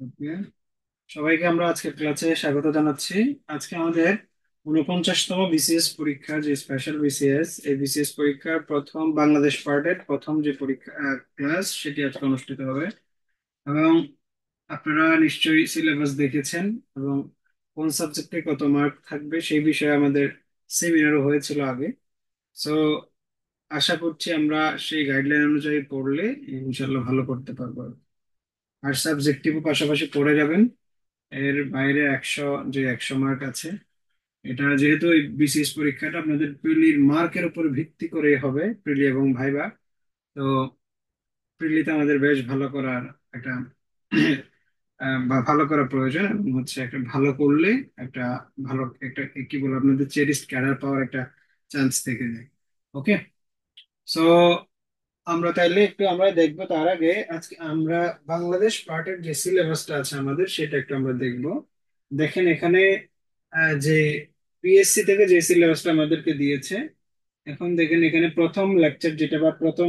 ওকে, সবাইকে আমরা আজকের ক্লাসে স্বাগত জানাচ্ছি। আজকে আমাদের 49তম বিসিএস পরীক্ষা, যে স্পেশাল বিসিএস, এই বিসিএস পরীক্ষার প্রথম বাংলাদেশ পার্টের প্রথম যে পরীক্ষা ক্লাস, সেটি আজকে অনুষ্ঠিত হবে। এবং আপনারা নিশ্চয়ই সিলেবাস দেখেছেন এবং কোন সাবজেক্টে কত মার্ক থাকবে সেই বিষয়ে আমাদের সেমিনারও হয়েছিল আগে। সো আশা করছি আমরা সেই গাইডলাইন অনুযায়ী পড়লে ইনশাল্লাহ ভালো করতে পারবো। আর সাবজেক্টিভও পাশাপাশি পড়ে যাবেন। এর বাইরে 100 মার্ক আছে। এটা যেহেতু এই বিসিএস পরীক্ষাটা আপনাদের প্রিলির মার্কের উপর ভিত্তি করে হবে, প্রিলি এবং ভাইবা। তো প্রিলিতে আমাদের বেশ ভালো করার একটা বা ভালো করা প্রয়োজন, এবং হচ্ছে একটা ভালো করলে একটা ভালো একটা কি বলবো, আপনাদের চেরিস্ট ক্যাডার পাওয়ার একটা চান্স থেকে যায়। ওকে, সো আমরা দেখবো। তার আগে আজকে আমরা বাংলাদেশ পার্টের যে সিলেবাসটা আছে আমাদের, সেটা একটু আমরা দেখবো। দেখেন এখানে যে পিএসসি থেকে যে সিলেবাসটা আমাদেরকে দিয়েছে, এখন দেখেন এখানে প্রথম লেকচার যেটা বা প্রথম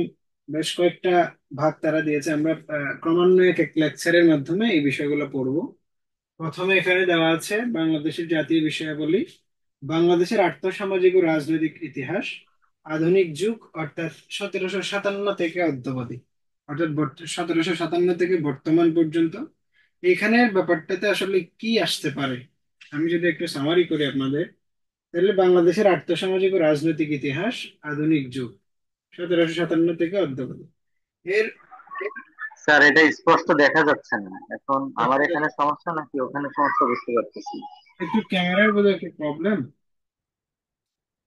বেশ কয়েকটা ভাগ তারা দিয়েছে। আমরা ক্রমান্বয়ে এক এক লেকচারের মাধ্যমে এই বিষয়গুলো পড়বো। প্রথমে এখানে দেওয়া আছে বাংলাদেশের জাতীয় বিষয়াবলী, বাংলাদেশের আর্থসামাজিক ও রাজনৈতিক ইতিহাস, আধুনিক যুগ অর্থাৎ 1757 থেকে অদ্যাবধি, অর্থাৎ 1757 থেকে বর্তমান পর্যন্ত। এখানের ব্যাপারটাতে আসলে কি আসতে পারে, আমি যদি একটু সামারি করি আপনাদের, তাহলে বাংলাদেশের আর্থসামাজিক ও রাজনৈতিক ইতিহাস, আধুনিক যুগ, 1757 থেকে অদ্যাবধি। এর স্যার, এটা স্পষ্ট দেখা যাচ্ছে না এখন। আমার এখানে সমস্যা নাকি ওখানে সমস্যা বুঝতে পারতেছি না। একটু ক্যামেরার বোধহয় একটু প্রবলেম,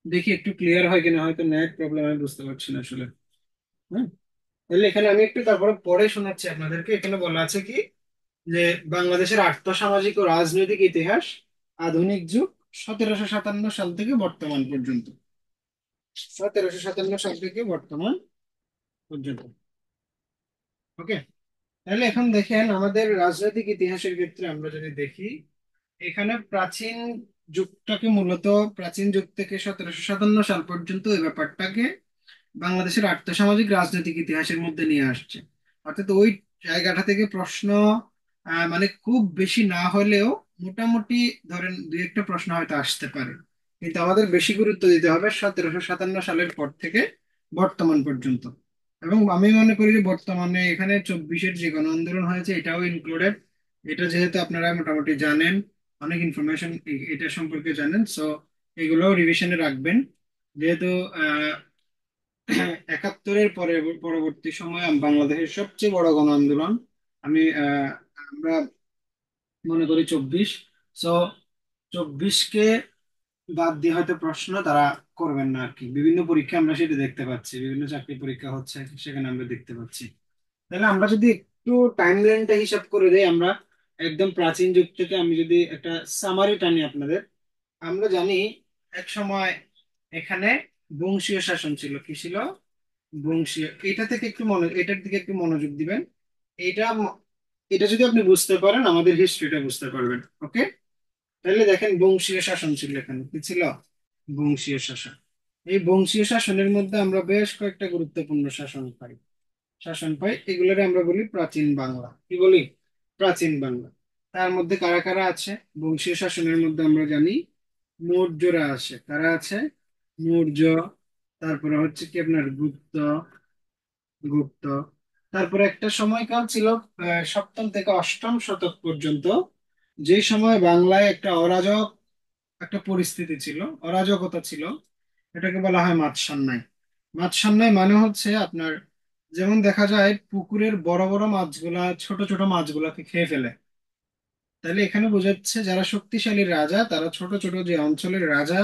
দেখি একটু ক্লিয়ার হয় কিনা, হয়তো নেট প্রবলেম, আমি বুঝতে পারছি না আসলে। হ্যাঁ, তাহলে এখানে আমি একটু তারপরে পড়ে শোনাচ্ছি আপনাদেরকে। এখানে বলা আছে কি, যে বাংলাদেশের আর্থসামাজিক ও রাজনৈতিক ইতিহাস, আধুনিক যুগ, 1757 সাল থেকে বর্তমান পর্যন্ত। 1757 সাল থেকে বর্তমান পর্যন্ত। ওকে, তাহলে এখন দেখেন আমাদের রাজনৈতিক ইতিহাসের ক্ষেত্রে আমরা যদি দেখি, এখানে প্রাচীন যুগটাকে মূলত, প্রাচীন যুগ থেকে 1757 সাল পর্যন্ত এই ব্যাপারটাকে বাংলাদেশের আর্থসামাজিক রাজনৈতিক ইতিহাসের মধ্যে নিয়ে আসছে। অর্থাৎ ওই জায়গাটা থেকে প্রশ্ন মানে খুব বেশি না হলেও মোটামুটি ধরেন দুই একটা প্রশ্ন হয়তো আসতে পারে। কিন্তু আমাদের বেশি গুরুত্ব দিতে হবে 1757 সালের পর থেকে বর্তমান পর্যন্ত। এবং আমি মনে করি যে বর্তমানে এখানে 24-এর যে গণ আন্দোলন হয়েছে এটাও ইনক্লুডেড। এটা যেহেতু আপনারা মোটামুটি জানেন, অনেক ইনফরমেশন এটা সম্পর্কে জানেন, সো এগুলো রিভিশনে রাখবেন। যেহেতু 71-এর পরে পরবর্তী সময়ে বাংলাদেশের সবচেয়ে বড় গণ আন্দোলন, আমি আমরা মনে করি 24। সো 24-কে বাদ দিয়ে হয়তো প্রশ্ন তারা করবেন না আর কি। বিভিন্ন পরীক্ষা আমরা সেটা দেখতে পাচ্ছি, বিভিন্ন চাকরি পরীক্ষা হচ্ছে, সেখানে আমরা দেখতে পাচ্ছি। তাহলে আমরা যদি একটু টাইম লাইনটা হিসাব করে দেই, আমরা একদম প্রাচীন যুগ থেকে আমি যদি একটা সামারি টানি আপনাদের, আমরা জানি এক সময় এখানে বংশীয় শাসন ছিল। কি ছিল? বংশীয়। এটার দিকে একটু মনোযোগ দিবেন। এটা এটা যদি আপনি বুঝতে পারেন, আমাদের হিস্ট্রিটা বুঝতে পারবেন। ওকে, তাহলে দেখেন বংশীয় শাসন ছিল, এখানে কি ছিল? বংশীয় শাসন। এই বংশীয় শাসনের মধ্যে আমরা বেশ কয়েকটা গুরুত্বপূর্ণ শাসন পাই, এগুলোরে আমরা বলি প্রাচীন বাংলা। কি বলি? প্রাচীন বাংলা। তার মধ্যে কারা কারা আছে? বংশীয় শাসনের মধ্যে আমরা জানি মৌর্যরা আছে। কারা আছে? মৌর্য। তারপরে হচ্ছে কি আপনার গুপ্ত। তারপরে একটা সময়কাল ছিল 7ম থেকে 8ম শতক পর্যন্ত, যে সময় বাংলায় একটা অরাজক একটা পরিস্থিতি ছিল, অরাজকতা ছিল। এটাকে বলা হয় মাৎসান্যায়। মাৎসান্যায় মানে হচ্ছে আপনার, যেমন দেখা যায় পুকুরের বড় বড় মাছগুলা ছোট ছোট মাছগুলাকে খেয়ে ফেলে। তাহলে এখানে বোঝাচ্ছে যারা শক্তিশালী রাজা, তারা ছোট ছোট যে অঞ্চলের রাজা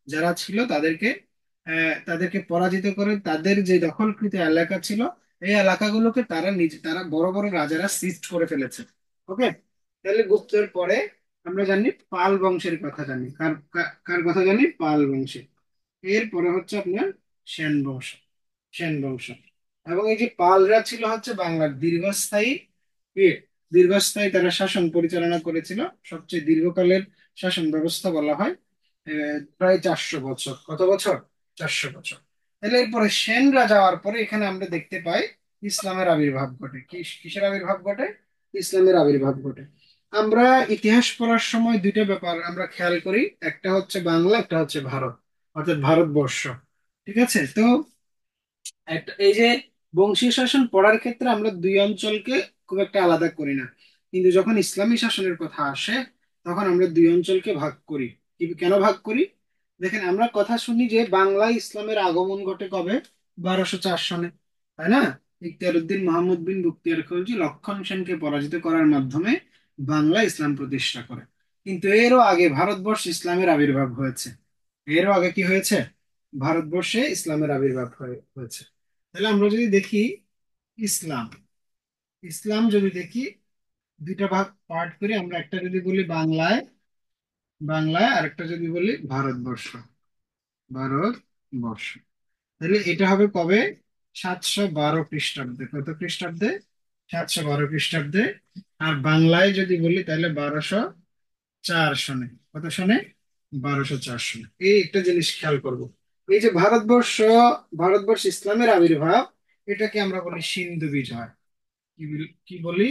যারা ছিল তাদেরকে পরাজিত করে, তাদের যে দখলকৃত এলাকা ছিল এই এলাকাগুলোকে তারা বড় বড় রাজারা সিজ করে ফেলেছে। ওকে, তাহলে গুপ্তের পরে আমরা জানি পাল বংশের কথা জানি। কার কথা জানি? পাল বংশের। এরপরে হচ্ছে আপনার সেন বংশ। সেন বংশ। এবং এই যে পালরা ছিল হচ্ছে বাংলার দীর্ঘস্থায়ী কি, দীর্ঘস্থায়ী তারা শাসন পরিচালনা করেছিল। সবচেয়ে দীর্ঘকালের শাসন ব্যবস্থা বলা হয় প্রায় 400 বছর। কত বছর? 400 বছর। তাহলে এরপরে সেনরা যাওয়ার পরে এখানে আমরা দেখতে পাই ইসলামের আবির্ভাব ঘটে। কিসের আবির্ভাব ঘটে? ইসলামের আবির্ভাব ঘটে। আমরা ইতিহাস পড়ার সময় দুইটা ব্যাপার আমরা খেয়াল করি, একটা হচ্ছে বাংলা, একটা হচ্ছে ভারত, অর্থাৎ ভারতবর্ষ। ঠিক আছে? তো একটা এই যে বংশীয় শাসন পড়ার ক্ষেত্রে আমরা দুই অঞ্চলকে খুব একটা আলাদা করি না, কিন্তু যখন ইসলামী শাসনের কথা আসে তখন আমরা দুই অঞ্চলকে ভাগ করি। কেন ভাগ করি? দেখেন, আমরা কথা শুনি যে বাংলায় ইসলামের আগমন ঘটে কবে? 1204 সনে, তাই না? ইখতিয়ার উদ্দিন মাহমুদ বিন বখতিয়ার খলজি লক্ষণ সেনকে পরাজিত করার মাধ্যমে বাংলা ইসলাম প্রতিষ্ঠা করে। কিন্তু এরও আগে ভারতবর্ষে ইসলামের আবির্ভাব হয়েছে। এরও আগে কি হয়েছে? ভারতবর্ষে ইসলামের আবির্ভাব হয়েছে। তাহলে আমরা যদি দেখি ইসলাম, ইসলাম যদি দেখি দুইটা ভাগ পার্ট করি আমরা, একটা যদি বলি বাংলায়, আর একটা যদি বলি ভারতবর্ষ, ভারতবর্ষ। তাহলে এটা হবে কবে? 712 খ্রিস্টাব্দে। কত খ্রিস্টাব্দে? 712 খ্রিস্টাব্দে। আর বাংলায় যদি বলি তাহলে 1204 সনে। কত সনে? 1204 সনে। এই একটা জিনিস খেয়াল করব, এই যে ভারতবর্ষ ইসলামের আবির্ভাব, এটাকে আমরা বলি সিন্ধু বিজয়। কি বলি?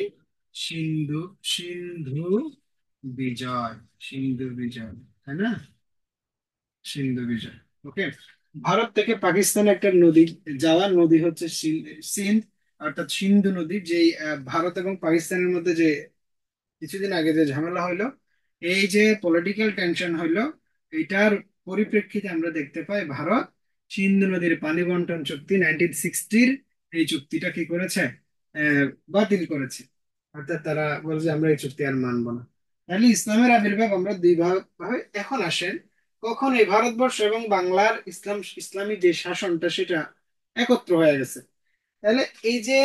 সিন্ধু, সিন্ধু বিজয়, সিন্ধু বিজয়, তাই না? সিন্ধু বিজয়। ওকে। ভারত থেকে পাকিস্তানে একটা নদী যাওয়ার নদী হচ্ছে সিন্ধ, অর্থাৎ সিন্ধু নদী। যে ভারত এবং পাকিস্তানের মধ্যে যে কিছুদিন আগে যে ঝামেলা হইলো, এই যে পলিটিক্যাল টেনশন হইলো, এটার পরিপ্রেক্ষিতে আমরা দেখতে পাই ভারত সিন্ধু নদীর পানি বন্টন চুক্তি 1960-র এই চুক্তিটা কি করেছে? আহ, বাতিল করেছে। অর্থাৎ তারা বলছে আমরা এই চুক্তি আর মানবো না। তাহলে ইসলামের আবির্ভাব আমরা দুই ভাবে। এখন আসেন, কখন এই ভারতবর্ষ এবং বাংলার ইসলামী যে শাসনটা সেটা একত্র হয়ে গেছে? তাহলে এই যে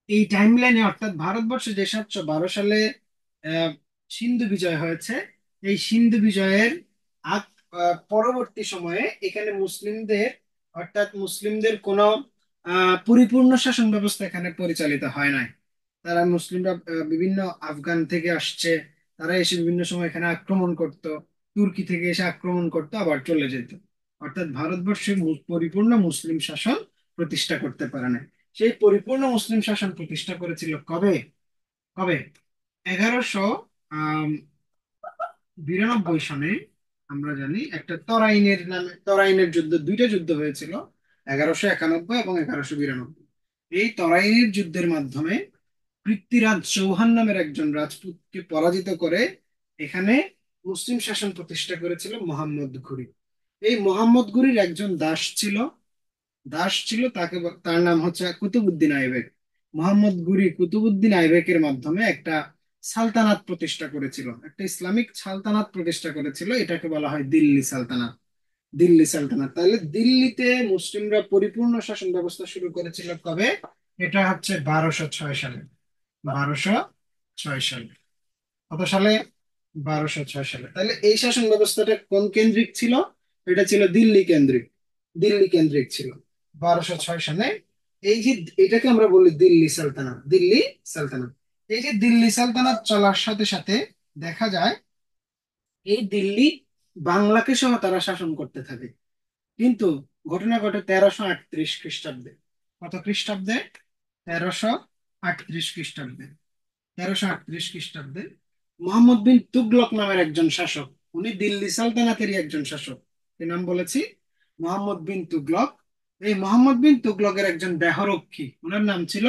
এই টাইমলাইনে, অর্থাৎ ভারতবর্ষে যে 712 সালে আহ, সিন্ধু বিজয় হয়েছে, এই সিন্ধু বিজয়ের আগ পরবর্তী সময়ে এখানে মুসলিমদের, অর্থাৎ মুসলিমদের কোনো পরিপূর্ণ শাসন ব্যবস্থা এখানে পরিচালিত হয় নাই। তারা মুসলিমরা বিভিন্ন আফগান থেকে আসছে, তারা এসে বিভিন্ন সময় এখানে আক্রমণ করত, তুর্কি থেকে এসে আক্রমণ করতো আবার চলে যেত। অর্থাৎ ভারতবর্ষে পরিপূর্ণ মুসলিম শাসন প্রতিষ্ঠা করতে পারে না। সেই পরিপূর্ণ মুসলিম শাসন প্রতিষ্ঠা করেছিল কবে? কবে? 1192 সনে। আমরা জানি একটা তরাইনের যুদ্ধ, দুইটা যুদ্ধ হয়েছিল, 1191 এবং 1192। এই তরাইনের যুদ্ধের মাধ্যমে পৃথ্বীরাজ চৌহান নামের একজন রাজপুতকে পরাজিত করে এখানে মুসলিম শাসন প্রতিষ্ঠা করেছিল মোহাম্মদ ঘুরি। এই মোহাম্মদ ঘুরির একজন দাস ছিল, তার নাম হচ্ছে কুতুবুদ্দিন আইবেক। মোহাম্মদ ঘুরি কুতুবুদ্দিন আইবেকের মাধ্যমে একটা সালতানাত প্রতিষ্ঠা করেছিল, একটা ইসলামিক সালতানাত প্রতিষ্ঠা করেছিল, এটাকে বলা হয় দিল্লি সালতানাত। দিল্লি সালতানাত। তাহলে দিল্লিতে মুসলিমরা পরিপূর্ণ শাসন ব্যবস্থা শুরু করেছিল কবে? এটা হচ্ছে 1206 সালে। 1206 সালে। কত সালে? 1206 সালে। তাহলে এই শাসন ব্যবস্থাটা কোন কেন্দ্রিক ছিল? এটা ছিল দিল্লি কেন্দ্রিক। দিল্লি কেন্দ্রিক ছিল 1206 সনে। এই যে এটাকে আমরা বলি দিল্লি সালতানাত, দিল্লি সালতানাত। এই যে দিল্লি সালতানাত চলার সাথে সাথে দেখা যায় এই দিল্লি বাংলাকে সহ তারা শাসন করতে থাকে। কিন্তু ঘটনা ঘটে 1338 খ্রিস্টাব্দে। কত খ্রিস্টাব্দে? 1338 খ্রিস্টাব্দে। 1338 খ্রিস্টাব্দে মোহাম্মদ বিন তুগলক নামের একজন শাসক, উনি দিল্লি সালতানাতেরই একজন শাসক। কি নাম বলেছি? মোহাম্মদ বিন তুগলক। এই মোহাম্মদ বিন তুগলকের একজন দেহরক্ষী, ওনার নাম ছিল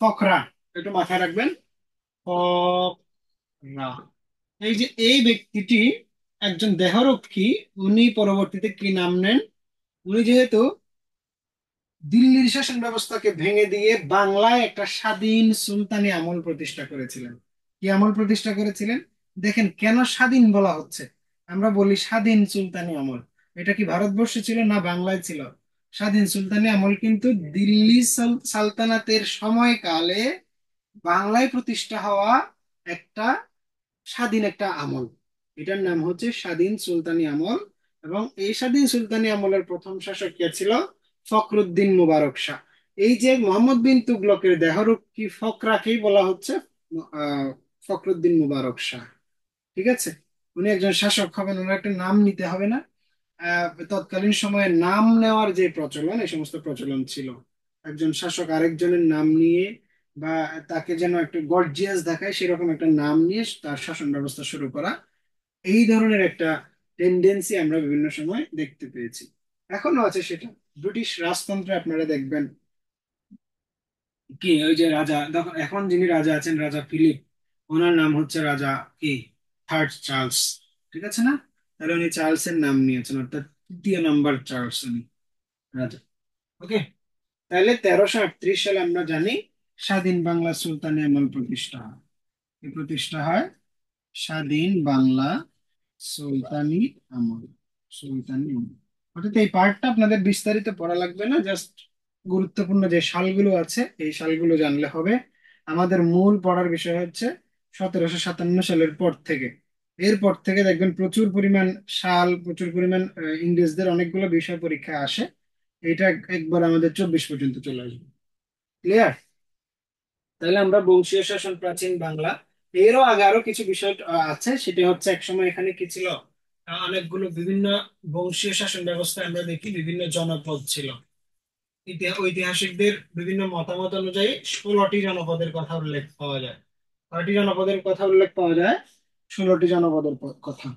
ফখরা। একটু মাথায় রাখবেন, ফখরা। এই যে এই ব্যক্তিটি একজন দেহরক্ষী, উনি পরবর্তীতে কি নাম নেন? উনি যেহেতু দিল্লির শাসন ব্যবস্থাকে ভেঙে দিয়ে বাংলায় একটা স্বাধীন সুলতানি আমল প্রতিষ্ঠা করেছিলেন। কি আমল প্রতিষ্ঠা করেছিলেন? দেখেন, কেন স্বাধীন বলা হচ্ছে? আমরা বলি স্বাধীন সুলতানি আমল, এটা কি ভারতবর্ষে ছিল না বাংলায় ছিল? স্বাধীন সুলতানি আমল কিন্তু দিল্লি সালতানাতের সময়কালে বাংলায় প্রতিষ্ঠা হওয়া একটা স্বাধীন একটা আমল। এটার নাম হচ্ছে স্বাধীন সুলতানি আমল। এবং এই স্বাধীন সুলতানি আমলের প্রথম শাসক কে ছিল? ফখরুদ্দিন মুবারক শাহ। এই যে মোহাম্মদ বিন তুগলকের দেহরক্ষী ফকরাকেই বলা হচ্ছে আহ, ফখরুদ্দিন মুবারক শাহ। ঠিক আছে? উনি একজন শাসক হবেন, ওনার একটা নাম নিতে হবে না? তৎকালীন সময়ে নাম নেওয়ার যে প্রচলন, এই সমস্ত প্রচলন ছিল। একজন শাসক আরেকজনের নাম নিয়ে বা তাকে যেন একটু গর্জিয়াস দেখায় সেরকম একটা নাম নিয়ে তার শাসন ব্যবস্থা শুরু করা, এই ধরনের একটা টেন্ডেন্সি আমরা বিভিন্ন সময় দেখতে পেয়েছি। এখনো আছে সেটা। ব্রিটিশ রাজতন্ত্রে আপনারা দেখবেন কি ওই যে রাজা, দেখো এখন যিনি রাজা আছেন রাজা ফিলিপ, ওনার নাম হচ্ছে রাজা কি থার্ড চার্লস, ঠিক আছে না? তাহলে উনি চার্লসের নাম নিয়েছেন, অর্থাৎ তৃতীয় নাম্বার চার্লস উনি রাজা। ওকে। তাহলে 1338 সালে আমরা জানি স্বাধীন বাংলা সুলতানি আমল প্রতিষ্ঠা হয়। কি প্রতিষ্ঠা হয়? স্বাধীন বাংলা সুলতানি আমল। সুলতানি আমল। অর্থাৎ এই পার্টটা আপনাদের বিস্তারিত পড়া লাগবে না, জাস্ট গুরুত্বপূর্ণ যে সালগুলো আছে এই সালগুলো জানলে হবে। আমাদের মূল পড়ার বিষয় হচ্ছে 1757 সালের পর থেকে। এরপর থেকে দেখবেন প্রচুর পরিমাণ সাল, প্রচুর পরিমাণ ইংরেজদের অনেকগুলো বিষয় পরীক্ষা আসে। এটা একবার আমাদের 24 পর্যন্ত চলে আসবে। ক্লিয়ার? তাহলে আমরা বংশীয় শাসন প্রাচীন বাংলা, এরও আগে আরো কিছু বিষয় আছে। সেটা হচ্ছে একসময় এখানে কি ছিল, অনেকগুলো বিভিন্ন বংশীয় শাসন ব্যবস্থায় আমরা দেখি বিভিন্ন জনপদ ছিল। ঐতিহাসিকদের বিভিন্ন মতামত অনুযায়ী 16টি জনপদের কথা উল্লেখ পাওয়া যায়। কয়টি জনপদের কথা উল্লেখ পাওয়া যায়? 16টি জনপদের কথা।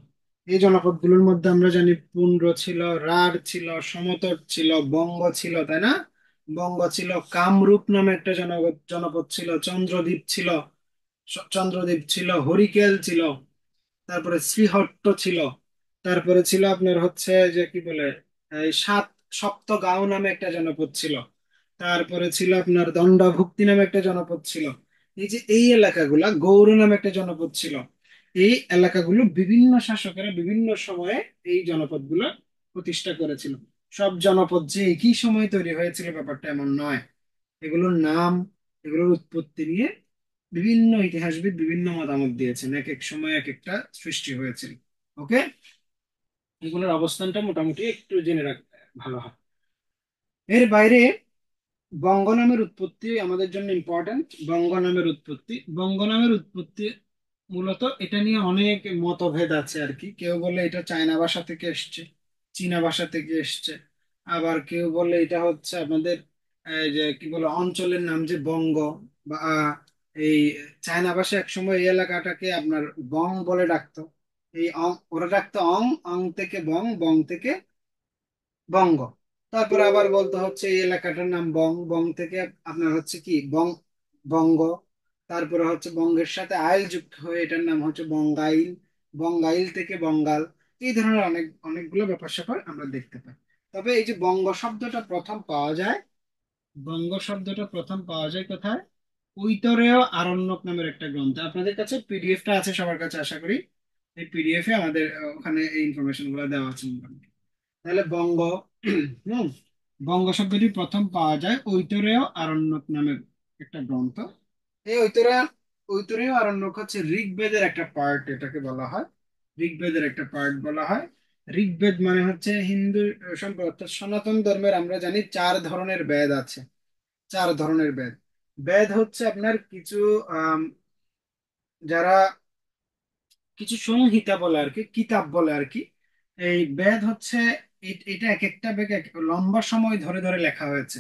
এই জনপদগুলোর মধ্যে আমরা জানি পুন্ড্র ছিল, রাঢ় ছিল, সমতট ছিল, বঙ্গ ছিল, তাই না? বঙ্গ ছিল, কামরূপ নামে একটা জনপদ ছিল, চন্দ্রদ্বীপ ছিল, চন্দ্রদ্বীপ ছিল, হরিকেল ছিল, তারপরে শ্রীহট্ট ছিল, তারপরে ছিল আপনার হচ্ছে যে কি বলে এই সপ্তগাঁও নামে একটা জনপদ ছিল, তারপরে ছিল আপনার দণ্ডাভুক্তি নামে একটা জনপদ ছিল। এই যে এই এলাকাগুলা, গৌড় নামে একটা জনপদ ছিল। এই এলাকাগুলো বিভিন্ন শাসকেরা বিভিন্ন সময়ে এই জনপদগুলো প্রতিষ্ঠা করেছিল। সব জনপদ যে একই সময় তৈরি হয়েছিল ব্যাপারটা এমন নয়। এগুলোর নাম, এগুলোর উৎপত্তি নিয়ে বিভিন্ন ইতিহাসবিদ বিভিন্ন মতামত দিয়েছেন, এক এক সময় এক একটা সৃষ্টি হয়েছিল। ওকে। এগুলোর অবস্থানটা মোটামুটি একটু জেনে রাখতে ভালো হয়। এর বাইরে বঙ্গ নামের উৎপত্তি আমাদের জন্য ইম্পর্ট্যান্ট। বঙ্গ নামের উৎপত্তি, বঙ্গ নামের উৎপত্তি মূলত এটা নিয়ে অনেক মতভেদ আছে আর কি। কেউ বলে এটা চায়না ভাষা থেকে এসছে, চীনা ভাষা থেকে এসছে। আবার কেউ বলে এটা হচ্ছে আমাদের এই যে কি বলে অঞ্চলের নাম যে বঙ্গ, বা এই চায়না ভাষা একসময় এই এলাকাটাকে আপনার বং বলে ডাকতো। এই ওরা ডাকতো অং, অং থেকে বং, বং থেকে বঙ্গ। তারপরে আবার বলতে হচ্ছে এই এলাকাটার নাম বং, বং থেকে আপনার হচ্ছে কি বঙ্গ। তারপরে হচ্ছে বঙ্গের সাথে আইল যুক্ত হয়ে এটার নাম হচ্ছে বঙ্গাইল, বঙ্গাইল থেকে বঙ্গাল। এই ধরনের অনেকগুলো ব্যাপার স্যাপার আমরা দেখতে পাই। তবে এই যে বঙ্গ শব্দটা প্রথম পাওয়া যায়, বঙ্গ শব্দটা প্রথম পাওয়া যায় কোথায়? ঐতরেয় আরণ্যক নামের একটা গ্রন্থ। আপনাদের কাছে পিডিএফটা আছে সবার কাছে আশা করি। এই পিডিএফ এ আমাদের ওখানে এই ইনফরমেশন গুলো দেওয়া আছে মোটামুটি। তাহলে বঙ্গ, হম, বঙ্গ শব্দটি প্রথম পাওয়া যায় ঐতরেয় আরণ্যক নামের একটা গ্রন্থ। এই ঐতরেয় আরণ্যক হচ্ছে ঋগ্বেদের একটা পার্ট, এটাকে বলা হয় ঋগ্বেদের একটা পার্ট বলা হয়। ঋগ্বেদ মানে হচ্ছে হিন্দু সম্প্রদায় অর্থাৎ সনাতন ধর্মের আমরা জানি 4 ধরনের বেদ আছে। 4 ধরনের বেদ। বেদ হচ্ছে আপনার কিছু আম, যারা কিছু সংহিতা বলে আর কি, কিতাব বলে আর কি। এই বেদ হচ্ছে এটা এক একটা বেদ লম্বা সময় ধরে ধরে লেখা হয়েছে।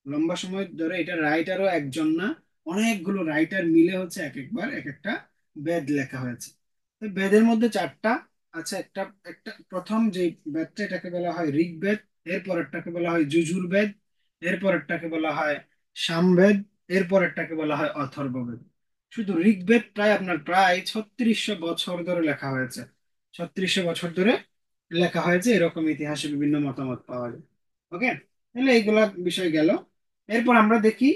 লম্বা সময় ধরে, এটা রাইটারও একজন না, অনেকগুলো রাইটার মিলে হচ্ছে এক একবার এক একটা বেদ লেখা হয়েছে। তো বেদের মধ্যে 4টা আছে। একটা একটা প্রথম যে বেদটা এটাকে বলা হয় ঋগ্বেদ, এরপরেরটাকে বলা হয় যজুর্বেদ, এরপরেরটাকে বলা হয় সামবেদ, এরপরেরটাকে বলা হয় অথর্ববেদ। শুধু ঋগ্বেদ প্রায় 3600 বছর ধরে লেখা হয়েছে। 3600 বছর ধরে লেখা হয়েছে, এরকম ইতিহাসে বিভিন্ন মতামত পাওয়া যায়। ওকে। তাহলে এইগুলা বিষয় গেল। এরপর আমরা দেখি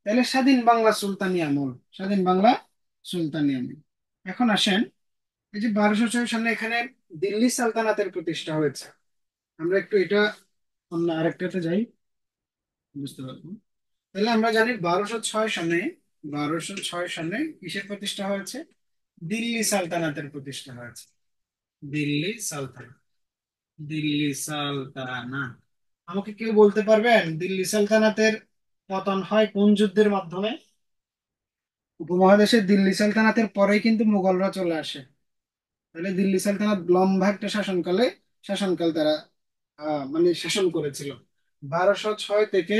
তাহলে স্বাধীন বাংলা সুলতানি আমল, স্বাধীন বাংলা সুলতানি আমল। এখন আসেন, এই যে 1206 সালে এখানে দিল্লি সালতানাতের প্রতিষ্ঠা হয়েছে। আমরা একটু এটা অন্য আরেকটাতে যাই, বুঝতে পারবো। তাহলে আমরা জানি 1206 সনে, 1206 সনে কিসের প্রতিষ্ঠা হয়েছে? দিল্লি সালতানাতের প্রতিষ্ঠা হয়েছে। দিল্লি সালতানাত, দিল্লি সালতানাত। আমাকে কেউ বলতে পারবেন দিল্লি সালতানাতের পতন হয় কোন যুদ্ধের মাধ্যমে? উপমহাদেশের দিল্লি সালতানাতের পরেই কিন্তু মুঘলরা চলে আসে। তাহলে দিল্লি সালতানাত লম্বা একটা শাসনকাল তারা মানে শাসন করেছিল। 1206 থেকে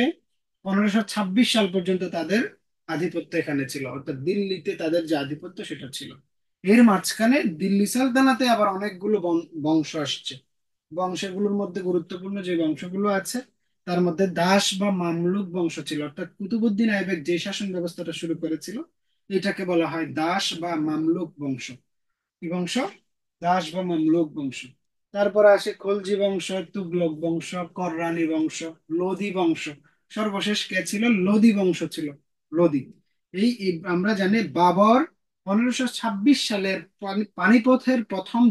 1526 সাল পর্যন্ত তাদের আধিপত্য এখানে ছিল, অর্থাৎ দিল্লিতে তাদের যে আধিপত্য সেটা ছিল। এর মাঝখানে দিল্লি সালতানাতে আবার অনেকগুলো বংশ আসছে। বংশগুলোর মধ্যে গুরুত্বপূর্ণ যে বংশগুলো আছে তার মধ্যে দাস বা মামলুক বংশ ছিল, অর্থাৎ কুতুবুদ্দিন আইবেক যে শাসন ব্যবস্থাটা শুরু করেছিল এটাকে বলা হয় দাস বা মামলুক বংশ। কি বংশ? দাস বা মামলুক বংশ। তারপরে আসে খলজি বংশ, তুগলক বংশ, কররানী বংশ, লোধি বংশ। সর্বশেষ কে ছিল? লোধি বংশ ছিল। লোধি। আমরা জানি বাবর 1526 সালের পানিপথের প্রথম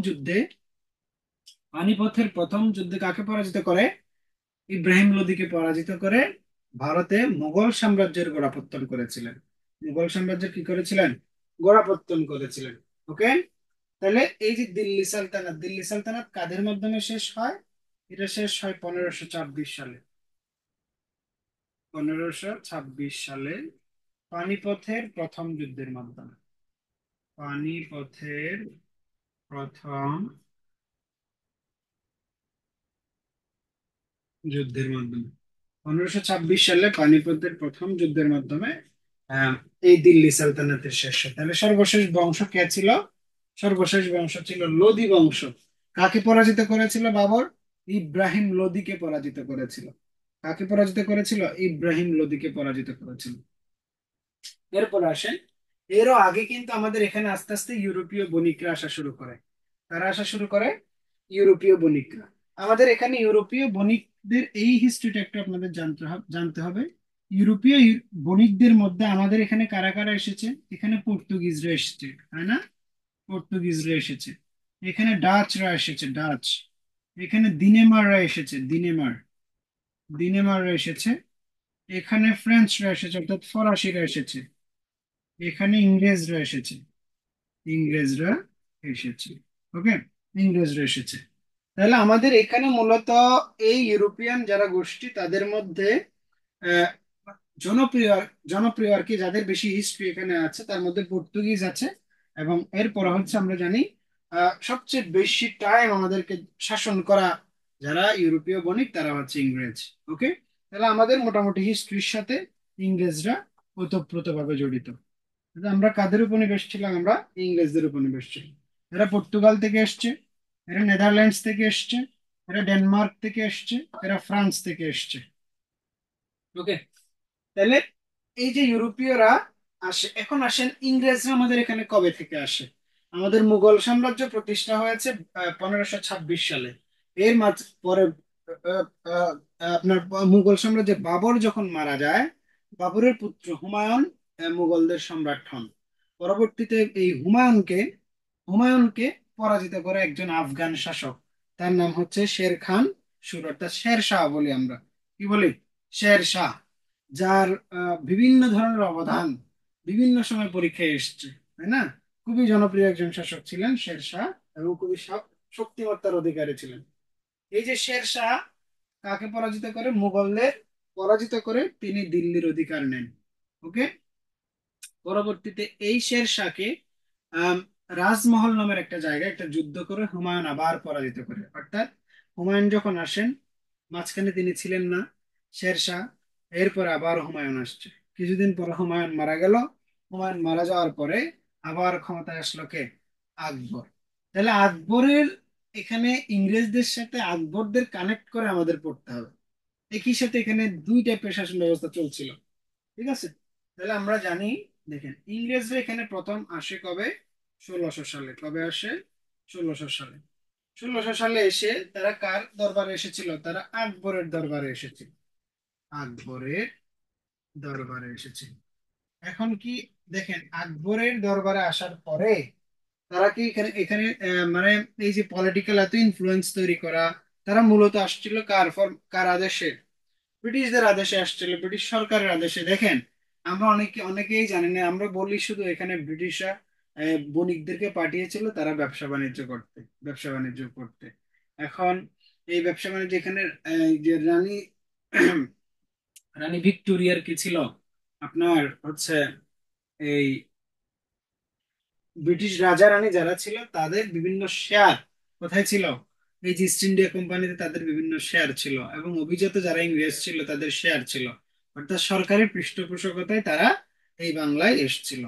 যুদ্ধে কাকে পরাজিত করে? ইব্রাহিম লোদিকে পরাজিত করে ভারতে মুঘল সাম্রাজ্যের গোড়াপত্তন করেছিলেন। মুঘল সাম্রাজ্যের কি করেছিলেন? গোড়াপত্তন করেছিলেন। ওকে। তাহলে এই যে দিল্লি সালতানাত কাদের মাধ্যমে শেষ হয়? এটা শেষ হয় 1526 সালে। 1526 সালে পানিপথের প্রথম যুদ্ধের মাধ্যমে। পানিপথের প্রথম যুদ্ধের মাধ্যমে 1526 সালে পানিপথের প্রথম যুদ্ধের মাধ্যমে আহ, এই দিল্লি সালতানাতের শেষ হয়। তাহলে সর্বশেষ বংশ কে ছিল? সর্বশেষ বংশ ছিল লোদি বংশ। কাকে পরাজিত করেছিল বাবর? ইব্রাহিম লোদিকে পরাজিত করেছিল। কাকে পরাজিত করেছিল? ইব্রাহিম লোদিকে পরাজিত করেছিল। এরপর আসেন, এরও আগে কিন্তু আমাদের এখানে আস্তে আস্তে ইউরোপীয় বণিকরা আসা শুরু করে। তারা আসা শুরু করে? ইউরোপীয় বণিকরা। আমাদের এখানে ইউরোপীয় বণিকদের এই হিস্ট্রিটা একটু আপনাদের জানতে হবে। ইউরোপীয় বণিকদের মধ্যে আমাদের এখানে কারা কারা এসেছে? এখানে পর্তুগিজরা এসেছে, তাই না? পর্তুগিজরা এসেছে। এখানে ডাচরা এসেছে, ডাচ। এখানে দিনেমাররা এসেছে, দিনেমাররা এসেছে। এখানে ফ্রেঞ্চরা এসেছে, অর্থাৎ ফরাসিরা এসেছে। এখানে ইংরেজরা এসেছে, ইংরেজরা এসেছে। ওকে। ইংরেজরা এসেছে। তাহলে আমাদের এখানে মূলত এই ইউরোপিয়ান যারা গোষ্ঠী তাদের মধ্যে আহ, জনপ্রিয় জনপ্রিয় আর কি, যাদের বেশি হিস্ট্রি এখানে আছে তার মধ্যে পর্তুগিজ আছে। এবং এরপর হচ্ছে আমরা জানি সবচেয়ে বেশি টাইম আমাদেরকে শাসন করা যারা ইউরোপীয় বণিক তারা হচ্ছে ইংরেজ। ওকে। তাহলে আমাদের মোটামুটি হিস্ট্রির সাথে ইংরেজরা ওতপ্রোতভাবে জড়িত। কিন্তু আমরা কাদের উপনিবেশ ছিলাম? আমরা ইংরেজদের উপনিবেশ ছিলাম। এরা পর্তুগাল থেকে এসছে, এরা নেদারল্যান্ডস থেকে এসছে, এরা ডেনমার্ক থেকে এসছে, এরা ফ্রান্স থেকে এসছে। ওকে। তাহলে এই যে ইউরোপীয়রা আসে, এখন আসেন ইংরেজরা আমাদের এখানে কবে থেকে আসে? আমাদের মুঘল সাম্রাজ্য প্রতিষ্ঠা হয়েছে 1526 সালে। এর মাঝ পরে আহ, আহ, আপনার মুঘল সাম্রাজ্যে বাবর যখন মারা যায়, বাবরের পুত্র হুমায়ুন মুঘলদের সম্রাট হন। পরবর্তীতে এই হুমায়ুনকে পরাজিত করে একজন আফগান শাসক, তার নাম হচ্ছে শের খান সুর, অর্থাৎ শের শাহ বলি আমরা। কি বলি? শের শাহ। যার বিভিন্ন ধরনের অবদান বিভিন্ন সময় পরীক্ষায় এসছে, তাই না? খুবই জনপ্রিয় একজন শাসক ছিলেন শের শাহ, এবং খুবই শক্তিমত্তার অধিকারী ছিলেন। এই যে শের শাহ কাকে পরাজিত করে? মুঘলদের পরাজিত করে তিনি দিল্লির অধিকার নেন। ওকে। পরবর্তীতে এই শের শাহকে আম, রাজমহল নামের একটা জায়গায় একটা যুদ্ধ করে হুমায়ুন আবার পরাজিত করে। অর্থাৎ হুমায়ুন যখন আসেন, মাঝখানে তিনি ছিলেন না শের শাহ। এরপর আবার হুমায়ুন আসছে। কিছুদিন পর হুমায়ুন মারা গেল। হুমায়ুন মারা যাওয়ার পরে আবার ক্ষমতায় আসলো কে? আকবর। তাহলে আকবরের এখানে ইংরেজদের সাথে আকবরদের কানেক্ট করে আমাদের পড়তে হবে। একই সাথে এখানে দুই টাইপের শাসন ব্যবস্থা চলছিল। ঠিক আছে। তাহলে আমরা জানি, দেখেন ইংরেজরা এখানে প্রথম আসে কবে? 1600 সালে। কবে আসে? 1600 সালে। 1600 সালে এসে তারা কার দরবারে এসেছিল? তারা আকবরের দরবারে এসেছিল। আকবরের দরবারে এসেছিল। এখন কি, দেখেন আকবরের দরবারে আসার পরে তারা কি এখানে এখানে মানে এই যে পলিটিক্যাল এত ইনফ্লুয়েন্স তৈরি করা, তারা মূলত আসছিল কার আদেশে? ব্রিটিশদের আদেশে আসছিল, ব্রিটিশ সরকারের আদেশে। দেখেন আমরা অনেকেই জানি না, আমরা বলি শুধু এখানে ব্রিটিশরা বণিকদেরকে পাঠিয়েছিল তারা ব্যবসা বাণিজ্য করতে। এখন এই ব্যবসা বাণিজ্য এখানে যে রানী রানী ভিক্টোরিয়ার কি ছিল? আপনার হচ্ছে এই ব্রিটিশ রাজা রানী যারা ছিল তাদের বিভিন্ন শেয়ার কোথায় ছিল? এই যে ইস্ট ইন্ডিয়া কোম্পানিতে তাদের বিভিন্ন শেয়ার ছিল, এবং অভিজাত যারা ইংরেজ ছিল তাদের শেয়ার ছিল। অর্থাৎ সরকারি পৃষ্ঠপোষকতায় তারা এই বাংলায় এসেছিল।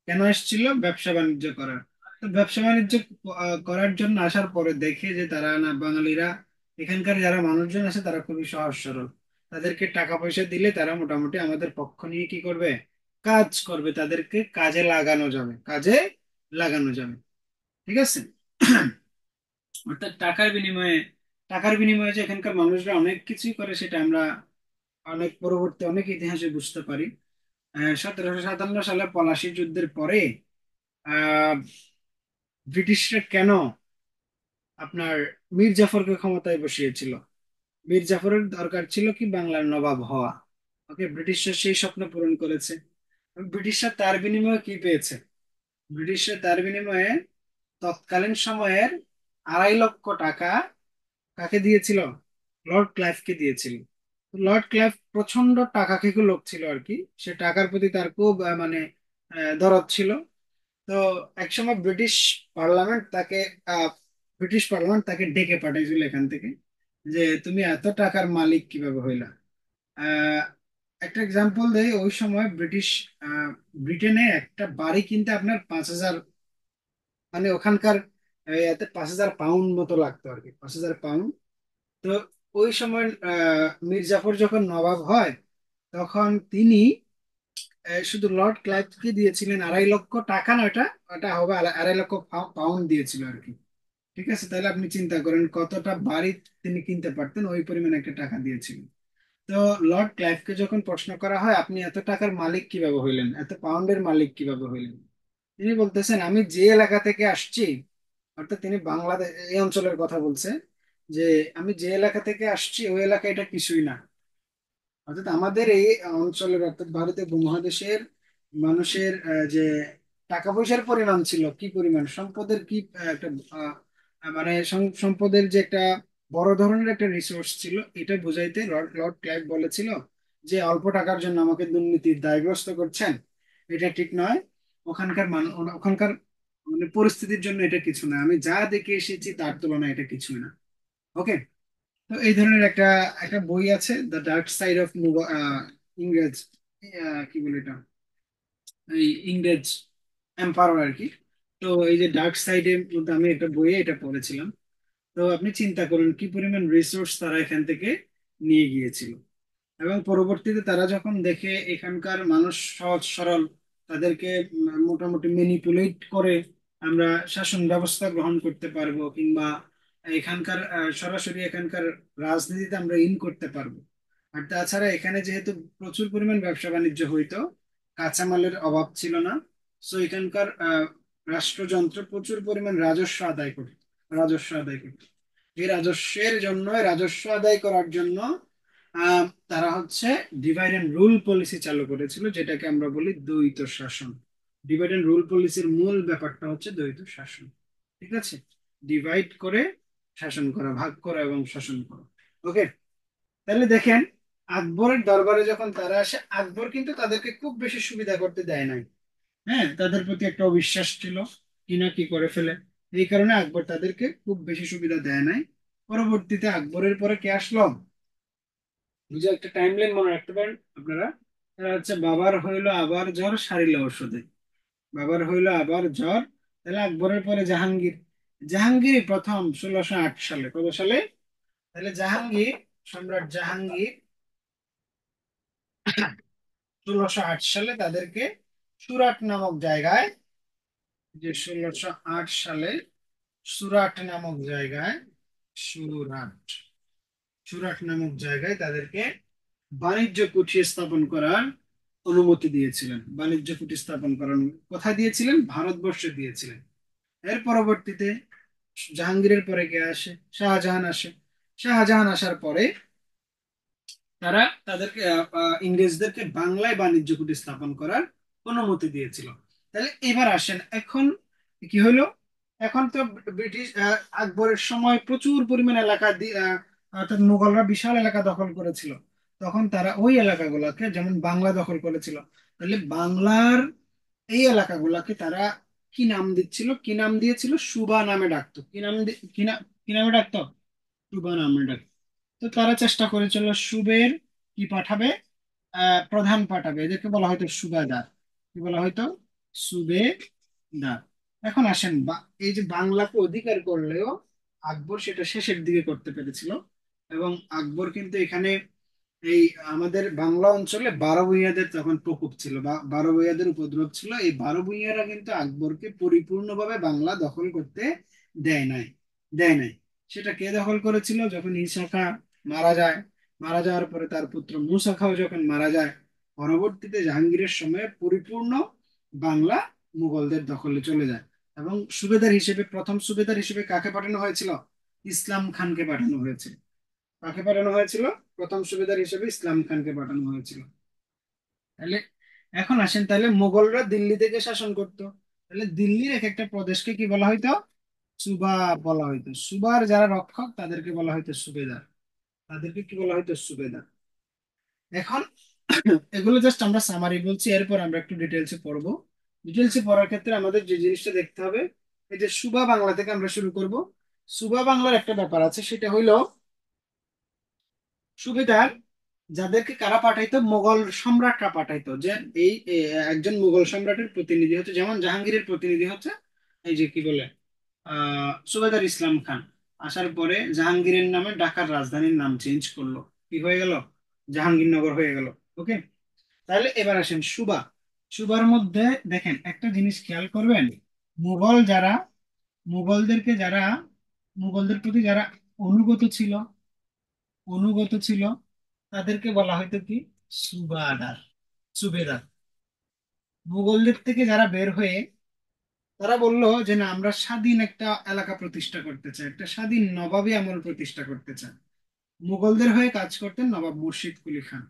কেন এসেছিল? ব্যবসা বাণিজ্য করার। তো ব্যবসা বাণিজ্য করার জন্য আসার পরে দেখে যে তারা না, বাঙালিরা এখানকার যারা মানুষজন আছে তারা খুবই সহজ সরল, তাদেরকে টাকা পয়সা দিলে তারা মোটামুটি আমাদের পক্ষ নিয়ে কি করবে, কাজ করবে, তাদেরকে কাজে লাগানো যাবে, কাজে লাগানো যাবে। ঠিক আছে। অর্থাৎ টাকার বিনিময়ে যে এখানকার মানুষরা অনেক কিছুই করে, সেটা আমরা অনেক পরবর্তী অনেক ইতিহাসে বুঝতে পারি। 1757 সালে পলাশী যুদ্ধের পরে আহ ব্রিটিশরা কেন আপনার মীর জাফরকে ক্ষমতায় বসিয়েছিল? মীর জাফরের দরকার ছিল কি, বাংলার নবাব হওয়া। ওকে, ব্রিটিশরা সেই স্বপ্ন পূরণ করেছে। ব্রিটিশরা তার বিনিময়ে কি পেয়েছে? ব্রিটিশরা তার বিনিময়ে তৎকালীন সময়ের 2.5 লক্ষ টাকা কাকে দিয়েছিল? লর্ড ক্লাইভকে দিয়েছিল। লর্ড ক্লাইভ প্রচন্ড টাকা খেকো লোক ছিল আর কি। সে টাকার প্রতি তার খুব মানে দরদ ছিল। তো একসময় পার্লামেন্ট তাকে আহ, ব্রিটিশ পার্লামেন্ট তাকে ডেকে পাঠিয়েছিল এখান থেকে, যে তুমি এত টাকার মালিক কিভাবে হইলা। আহ, একটা এক্সাম্পল দেই, ওই সময় ব্রিটেনে একটা বাড়ি কিনতে আপনার 5,000, মানে ওখানকার এতে 5,000 পাউন্ড মতো লাগতো আর কি, 5,000 পাউন্ড। তো ওই সময় মীর জাফর যখন নবাব হয়, তখন তিনি শুধু লর্ড ক্লাইভকে দিয়েছিলেন 2.5 লক্ষ টাকা, না ওটা ওটা হবে 2.5 লক্ষ পাউন্ড দিয়েছিল আর কি। ঠিক আছে, তাহলে আপনি চিন্তা করেন কতটা বাড়ি তিনি কিনতে পারতেন, ওই পরিমাণে একটা টাকা দিয়েছিলেন। তো লর্ড ক্লাইভকে যখন প্রশ্ন করা হয় আপনি এত টাকার মালিক কিভাবে হইলেন, এত পাউন্ডের মালিক কিভাবে হইলেন, তিনি বলতেছেন আমি যে এলাকা থেকে আসছি, অর্থাৎ তিনি বাংলাদেশ এই অঞ্চলের কথা বলছে, যে আমি যে এলাকা থেকে আসছি ওই এলাকা এটা কিছুই না। অর্থাৎ আমাদের এই অঞ্চলের, অর্থাৎ ভারতীয় উপমহাদেশের মানুষের যে টাকা পয়সার পরিমাণ ছিল, কি পরিমাণ সম্পদের, কি একটা আহ, মানে সম্পদের যে একটা বড় ধরনের একটা রিসোর্স ছিল, এটা বুঝাইতে লর্ড লর্ড ক্লাইভ বলেছিল যে অল্প টাকার জন্য আমাকে দুর্নীতির দায়গ্রস্ত করছেন, এটা ঠিক নয়। ওখানকার মানে পরিস্থিতির জন্য এটা কিছু না, আমি যা দেখে এসেছি তার তুলনায় এটা কিছুই না। ওকে। তো এই ধরনের একটা একটা বই আছে, দ্য ডার্ক সাইড অফ ইংরেজ, কি বলে এটা, এই ইংরেজ এম্পায়ার আর কি। তো এই যে ডার্ক সাইডের মধ্যে আমি একটা বইয়ে এটা পড়েছিলাম। তো আপনি চিন্তা করুন কি পরিমাণ রিসোর্স তারা এখান থেকে নিয়ে গিয়েছিল। এবং পরবর্তীতে তারা যখন দেখে এখানকার মানুষ সহজ সরল, তাদেরকে মোটামুটি ম্যানিপুলেট করে আমরা শাসন ব্যবস্থা গ্রহণ করতে পারবো, কিংবা এখানকার সরাসরি এখানকার রাজনীতিতে আমরা ইন করতে পারবো। আর তাছাড়া এখানে যেহেতু প্রচুর পরিমাণ ব্যবসা বাণিজ্য হইতো, কাঁচামালের অভাব ছিল না, সো এখানকার রাষ্ট্রযন্ত্র প্রচুর পরিমাণ রাজস্ব আদায় করত। এই রাজস্ব আদায় করার জন্য তারা হচ্ছে ডিভাইড অ্যান্ড রুল পলিসি চালু করেছিল, যেটাকে আমরা বলি দ্বৈত শাসন। ডিভাইড অ্যান্ড রুল পলিসির মূল ব্যাপারটা হচ্ছে দ্বৈত শাসন। ঠিক আছে, ডিভাইড করে শাসন করা, ভাগ করা এবং শাসন করা। ওকে। তাহলে দেখেন, আকবরের দরবারে যখন তারা আসে, আকবর কিন্তু তাদেরকে খুব বেশি সুবিধা করতে দেয় নাই। হ্যাঁ, তাদের প্রতি একটা অবিশ্বাস ছিল, কি না কি করে ফেলে। এই কারণে আকবর তাদেরকে খুব বেশি সুবিধা দেয় নাই। পরবর্তীতে আকবরের পরে কে আসলো, বুঝে একটা টাইমলাইন মনে রাখতে পারেন আপনারা। তারা হচ্ছে বাবার হইলো আবার জ্বর সারিল ঔষধে, বাবার হইলো আবার জ্বর। তাহলে আকবরের পরে জাহাঙ্গীর। জাহাঙ্গীর প্রথম 1608 সালে, কত সালে? তাহলে জাহাঙ্গীর, সম্রাট জাহাঙ্গীর 1608 সালে তাদেরকে সুরাট নামক জায়গায়, যে 1608 সালে সুরাট নামক জায়গায়, সুরাট সুরাট নামক জায়গায় তাদেরকে বাণিজ্য কুঠি স্থাপন করার অনুমতি দিয়েছিলেন। বাণিজ্য কুঠি স্থাপন করার কোথায় দিয়েছিলেন? ভারতবর্ষে দিয়েছিলেন। এর পরবর্তীতে জাহাঙ্গীরের পরে কে আসে? শাহজাহান আসে। শাহজাহান আসার পরে তারা তাদেরকে ইংরেজদেরকে বাংলায় বাণিজ্য কুঠি স্থাপন করার অনুমতি দিয়েছিল। তাহলে এবার আসেন, এখন কি হলো? এখন তো ব্রিটিশ আকবরের সময় প্রচুর পরিমাণ এলাকা অর্থাৎ মুঘলরা বিশাল এলাকা দখল করেছিল। তখন তারা ওই এলাকাগুলোকে, যেমন বাংলা দখল করেছিল, তাহলে বাংলার এই এলাকাগুলোকে তারা কি নাম দিচ্ছিল, কি নাম দিয়েছিল? সুবা নামে ডাকতো। কি নামে ডাকতো? সুবা নামে ডাকতো। তো তারা চেষ্টা করেছিল সুবের কি পাঠাবে, প্রধান পাঠাবে, এদেরকে বলা হয়তো সুবেদার। কি বলা হয়তো? সুবেদার। এখন আসেন, এই যে বাংলাকে অধিকার করলেও আকবর সেটা শেষের দিকে করতে পেরেছিল। এবং আকবর কিন্তু এখানে এই আমাদের বাংলা অঞ্চলে বারো ভূঁইয়াদের তখন প্রকোপ ছিল বা বারো ভূঁইয়াদের উপদ্রব ছিল। এই বারো ভূঁইয়ারা কিন্তু আকবরকে পরিপূর্ণভাবে বাংলা দখল করতে দেয় নাই। দেয় নাই। সেটা কে দখল করেছিল? যখন ঈসা খাঁ মারা যায়, মারা যাওয়ার পরে তার পুত্র মুসা খাও যখন মারা যায়, পরবর্তীতে জাহাঙ্গীরের সময়ে পরিপূর্ণ বাংলা মুঘলদের দখলে চলে যায়। এবং সুবেদার হিসেবে, প্রথম সুবেদার হিসেবে কাকে পাঠানো হয়েছিল? ইসলাম খানকে পাঠানো হয়েছে। কাকে পাঠানো হয়েছিল? প্রথম সুবেদার হিসেবে ইসলাম খানকে পাঠানো হয়েছিল। তাহলে এখন আসেন, তাহলে মোগলরা দিল্লি থেকে শাসন করতো। তাহলে দিল্লির এক একটা প্রদেশকে কি বলা হইতো? সুবা বলা হইতো। সুবার যারা রক্ষক তাদেরকে বলা হইতো সুবেদার। তাদেরকে কি বলা হইতো? সুবেদার। এখন এগুলো জাস্ট আমরা সামারি বলছি, এরপর আমরা একটু ডিটেলসে পড়বো। ডিটেলসে পড়ার ক্ষেত্রে আমাদের যে জিনিসটা দেখতে হবে, এই যে সুবা বাংলা থেকে আমরা শুরু করব। সুবা বাংলার একটা ব্যাপার আছে, সেটা হইলো সুবেদার যাদেরকে কারা পাঠাইতো? মোগল সম্রাটরা পাঠাইতো। যে একজন মুঘল সম্রাটের প্রতিনিধি হচ্ছে, যেমন জাহাঙ্গীরের প্রতিনিধি হচ্ছে এই যে কি বলে সুবেদার ইসলাম খান। আসার পরে জাহাঙ্গীরের নামে ঢাকার রাজধানীর নাম চেঞ্জ করলো। কি হয়ে গেল? জাহাঙ্গীরনগর হয়ে গেল। ওকে। তাহলে এবার আসেন সুবা। সুবার মধ্যে দেখেন একটা জিনিস খেয়াল করবেন, মুঘল যারা, মুঘলদেরকে যারা, মুঘলদের প্রতি যারা অনুগত ছিল, অনুগত ছিল, তাদেরকে বলা হয়তো কি? সুবাদার, সুবেদার। মুঘলদের থেকে যারা বের হয়ে তারা বলল যে না, আমরা স্বাধীন একটা এলাকা প্রতিষ্ঠা করতে চাই, একটা স্বাধীন নবাবী আমল প্রতিষ্ঠা করতে চাই। মুঘলদের হয়ে কাজ করতেন নবাব মুর্শিদ কুলি খান।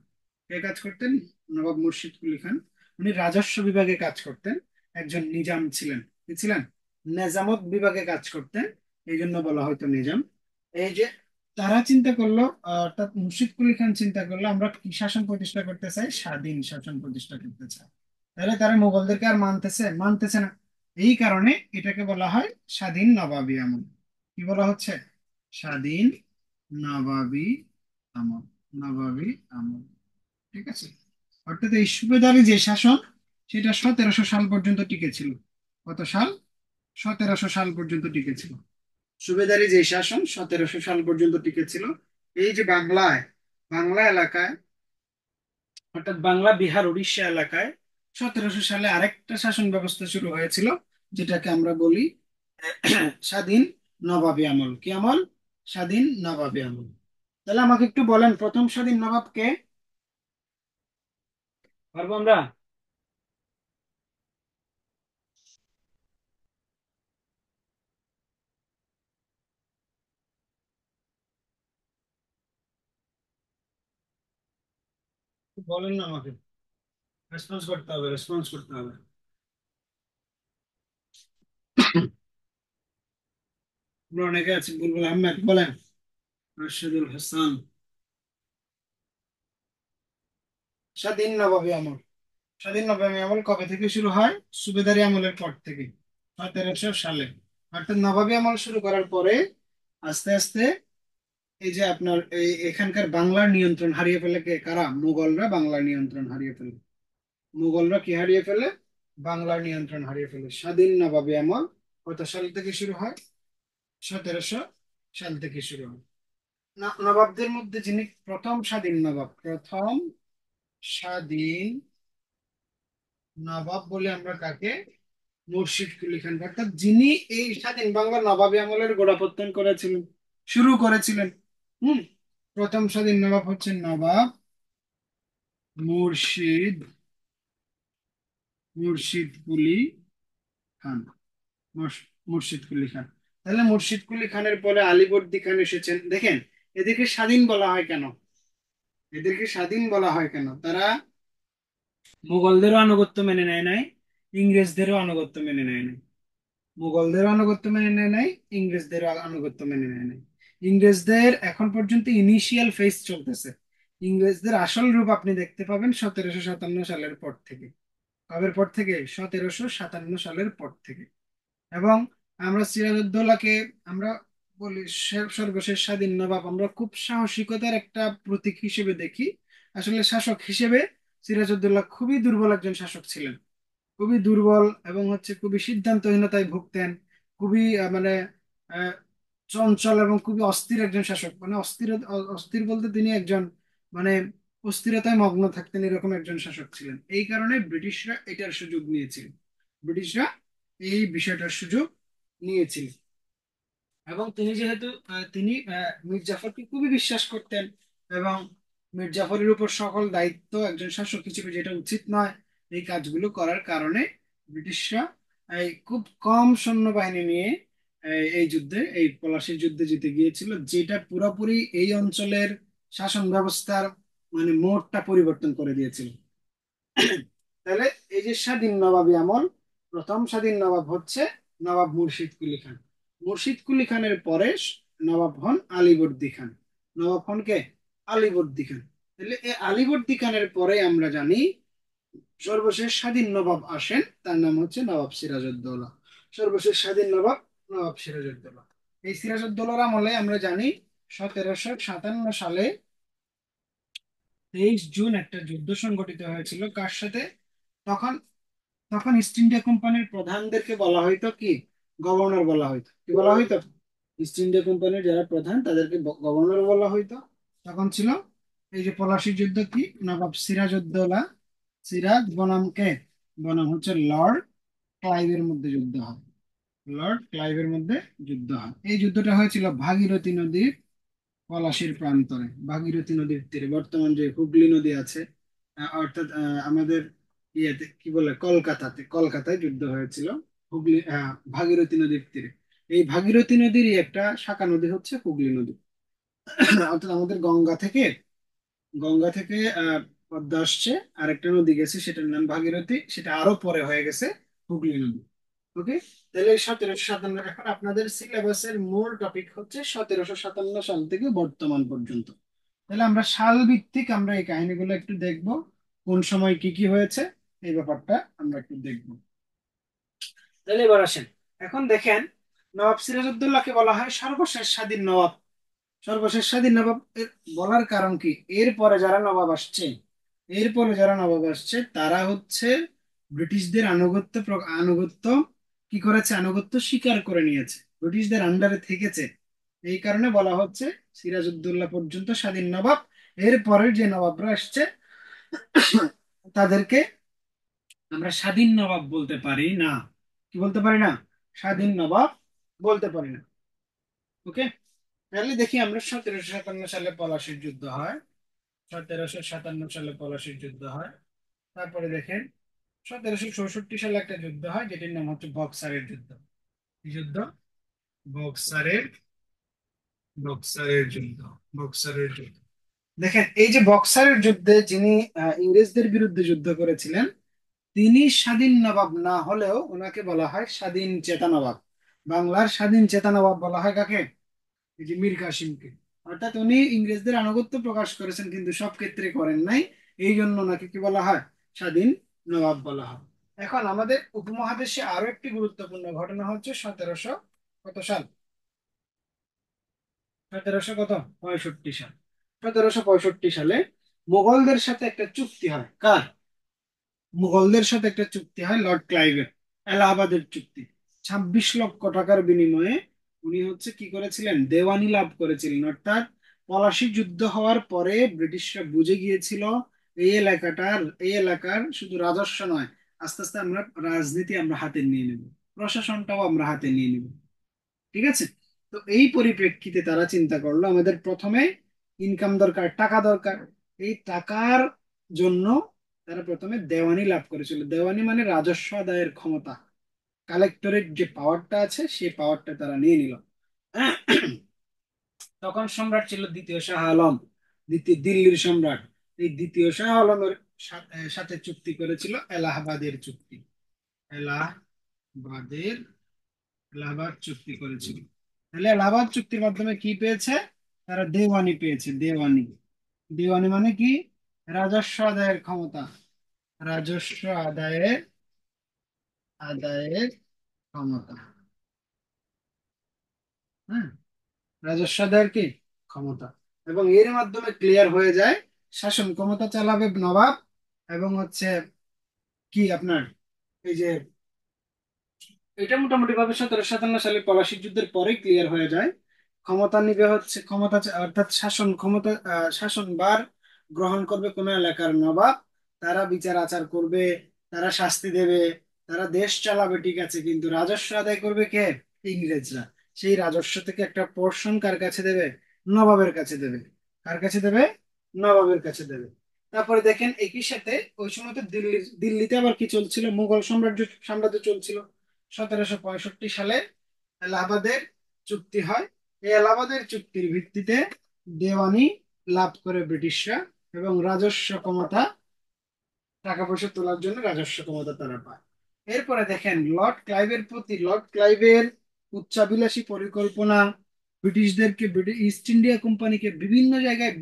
কে কাজ করতেন? নবাব মুর্শিদ কুলি খান। উনি রাজস্ব বিভাগে কাজ করতেন, একজন নিজাম ছিলেন। কি ছিলেন? নেজামত বিভাগে কাজ করতেন, এই জন্য বলা হয়তো নিজাম। এই যে তারা চিন্তা করলো, অর্থাৎ মুর্শিদ কুলি খান চিন্তা করলো, আমরা কি শাসন প্রতিষ্ঠা করতে চাই? স্বাধীন শাসন প্রতিষ্ঠা করতে চাই। তাহলে তারা মুঘলদেরকে আর মানতেছে? মানতেছে না। এই কারণে এটাকে বলা হয় স্বাধীন নবাবী আমল। কি বলা হচ্ছে? স্বাধীন নবাবী আমল। নবাবী আমল। ঠিক আছে। অর্থাৎ এই সুবেদারি যে শাসন, সেটা 1700 সাল পর্যন্ত টিকে ছিল। কত সাল? 1700 সাল পর্যন্ত টিকে ছিল। সুবেদারি যে শাসন 1700 সাল পর্যন্ত টিকে ছিল। এই যে বাংলায়, বাংলা এলাকায়, অর্থাৎ বাংলা বিহার উড়িষ্যা এলাকায় 1700 সালে আরেকটা শাসন ব্যবস্থা শুরু হয়েছিল, যেটাকে আমরা বলি স্বাধীন নবাবী আমল। কি আমল? স্বাধীন নবাবী আমল। তাহলে আমাকে একটু বলেন, প্রথম স্বাধীন নবাব কে? পারবো আমরা? একটু বলেন না আমাকে। রেসপন্স করতে হবে, রেসপন্স করতে হবে। আমরা অনেকে আছি। বুলবুল আহমেদ বলেন। রাশেদুল হাসান। স্বাধীন নবাবী আমল। স্বাধীন নবাবী আমল কবে থেকে শুরু হয়? সুবেদারি আমলের পর থেকে, 1700 সালে। অর্থাৎ নবাবী আমল শুরু করার পরে আস্তে আস্তে এই যে আপনার এই এখানকার বাংলার নিয়ন্ত্রণ হারিয়ে ফেলে কে? কারা? মুঘলরা বাংলার নিয়ন্ত্রণ হারিয়ে ফেলে। মুঘলরা কি হারিয়ে ফেলে? বাংলার নিয়ন্ত্রণ হারিয়ে ফেলে। স্বাধীন নবাবী আমল কত সাল থেকে শুরু হয়? 1700 সাল থেকে শুরু হয়। নবাবদের মধ্যে যিনি প্রথম স্বাধীন নবাব, প্রথম স্বাধীন নবাব বলে আমরা কাকে? মুর্শিদ কুলি খান। অর্থাৎ যিনি এই স্বাধীন বাংলার নবাবী আমলের গোড়াপত্তন করেছিলেন, শুরু করেছিলেন। হুম। প্রথম স্বাধীন নবাব হচ্ছেন নবাব মুর্শিদ, মুর্শিদ কুলি খান। মুর্শিদ কুলি খান। তাহলে মুর্শিদ কুলি খানের পরে আলীবর্দী খান এসেছেন। দেখেন, এদেরকে স্বাধীন বলা হয় কেন? এদেরকে স্বাধীন বলা হয় কেন? তারা মুঘলদেরও আনুগত্য মেনে নেয় নাই, ইংরেজদেরও আনুগত্য মেনে নেয় নাই। মুঘলদেরও আনুগত্য মেনে নেয় নাই, ইংরেজদেরও আনুগত্য মেনে নেয় নাই। ইংরেজদের এখন পর্যন্ত ইনিশিয়াল ফেজ চলতেছে। ইংরেজদের আসল রূপ আপনি দেখতে পাবেন 1757 সালের পর থেকে। কবের পর থেকে? 1757 সালের পর থেকে। এবং আমরা সিরাজউদ্দৌলাকে আমরা বলি সর্বশেষ স্বাধীন নবাব, আমরা খুব সাহসিকতার একটা প্রতীক হিসেবে দেখি। আসলে শাসক হিসেবে সিরাজউদ্দৌলা খুবই দুর্বল একজন শাসক ছিলেন। খুবই দুর্বল এবং হচ্ছে খুবই সিদ্ধান্তহীনতায় ভুগতেন। খুবই মানে আহ, চঞ্চল এবং খুবই অস্থির একজন শাসক, মানে অস্থির অস্থির বলতে তিনি একজন মানে অস্থিরতায় মগ্ন থাকতেন, এরকম একজন শাসক ছিলেন। এই কারণে ব্রিটিশরা এটার সুযোগ নিয়েছিল। ব্রিটিশরা এই বিষয়টার সুযোগ নিয়েছিল। এবং তিনি যেহেতু তিনি মীর জাফরকে খুবই বিশ্বাস করতেন, এবং মীর জাফরের উপর সকল দায়িত্ব একজন শাসক হিসেবে, যেটা উচিত নয়, এই কাজগুলো করার কারণে ব্রিটিশরা এই খুব কম সৈন্যবাহিনী নিয়ে এই যুদ্ধে, এই পলাশির যুদ্ধে জিতে গিয়েছিল, যেটা পুরোপুরি এই অঞ্চলের শাসন ব্যবস্থার মানে মোড়টা পরিবর্তন করে দিয়েছিল। তাহলে এই যে স্বাধীন নবাবী আমল, প্রথম স্বাধীন নবাব হচ্ছে নবাব মুর্শিদ কুলি খান। মুর্শিদ কুলি খানের পরে নবাব হন আলীবর্দী খান। নবাব হন কে? আলীবর্দী খান। তাহলে এই আলীবর্দী খানের পরে আমরা জানি সর্বশেষ স্বাধীন নবাব আসেন, তার নাম হচ্ছে নবাব সিরাজউদ্দৌলা। সর্বশেষ স্বাধীন নবাব নবাব সিরাজউদ্দৌলা। এই সিরাজউদ্দৌলার আমলে আমরা জানি 1757 সালে 23 জুন একটা যুদ্ধ সংঘটিত হয়েছিল। কার সাথে? তখন তখন ইস্ট ইন্ডিয়া কোম্পানির প্রধানদেরকে বলা হয়তো কি? গভর্নর বলা হয়তো। কি বলা হয়তো? ইস্ট ইন্ডিয়া কোম্পানির যারা প্রধান তাদেরকে গভর্নর বলা হয়তো। তখন ছিল এই যে পলাশির যুদ্ধ, কি নবাব সিরাজউদ্দৌলা, সিরাজ বনাম কে? বনাম হচ্ছে লর্ড ক্লাইভের মধ্যে যুদ্ধ হয়। লর্ড ক্লাইভের মধ্যে যুদ্ধ হয়। এই যুদ্ধটা হয়েছিল ভাগীরথী নদীর পলাশীর প্রান্তরে, ভাগীরথী নদীর তীরে, বর্তমান যে হুগলি নদী আছে, অর্থাৎ আমাদের ইয়েতে কি বলে, কলকাতায় যুদ্ধ হয়েছিল হুগলি, ভাগীরথী নদীর তীরে। এই ভাগীরথী নদীরই একটা শাখা নদী হচ্ছে হুগলি নদী। অর্থাৎ আমাদের গঙ্গা থেকে পদ্মা আসছে, আরেকটা নদী গেছে, সেটার নাম ভাগীরথী, সেটা আরো পরে হয়ে গেছে হুগলি নদী। ওকে। তাহলে 1757, এখন আপনাদের সিলেবাসের মূল টপিক হচ্ছে 1757 সাল থেকে বর্তমান পর্যন্ত। তাহলে আমরা সাল ভিত্তিক আমরা এই কাহিনীগুলো একটু দেখব, কোন সময় কি কি হয়েছে, এই ব্যাপারটা আমরা একটু দেখব। তাহলে এবার আসেন, এখন দেখেন, নবাব সিরাজউদ্দৌলাকে বলা হয় সর্বশেষ স্বাধীন নবাব। সর্বশেষ স্বাধীন নবাব বলার কারণ কি? এরপরে যারা নবাব আসছে তারা হচ্ছে ব্রিটিশদের আনুগত্য কি করেছে? আনুগত্য স্বীকার করে নিয়েছে, ব্রিটিশদের আন্ডারে থেকেছে। এই কারণে বলা হচ্ছে সিরাজউদ্দৌলা পর্যন্ত স্বাধীন নবাব। এরপরের যে নবাবরা আসছে তাদেরকে আমরা স্বাধীন নবাব বলতে পারি না। কি বলতে পারি না? স্বাধীন নবাব বলতে পারি না। ওকে। তাহলে দেখি আমরা 1757 সালে পলাশির যুদ্ধ হয়। 1757 সালে পলাশির যুদ্ধ হয়। তারপরে দেখেন 1764 সালে একটা যুদ্ধ হয়, যেটির নাম হচ্ছে বক্সারের যুদ্ধ। কি যুদ্ধ? বক্সারের বক্সারের যুদ্ধ। বক্সারের যুদ্ধ। দেখেন, এই যে বক্সারের যুদ্ধে যিনি ইংরেজদের বিরুদ্ধে যুদ্ধ করেছিলেন, তিনি স্বাধীন নবাব না হলেও ওনাকে বলা হয় স্বাধীন চেতা নবাব। বাংলার স্বাধীন চেতা নবাব বলা হয় কাকে? এই যে মীর কাসিমকে। অর্থাৎ উনি ইংরেজদের আনুগত্য প্রকাশ করেছেন কিন্তু সব ক্ষেত্রে করেন নাই। এই জন্য ওনাকে কি বলা হয়? স্বাধীন নবাব বলা হয়। এখন আমাদের উপমহাদেশে আরো একটি গুরুত্বপূর্ণ ঘটনা হচ্ছে 1700 কত সাল? 1765 সাল। 1765 সালে মুঘলদের সাথে একটা চুক্তি হয়। কার? মুঘলদের সাথে একটা চুক্তি হয় লর্ড ক্লাইভের, এলাহাবাদের চুক্তি। 26 লক্ষ টাকার বিনিময়ে উনি হচ্ছে কি করেছিলেন? দেওয়ানি লাভ করেছিলেন। অর্থাৎ পলাশী যুদ্ধ হওয়ার পরে ব্রিটিশরা বুঝে গিয়েছিল এই এলাকার শুধু রাজস্ব নয়, আস্তে আস্তে আমরা রাজনীতি আমরা হাতে নিয়ে নেব, প্রশাসনটাও আমরা হাতে নিয়ে নেব। ঠিক আছে। তো এই পরিপ্রেক্ষিতে তারা চিন্তা করলো আমাদের প্রথমে ইনকাম দরকার, টাকা দরকার। এই টাকার জন্য তারা প্রথমে দেওয়ানি লাভ করেছিল। দেওয়ানি মানে রাজস্ব আদায়ের ক্ষমতা, কালেক্টরেট যে পাওয়ারটা আছে সেই পাওয়ারটা তারা নিয়ে নিল। তখন সম্রাট ছিল দ্বিতীয় শাহ আলম, দিল্লির সম্রাট। এই দ্বিতীয় শাহ আলমের সাথে চুক্তি করেছিল এলাহাবাদের চুক্তি। এলাহাবাদের এলাহাবাদ চুক্তি করেছিল। তাহলে এলাহাবাদ চুক্তির মাধ্যমে কি পেয়েছে? তারা দেওয়ানি পেয়েছে। দেওয়ানি, দেওয়ানি মানে কি? রাজস্ব আদায়ের ক্ষমতা। রাজস্ব আদায়ের ক্ষমতা। হ্যাঁ, রাজস্ব আদায়ের কি? ক্ষমতা। এবং এর মাধ্যমে ক্লিয়ার হয়ে যায় শাসন ক্ষমতা চালাবে নবাব, এবং হচ্ছে কি আপনার এই যে এটা মোটামুটি ভাবে 1757 সালে পলাশী যুদ্ধের পরে ক্লিয়ার হয়ে যায়। ক্ষমতা নিবে হচ্ছে অর্থাৎ শাসন ক্ষমতা, শাসনভার গ্রহণ করবে কোন এলাকার নবাব। তারা বিচার আচার করবে, তারা শাস্তি দেবে, তারা দেশ চালাবে, ঠিক আছে, কিন্তু রাজস্ব আদায় করবে কে? ইংরেজরা। সেই রাজস্ব থেকে একটা পোর্শন কার কাছে দেবে? নবাবের কাছে দেবে। কার কাছে দেবে? নবাবের কাছে দেবে। তারপরে দেখেন একই সাথে ওই সময় তো দিল্লিতে আবার কি চলছিল, মুঘল সাম্রাজ্য চলছিল। 1765 সালে এলাহাবাদের চুক্তি হয়। এই এলাহাবাদের চুক্তির ভিত্তিতে দেওয়ানি লাভ করে ব্রিটিশরা, এবং রাজস্ব ক্ষমতা, টাকা পয়সা তোলার জন্য রাজস্ব ক্ষমতা তারা পায়। এরপরে দেখেন লর্ড ক্লাইভের উচ্চাভিলাষী পরিকল্পনা ব্রিটিশদেরকে, ইস্ট ইন্ডিয়া কোম্পানিকে বিভিন্ন জায়গায়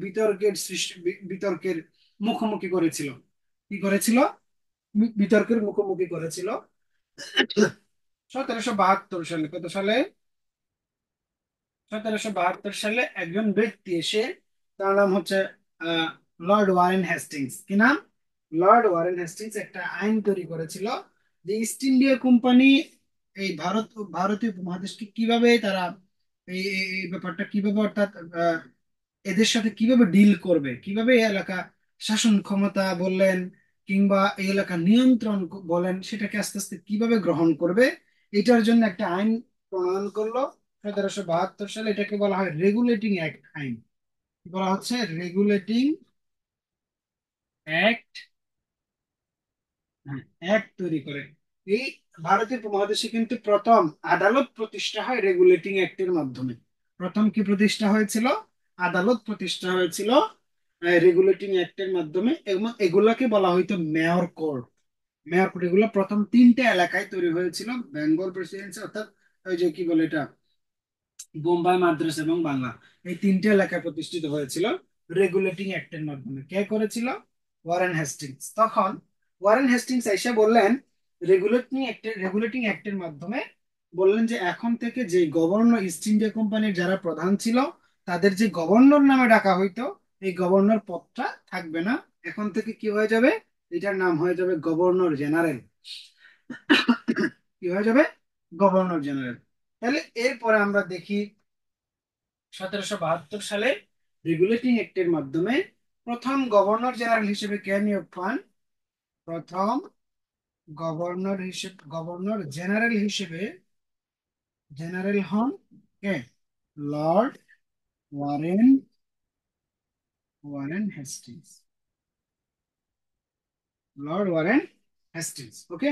বিতর্কের মুখোমুখি করেছিল। কি করেছিল? বিতর্কের মুখোমুখি করেছিল। 1772 সালে, কত সালে? 1772 সালে একজন ব্যক্তি এসে, তার নাম হচ্ছে আহ, লর্ড ওয়ারেন হেস্টিংস। কি নাম? লর্ড ওয়ারেন হেস্টিংস একটা আইন তৈরি করেছিল যে ইস্ট ইন্ডিয়া কোম্পানি এই ভারতীয় উপমহাদেশকে কিভাবে তারা এই ব্যাপারটা কিভাবে, অর্থাৎ এদের সাথে কিভাবে ডিল করবে, কিভাবে এই এলাকা শাসন ক্ষমতা বললেন কিংবা এই এলাকা নিয়ন্ত্রণ বলেন, সেটাকে আস্তে আস্তে কিভাবে গ্রহণ করবে, এটার জন্য একটা আইন প্রণয়ন করলো 1772 সালে। এটাকে বলা হয় রেগুলেটিং অ্যাক্ট আইন। কি বলা হচ্ছে? Regulating act. অ্যাক্ট তৈরি করে। এই ভারতের উপমহাদেশে কিন্তু প্রথম আদালত প্রতিষ্ঠা হয় রেগুলেটিং অ্যাক্টের মাধ্যমে। প্রথম কি প্রতিষ্ঠা হয়েছিল? আদালত প্রতিষ্ঠা হয়েছিল রেগুলেটিং অ্যাক্টের মাধ্যমে, এবং এগুলাকে বলা হইতো মেয়র কোর্ট। মেয়র কোর্ট এগুলো প্রথম তিনটা এলাকায় তৈরি হয়েছিল বেঙ্গল প্রেসিডেন্সি, অর্থাৎ ওই যে কি বলে এটা, বোম্বাই, মাদ্রাজ এবং বাংলা, এই তিনটে এলাকায় প্রতিষ্ঠিত হয়েছিল রেগুলেটিং অ্যাক্টের মাধ্যমে। কে করেছিল? Warren Hastings. তখন ওয়ারেন হেস্টিংস এসে বললেন, রেগুলেটিং অ্যাক্টের মাধ্যমে বললেন যে এখন থেকে যে গভর্নর, ইস্ট ইন্ডিয়া কোম্পানির যারা প্রধান ছিল, তাদের যে গভর্নর নামে ডাকা হইতো, এই গভর্নর পদটা থাকবে না। এখন থেকে কি হয়ে যাবে? এটার নাম হয়ে যাবে গভর্নর জেনারেল। কি হয়ে যাবে? Governor general. তাহলে এরপরে আমরা দেখি 1772 সালে রেগুলেটিং অ্যাক্টের মাধ্যমে প্রথম গভর্নর জেনারেল হিসেবে কে নিয়োগ পান? প্রথম গভর্নর জেনারেল হন কে? Lord Warren Warren Hastings. Lord Warren Hastings. Okay,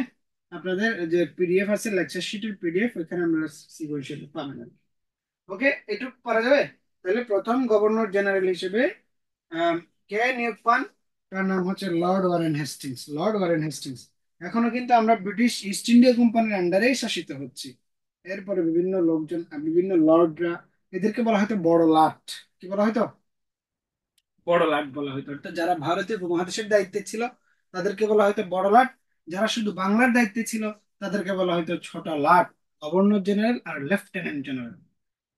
আপনাদের যে পিডিএফ আছে, লেকচার শিটের পিডিএফ, ওইখানে আমরা সিকিউর পাবেন। ওকে, এটুকু পারা যাবে। তাহলে প্রথম গভর্নর জেনারেল হিসেবে আম, কে নিয়োগ পান? তার নাম হচ্ছে Lord Warren Hastings. Lord Warren Hastings. এখনো কিন্তু আমরা ব্রিটিশ ইস্ট ইন্ডিয়া কোম্পানির আন্ডারেই শাসিত হচ্ছি। এরপরে বিভিন্ন লোকজন, বিভিন্ন লর্ডরা, এদেরকে বলা হয়তো বড় লাট। কি বলা হয়তো? বড় লাট বলা হয়তো। অর্থাৎ যারা ভারতীয় উপমহাদেশের দায়িত্বে ছিল, তাদেরকে বলা হয়তো বড় লাট। যারা শুধু বাংলার দায়িত্বে ছিল, তাদেরকে বলা হয়তো ছোট লাট। গভর্নর জেনারেল আর লেফটেন্যান্ট জেনারেল।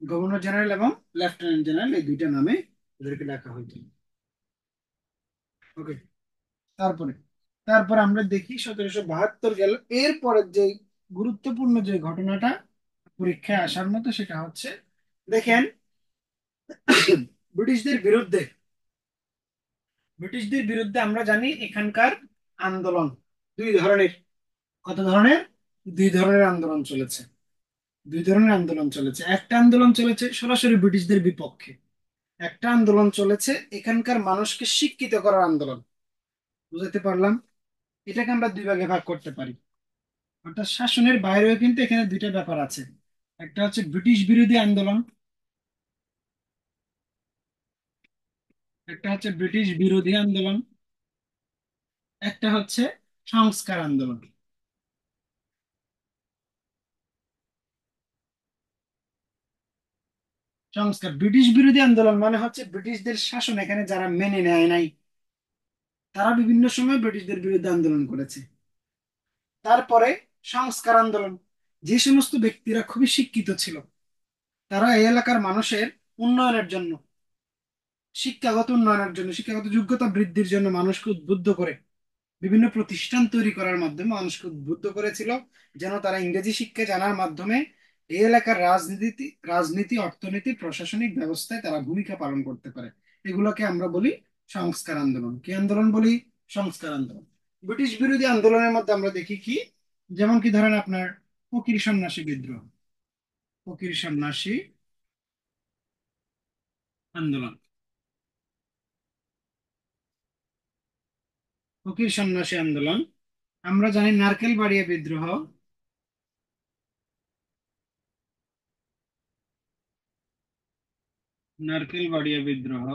গভর্নর জেনারেল এবং লেফটেন্যান্ট জেনারেল, এই দুইটা নামে ওদেরকে ডাকা হইতো। ওকে, তারপরে তারপর আমরা দেখি 1772 গেল। এরপরে যে গুরুত্বপূর্ণ যে ঘটনাটা পরীক্ষায় আসার মতো, সেটা হচ্ছে, দেখেন, ব্রিটিশদের বিরুদ্ধে ব্রিটিশদের বিরুদ্ধে আমরা জানি এখানকার আন্দোলন দুই ধরনের। কত ধরনের? দুই ধরনের আন্দোলন চলেছে। একটা আন্দোলন চলেছে সরাসরি ব্রিটিশদের বিপক্ষে। একটা আন্দোলন চলেছে এখানকার মানুষকে শিক্ষিত করার আন্দোলন। বুঝতে পারলাম? এটাকে আমরা দুই ভাগে ভাগ করতে পারি। অর্থাৎ শাসনের বাইরেও কিন্তু এখানে দুইটা ব্যাপার আছে। একটা হচ্ছে ব্রিটিশ বিরোধী আন্দোলন, একটা হচ্ছে ব্রিটিশ বিরোধী আন্দোলন, একটা হচ্ছে সংস্কার আন্দোলন। ব্রিটিশ বিরোধী আন্দোলন মানে হচ্ছে ব্রিটিশদের শাসন এখানে যারা মেনে নেয় নাই, তারা বিভিন্ন সময় ব্রিটিশদের বিরুদ্ধে আন্দোলন করেছে। তারপরে সংস্কার আন্দোলন, যে সমস্ত ব্যক্তিরা খুবই শিক্ষিত ছিল, তারা এই এলাকার মানুষের উন্নয়নের জন্য শিক্ষাগত উন্নয়নের জন্য, শিক্ষাগত যোগ্যতা বৃদ্ধির জন্য মানুষকে উদ্বুদ্ধ করে বিভিন্ন প্রতিষ্ঠান তৈরি করার মাধ্যমে মানুষকে উদ্বুদ্ধ করেছিল, যেন তারা ইংরেজি শিক্ষা জানার মাধ্যমে এই এলাকার রাজনীতি, অর্থনীতি, প্রশাসনিক ব্যবস্থায় তারা ভূমিকা পালন করতে পারে। এগুলোকে আমরা বলি সংস্কার আন্দোলন। কি আন্দোলন বলি? সংস্কার আন্দোলন। ব্রিটিশ বিরোধী আন্দোলনের মধ্যে আমরা দেখি কি, যেমন কি ধরেন আপনার ফকির সন্ন্যাসী বিদ্রোহ, ফকির সন্ন্যাসী আন্দোলন, ফকির সন্ন্যাসী আন্দোলন। আমরা জানি নারকেল বাড়িয়া বিদ্রোহ, নারকেল বাড়িয়া বিদ্রোহ।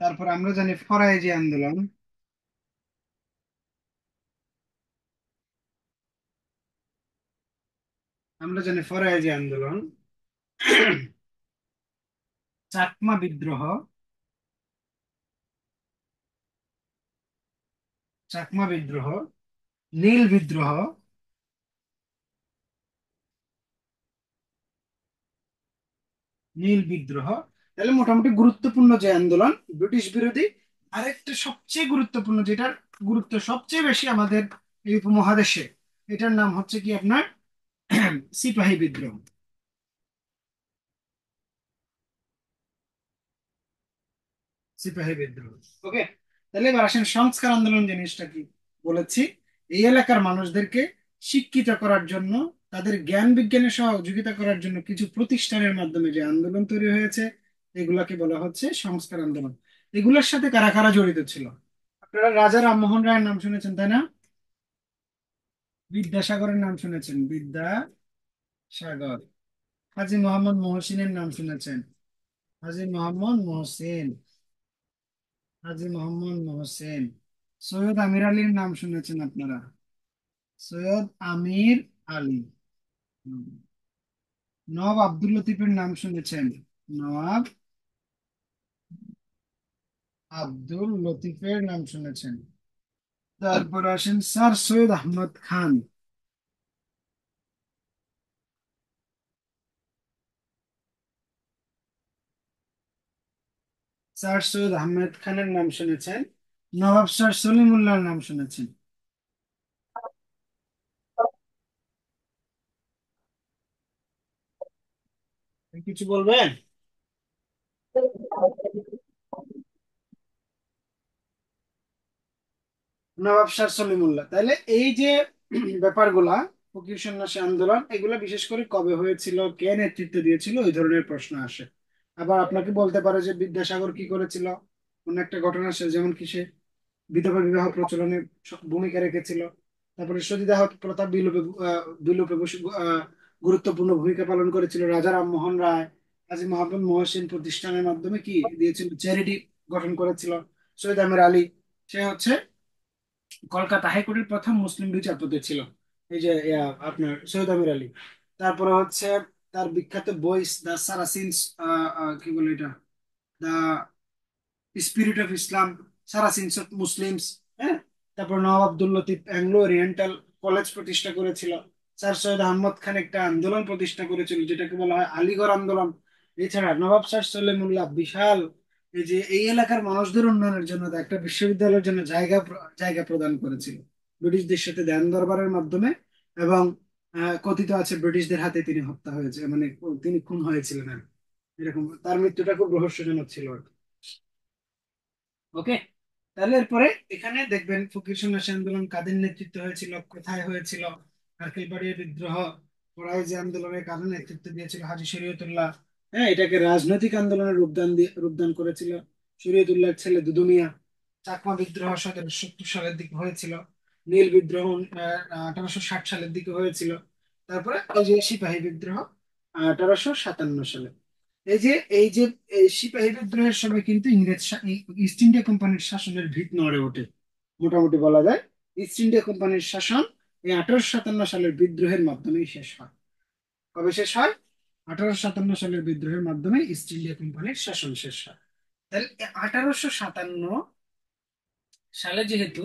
তারপর আমরা জানি ফরাইজি আন্দোলন, আমরা জানি ফরাইজি আন্দোলন। চাকমা বিদ্রোহ, চাকমা বিদ্রোহ, নীল বিদ্রোহ, নীল বিদ্রোহ। তাহলে মোটামুটি গুরুত্বপূর্ণ যে আন্দোলন ব্রিটিশ বিরোধী। আরেকটা সবচেয়ে গুরুত্বপূর্ণ, যেটার গুরুত্ব সবচেয়ে বেশি আমাদের এই উপমহাদেশে, এটার নাম হচ্ছে কি আপনার সিপাহী বিদ্রোহ। সিপাহী বিদ্রোহ। ওকে, তাহলে এবার আসেন সংস্কার আন্দোলন জিনিসটা কি। বলেছি এই এলাকার মানুষদেরকে শিক্ষিত করার জন্য, তাদের জ্ঞান বিজ্ঞানের সহযোগিতা করার জন্য কিছু প্রতিষ্ঠানের মাধ্যমে যে আন্দোলন তৈরি হয়েছে, এগুলাকে বলা হচ্ছে সংস্কার আন্দোলন। এগুলোর সাথে কারা কারা জড়িত ছিল? আপনারা রাজা রামমোহন রায়ের নাম শুনেছেন, তাই না? বিদ্যাসাগরের নাম শুনেছেন, বিদ্যাসাগর। হাজী মোহাম্মদ মহসিনের নাম শুনেছেন, হাজী মোহাম্মদ মহসিন, হাজী মোহাম্মদ মহসিন। সৈয়দ আমির আলীর নাম শুনেছেন আপনারা, সৈয়দ আমির আলী। হুম। নওয়াব আব্দুল লতিফের নাম শুনেছেন, নওয়াব আব্দুল লতিফের নাম শুনেছেন। তারপর আসেন স্যার সৈয়দ আহমদ খান, স্যার সৈয়দ আহমেদ খানের নাম শুনেছেন। নবাব স্যার সলিমুল্লাহর নাম শুনেছেন। কিছু বলবেন? নবাব স্যার সলিমুল্লাহ। তাহলে এই যে ব্যাপারগুলা, ফকির সন্ন্যাসী আন্দোলন, এগুলা বিশেষ করে কবে হয়েছিল, কে নেতৃত্ব দিয়েছিল, ওই ধরনের প্রশ্ন আসে। আবার আপনাকে বলতে পারে যে বিদ্যাসাগর কি করেছিল, কোন একটা ঘটনা সে, যেমন কি সে বিধবা বিবাহ প্রচলনে ভূমিকা রেখেছিল। তারপরে সতীদাহ প্রথা বিলোপে গুরুত্বপূর্ণ ভূমিকা পালন করেছিল রাজা রামমোহন রায়। কাজী মোহাম্মদ মহসিন প্রতিষ্ঠানের মাধ্যমে কি দিয়েছিল, চ্যারিটি গঠন করেছিল। সৈয়দ আমির আলী, সে হচ্ছে কলকাতা হাইকোর্টের প্রথম মুসলিম বিচারপতি ছিল, এই যে আপনার সৈয়দ আমির আলী। তারপরে হচ্ছে তার বিখ্যাত বই দা সারাসিনস, কি বলে এটা, the spirit of Islam, Saracens of Muslims. হ্যাঁ। তারপর Nawab Abdul Latif Anglo Oriental College প্রতিষ্ঠা করেছিল। স্যার সৈয়দ আহমদ খান একটা আন্দোলন প্রতিষ্ঠা করেছিল যেটাকে বলা হয় আলীগড় আন্দোলন। এছাড়া নবাব স্যার সলিমুল্লাহ বিশাল, এই যে এই এলাকার মানুষদের উন্নয়নের জন্য একটা বিশ্ববিদ্যালয়ের জন্য জায়গা প্রদান করেছিল ব্রিটিশদের সাথে দেন দরবারের মাধ্যমে। এবং কথিত আছে ব্রিটিশদের হাতে তিনি হত্যা হয়েছে, মানে তিনি খুন হয়েছিলেন আর কি। এরকম তার মৃত্যুটা খুব রহস্যজনক ছিল আর কি। ওকে, তাহলে এরপরে এখানে দেখবেন ফকির সন্ন্যাসী আন্দোলন কাদের নেতৃত্বে হয়েছিল, কোথায় হয়েছিল। নারকেলবাড়িয়া বিদ্রোহ, ফরাইজি আন্দোলনের কাদের নেতৃত্ব দিয়েছিল, হাজী শরীয়তুল্লাহ। হ্যাঁ, এটাকে রাজনৈতিক আন্দোলনের রূপদান করেছিল শরীয়তুল্লাহর ছেলে দুদু মিয়া। চাকমা বিদ্রোহ 1770 সালের দিকে হয়েছিল। নীল বিদ্রোহ 1860 সালের দিকে হয়েছিল। তারপরে ওই যে সিপাহী বিদ্রোহ 1857 সালে। এই যে এই যে এই সিপাহী বিদ্রোহের সময় কিন্তু ইস্ট ইন্ডিয়া কোম্পানির শাসনের ভিত নড়ে ওঠে। মোটামুটি বলা যায় ইস্ট ইন্ডিয়া কোম্পানির শাসন এই 1857 সালের বিদ্রোহের মাধ্যমেই শেষ হয়। কবে শেষ হয়? 1857 সালের বিদ্রোহের মাধ্যমে ইস্ট ইন্ডিয়া কোম্পানির শাসন শেষ হয়। তাহলে 1857 সালে যেহেতু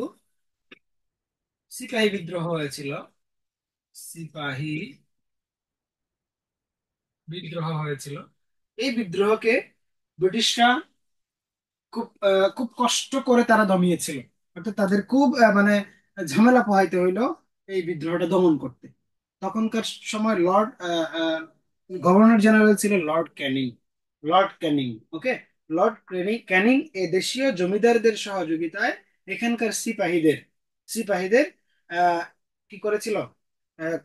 সিপাহী বিদ্রোহ হয়েছিল, সিপাহী বিদ্রোহ হয়েছিল, এই বিদ্রোহকে ব্রিটিশরা খুব কষ্ট করে তারা দমিয়েছিল। অর্থাৎ তাদের খুব মানে ঝামেলা পোহাইতে হইলো এই বিদ্রোহটা দমন করতে। তখনকার সময় গভর্নর জেনারেল ছিল লর্ড ক্যানিং। লর্ড ক্যানিং, ওকে। লর্ড ক্যানিং ক্যানিং এই দেশীয় জমিদারদের সহযোগিতায় এখানকার সিপাহীদের সিপাহীদের আহ, কি করেছিল,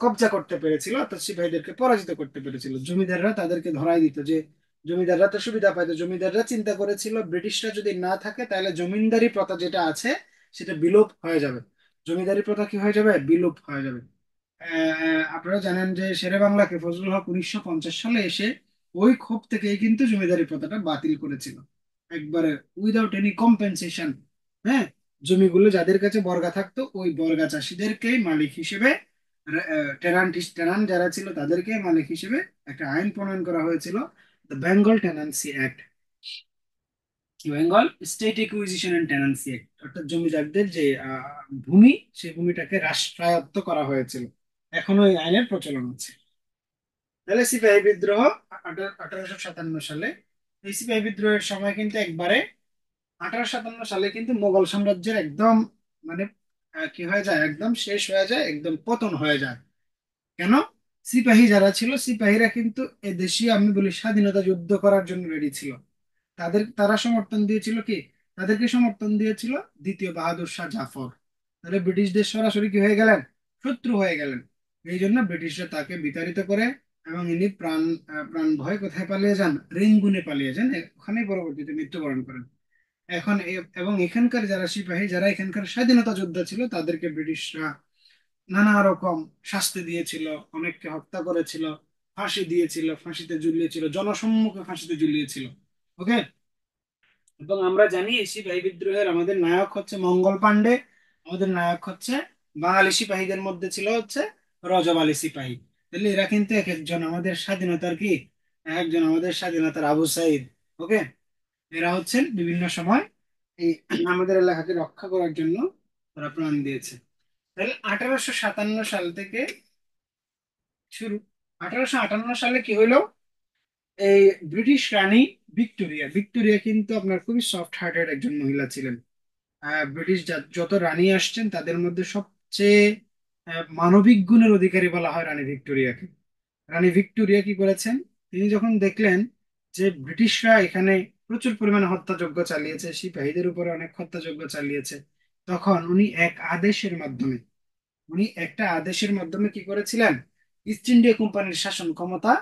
কবজা করতে পেরেছিল, অর্থাৎ সিপাহীদেরকে পরাজিত করতে পেরেছিল। জমিদাররা তাদেরকে ধরাই দিত যে, জমিদাররা তো সুবিধা পাইতো। জমিদাররা চিন্তা করেছিল ব্রিটিশরা যদি না থাকে তাহলে জমিদারি প্রথা যেটা আছে সেটা বিলোপ হয়ে যাবে। জমিদারি প্রথা কি হয়ে যাবে? বিলোপ হয়ে যাবে। আপনারা জানেন যে শেরে বাংলাকে ফজলুল হক 1950 সালে এসে ওই ক্ষোভ থেকেই কিন্তু জমিদারি প্রথাটা বাতিল করেছিল, একবারে উইদাউট এনি কম্পেনসেশন। হ্যাঁ, জমিগুলো যাদের কাছে বর্গা থাকতো ওই বর্গা চাষীদেরকেই মালিক হিসেবে, টেনান্ট যারা ছিল তাদেরকে মালিক হিসেবে একটা আইন প্রণয়ন করা হয়েছিল, the Bengal tenancy act, Bengal state acquisition and tenancy act. অর্থাৎ জমিদারদের যে ভূমি, সেই ভূমিটাকে রাষ্ট্রায়ত্ত করা হয়েছিল। এখনো এই আইনের প্রচলন আছে। তাহলে সিপাহী বিদ্রোহ 1857 সালে, এই সিপাহী বিদ্রোহের সময় কিন্তু একবারে 1857 সালে কিন্তু মোগল সাম্রাজ্যের একদম মানে কি হয়ে যায়, একদম শেষ হয়ে যায়, একদম পতন হয়ে যায়। কেন? সিপাহী যারা ছিল, সিপাহীরা কিন্তু এ দেশীয়, আমি বলি, স্বাধীনতা যুদ্ধ করার জন্য রেডি ছিল। তারা সমর্থন দিয়েছিল কি? তাদেরকে সমর্থন দিয়েছিল দ্বিতীয় বাহাদুর শাহ জাফর। তাহলে ব্রিটিশদের সরাসরি কি হয়ে গেলেন? শত্রু হয়ে গেলেন। এই জন্য ব্রিটিশরা তাকে বিতাড়িত করে এবং ইনি প্রাণ ভয়ে কোথায় পালিয়ে যান? রেঙ্গুনে পালিয়ে যান, ওখানেই পরবর্তীতে মৃত্যুবরণ করেন। এবং এখানকার যারা সিপাহী, যারা এখানকার স্বাধীনতা যোদ্ধা ছিল, তাদেরকে ব্রিটিশরা নানা রকম শাস্তি দিয়েছিল, অনেককে হত্যা করেছিল, ফাঁসি দিয়েছিল, ফাঁসিতে ঝুলিয়েছিল, জনসম্মুখে ফাঁসিতে ঝুলিয়েছিল। ওকে। এবং আমরা জানি এই সিপাহী বিদ্রোহের আমাদের নায়ক হচ্ছে মঙ্গল পাণ্ডে। আমাদের নায়ক হচ্ছে বাঙালি সিপাহীদের মধ্যে ছিল হচ্ছে রজব আলী সিপাহী। তাহলে এরা কিন্তু এক একজন আমাদের স্বাধীনতার কি, এক একজন আমাদের স্বাধীনতার আবু সাইদ। ওকে। এরা হচ্ছেন বিভিন্ন সময় এই আমাদের এলাকাকে রক্ষা করার জন্য তারা প্রাণ দিয়েছে। তাহলে 1857 সাল থেকে শুরু। 1858 সালে কি হইলো? এই ব্রিটিশ রানী ভিক্টোরিয়া, ভিক্টোরিয়া কিন্তু আপনার খুবই সফট হার্টেড একজন মহিলা ছিলেন। ব্রিটিশ যত রানী আসছেন তাদের মধ্যে সবচেয়ে মানবিক গুণের অধিকারী বলা হয় রানী ভিক্টোরিয়াকে। রানী ভিক্টোরিয়া কি করেছেন? তিনি যখন দেখলেন যে ব্রিটিশরা এখানে প্রচুর পরিমাণে হত্যাযজ্ঞ চালিয়েছে, সিপাহীদের উপরে অনেক হত্যাযজ্ঞ চালিয়েছে, তখন উনি একটা আদেশের মাধ্যমে কি করেছিলেন? ইস্ট ইন্ডিয়া কোম্পানির শাসন ক্ষমতা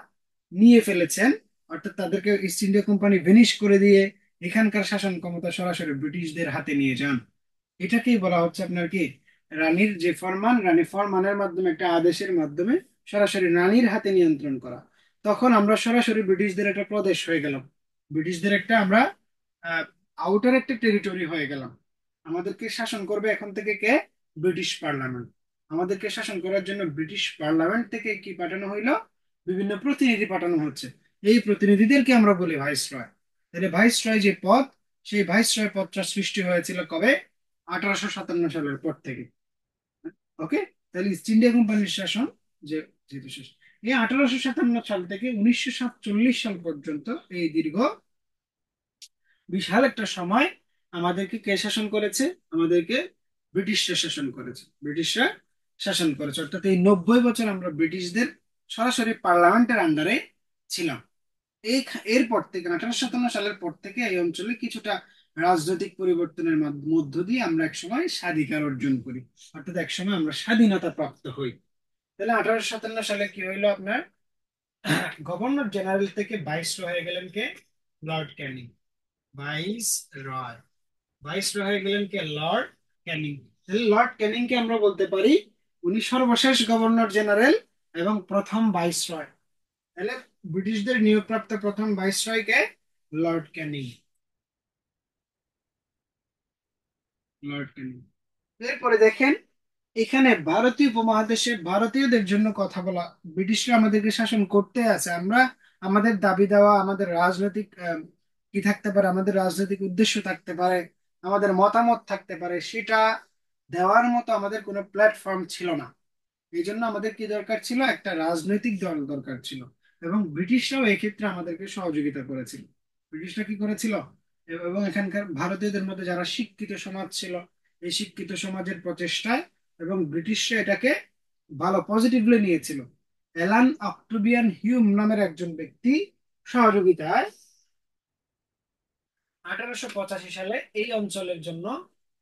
নিয়ে ফেলেছেন। অর্থাৎ তাদেরকে ইস্ট ইন্ডিয়া কোম্পানি ভেনিশ করে দিয়ে এখানকার শাসন ক্ষমতা সরাসরি ব্রিটিশদের হাতে নিয়ে যান। এটাকেই বলা হচ্ছে আপনার কি, রানীর যে ফরমান, রানী ফরমানের মাধ্যমে, একটা আদেশের মাধ্যমে সরাসরি রানীর হাতে নিয়ন্ত্রণ করা। তখন আমরা সরাসরি ব্রিটিশদের একটা প্রদেশ হয়ে গেলাম, ব্রিটিশদের একটা আমরা আউটার একটা টেরিটরি হয়ে গেলাম। আমাদেরকে শাসন করবে এখন থেকে কে? British parliament. আমাদেরকে শাসন করার জন্য ব্রিটিশ পার্লামেন্ট থেকে কি পাঠানো হইলো? বিভিন্ন প্রতিনিধি পাঠানো হচ্ছে। এই প্রতিনিধিদেরকে আমরা বলি ভাইসরয়। তাহলে ভাইসরয় যে পদ, সেই ভাইসরয় পদটা সৃষ্টি হয়েছিল কবে? 1857 সালের পর থেকে। ওকে। তাহলে ইস্ট ইন্ডিয়া কোম্পানির শাসন যে যেহেতু শেষ, এই 1857 সাল থেকে 1947 সাল পর্যন্ত এই দীর্ঘ বিশাল একটা সময় আমাদেরকে কে শাসন করেছে? আমাদেরকে ব্রিটিশরা শাসন করেছে। ব্রিটিশরা শাসন করেছে, অর্থাৎ এই 90 বছর আমরা ব্রিটিশদের সরাসরি পার্লামেন্টের আন্ডারে ছিলাম। এরপর থেকে 1857 সালের পর থেকে এই অঞ্চলে কিছুটা রাজনৈতিক পরিবর্তনের মধ্য দিয়ে আমরা একসময় স্বাধিকার অর্জন করি, অর্থাৎ একসময় আমরা স্বাধীনতা প্রাপ্ত হই। তাহলে 1857 সালে কি হইলো আপনার? গভর্নর জেনারেল থেকে ভাইস হয়ে গেলেন কে? লর্ড ক্যানিং। ভাইস রয় ভাইস হয়ে গেলেন কে? লর্ড ক্যানিং। তাহলে লর্ড ক্যানিং কে আমরা বলতে পারি উনি সর্বশেষ গভর্নর জেনারেল এবং প্রথম ভাইস রয়। তাহলে ব্রিটিশদের নিয়োগপ্রাপ্ত প্রথম ভাইসরয় কে? লর্ড ক্যানিং। লর্ড ক্যানিং। এরপরে দেখেন, এখানে ভারতীয় উপমহাদেশে ভারতীয়দের জন্য কথা বলা, ব্রিটিশরা আমাদেরকে শাসন করতে আছে, আমরা আমাদের দাবি দেওয়া, আমাদের রাজনৈতিক কি থাকতে পারে, আমাদের রাজনৈতিক উদ্দেশ্য থাকতে পারে, আমাদের মতামত থাকতে পারে, সেটা দেওয়ার মতো আমাদের কোনো প্ল্যাটফর্ম ছিল না। এই জন্য আমাদের কি দরকার ছিল? একটা রাজনৈতিক দল দরকার ছিল। এবং ব্রিটিশরাও এক্ষেত্রে আমাদেরকে সহযোগিতা করেছিল। ব্রিটিশরা কি করেছিল, এবং এখানকার ভারতীয়দের মধ্যে যারা শিক্ষিত সমাজ ছিল, এই শিক্ষিত সমাজের প্রচেষ্টায় এবং ব্রিটিশরা এটাকে ভালো পজিটিভলি নিয়েছিল। অ্যালান অক্টোবিয়ান হিউম নামের একজন ব্যক্তি সহযোগিতায় 1885 সালে এই অঞ্চলের জন্য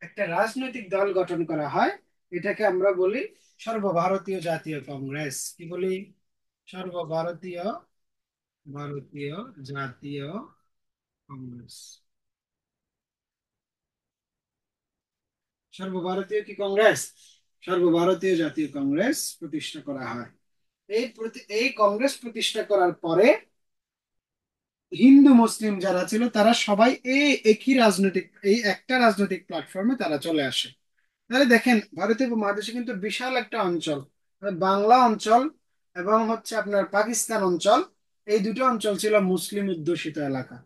একটা রাজনৈতিক দল গঠন করা হয়। এটাকে আমরা বলি সর্বভারতীয় জাতীয় কংগ্রেস। কি বলি? সর্বভারতীয় ভারতীয় জাতীয় কংগ্রেস। সর্বভারতীয় কি কংগ্রেস? সর্বভারতীয় জাতীয় কংগ্রেস প্রতিষ্ঠা করা হয়। এই কংগ্রেস প্রতিষ্ঠা করার পরে হিন্দু মুসলিম যারা ছিল তারা সবাই এই একটা রাজনৈতিক প্ল্যাটফর্মে তারা চলে আসে। তাহলে দেখেন, ভারতীয় উপমহাদেশে কিন্তু বিশাল একটা অঞ্চল, মানে বাংলা অঞ্চল এবং হচ্ছে আপনার পাকিস্তান অঞ্চল, এই দুটো অঞ্চল ছিল মুসলিম অধ্যুষিত এলাকা।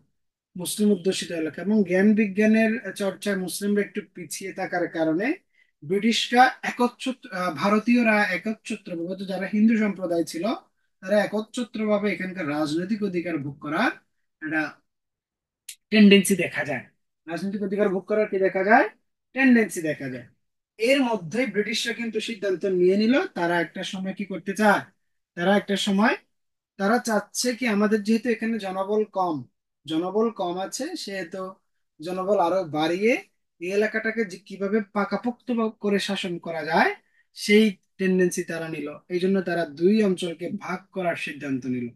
মুসলিম অধ্যুষিত এলাকা এবং জ্ঞান বিজ্ঞানের চর্চায় মুসলিমরা একটু পিছিয়ে থাকার কারণে ব্রিটিশরা ভারতীয়রা একচ্ছত্র ভাবে, যারা হিন্দু সম্প্রদায় ছিল তারা একচ্ছত্র ভাবে এখানকার রাজনৈতিক অধিকার ভোগ করার একটা টেন্ডেন্সি দেখা যায়। রাজনৈতিক অধিকার ভোগ করার কি দেখা যায়? টেন্ডেন্সি দেখা যায়। এর মধ্যে ব্রিটিশরা কিন্তু সিদ্ধান্ত নিয়ে নিল, তারা একটা সময় কি করতে চায়, তারা একটা সময় তারা চাচ্ছে কি, আমাদের যেহেতু এখানে জনবল কম, জনবল কম আছে, সেহেতু জনবল আরো বাড়িয়ে এই এলাকাটাকে যে কিভাবে পাকাপোক্ত করে শাসন করা যায়, সেই টেন্ডেন্সি তারা নিল। এই জন্য তারা দুই অঞ্চলকে ভাগ করার সিদ্ধান্ত নিল।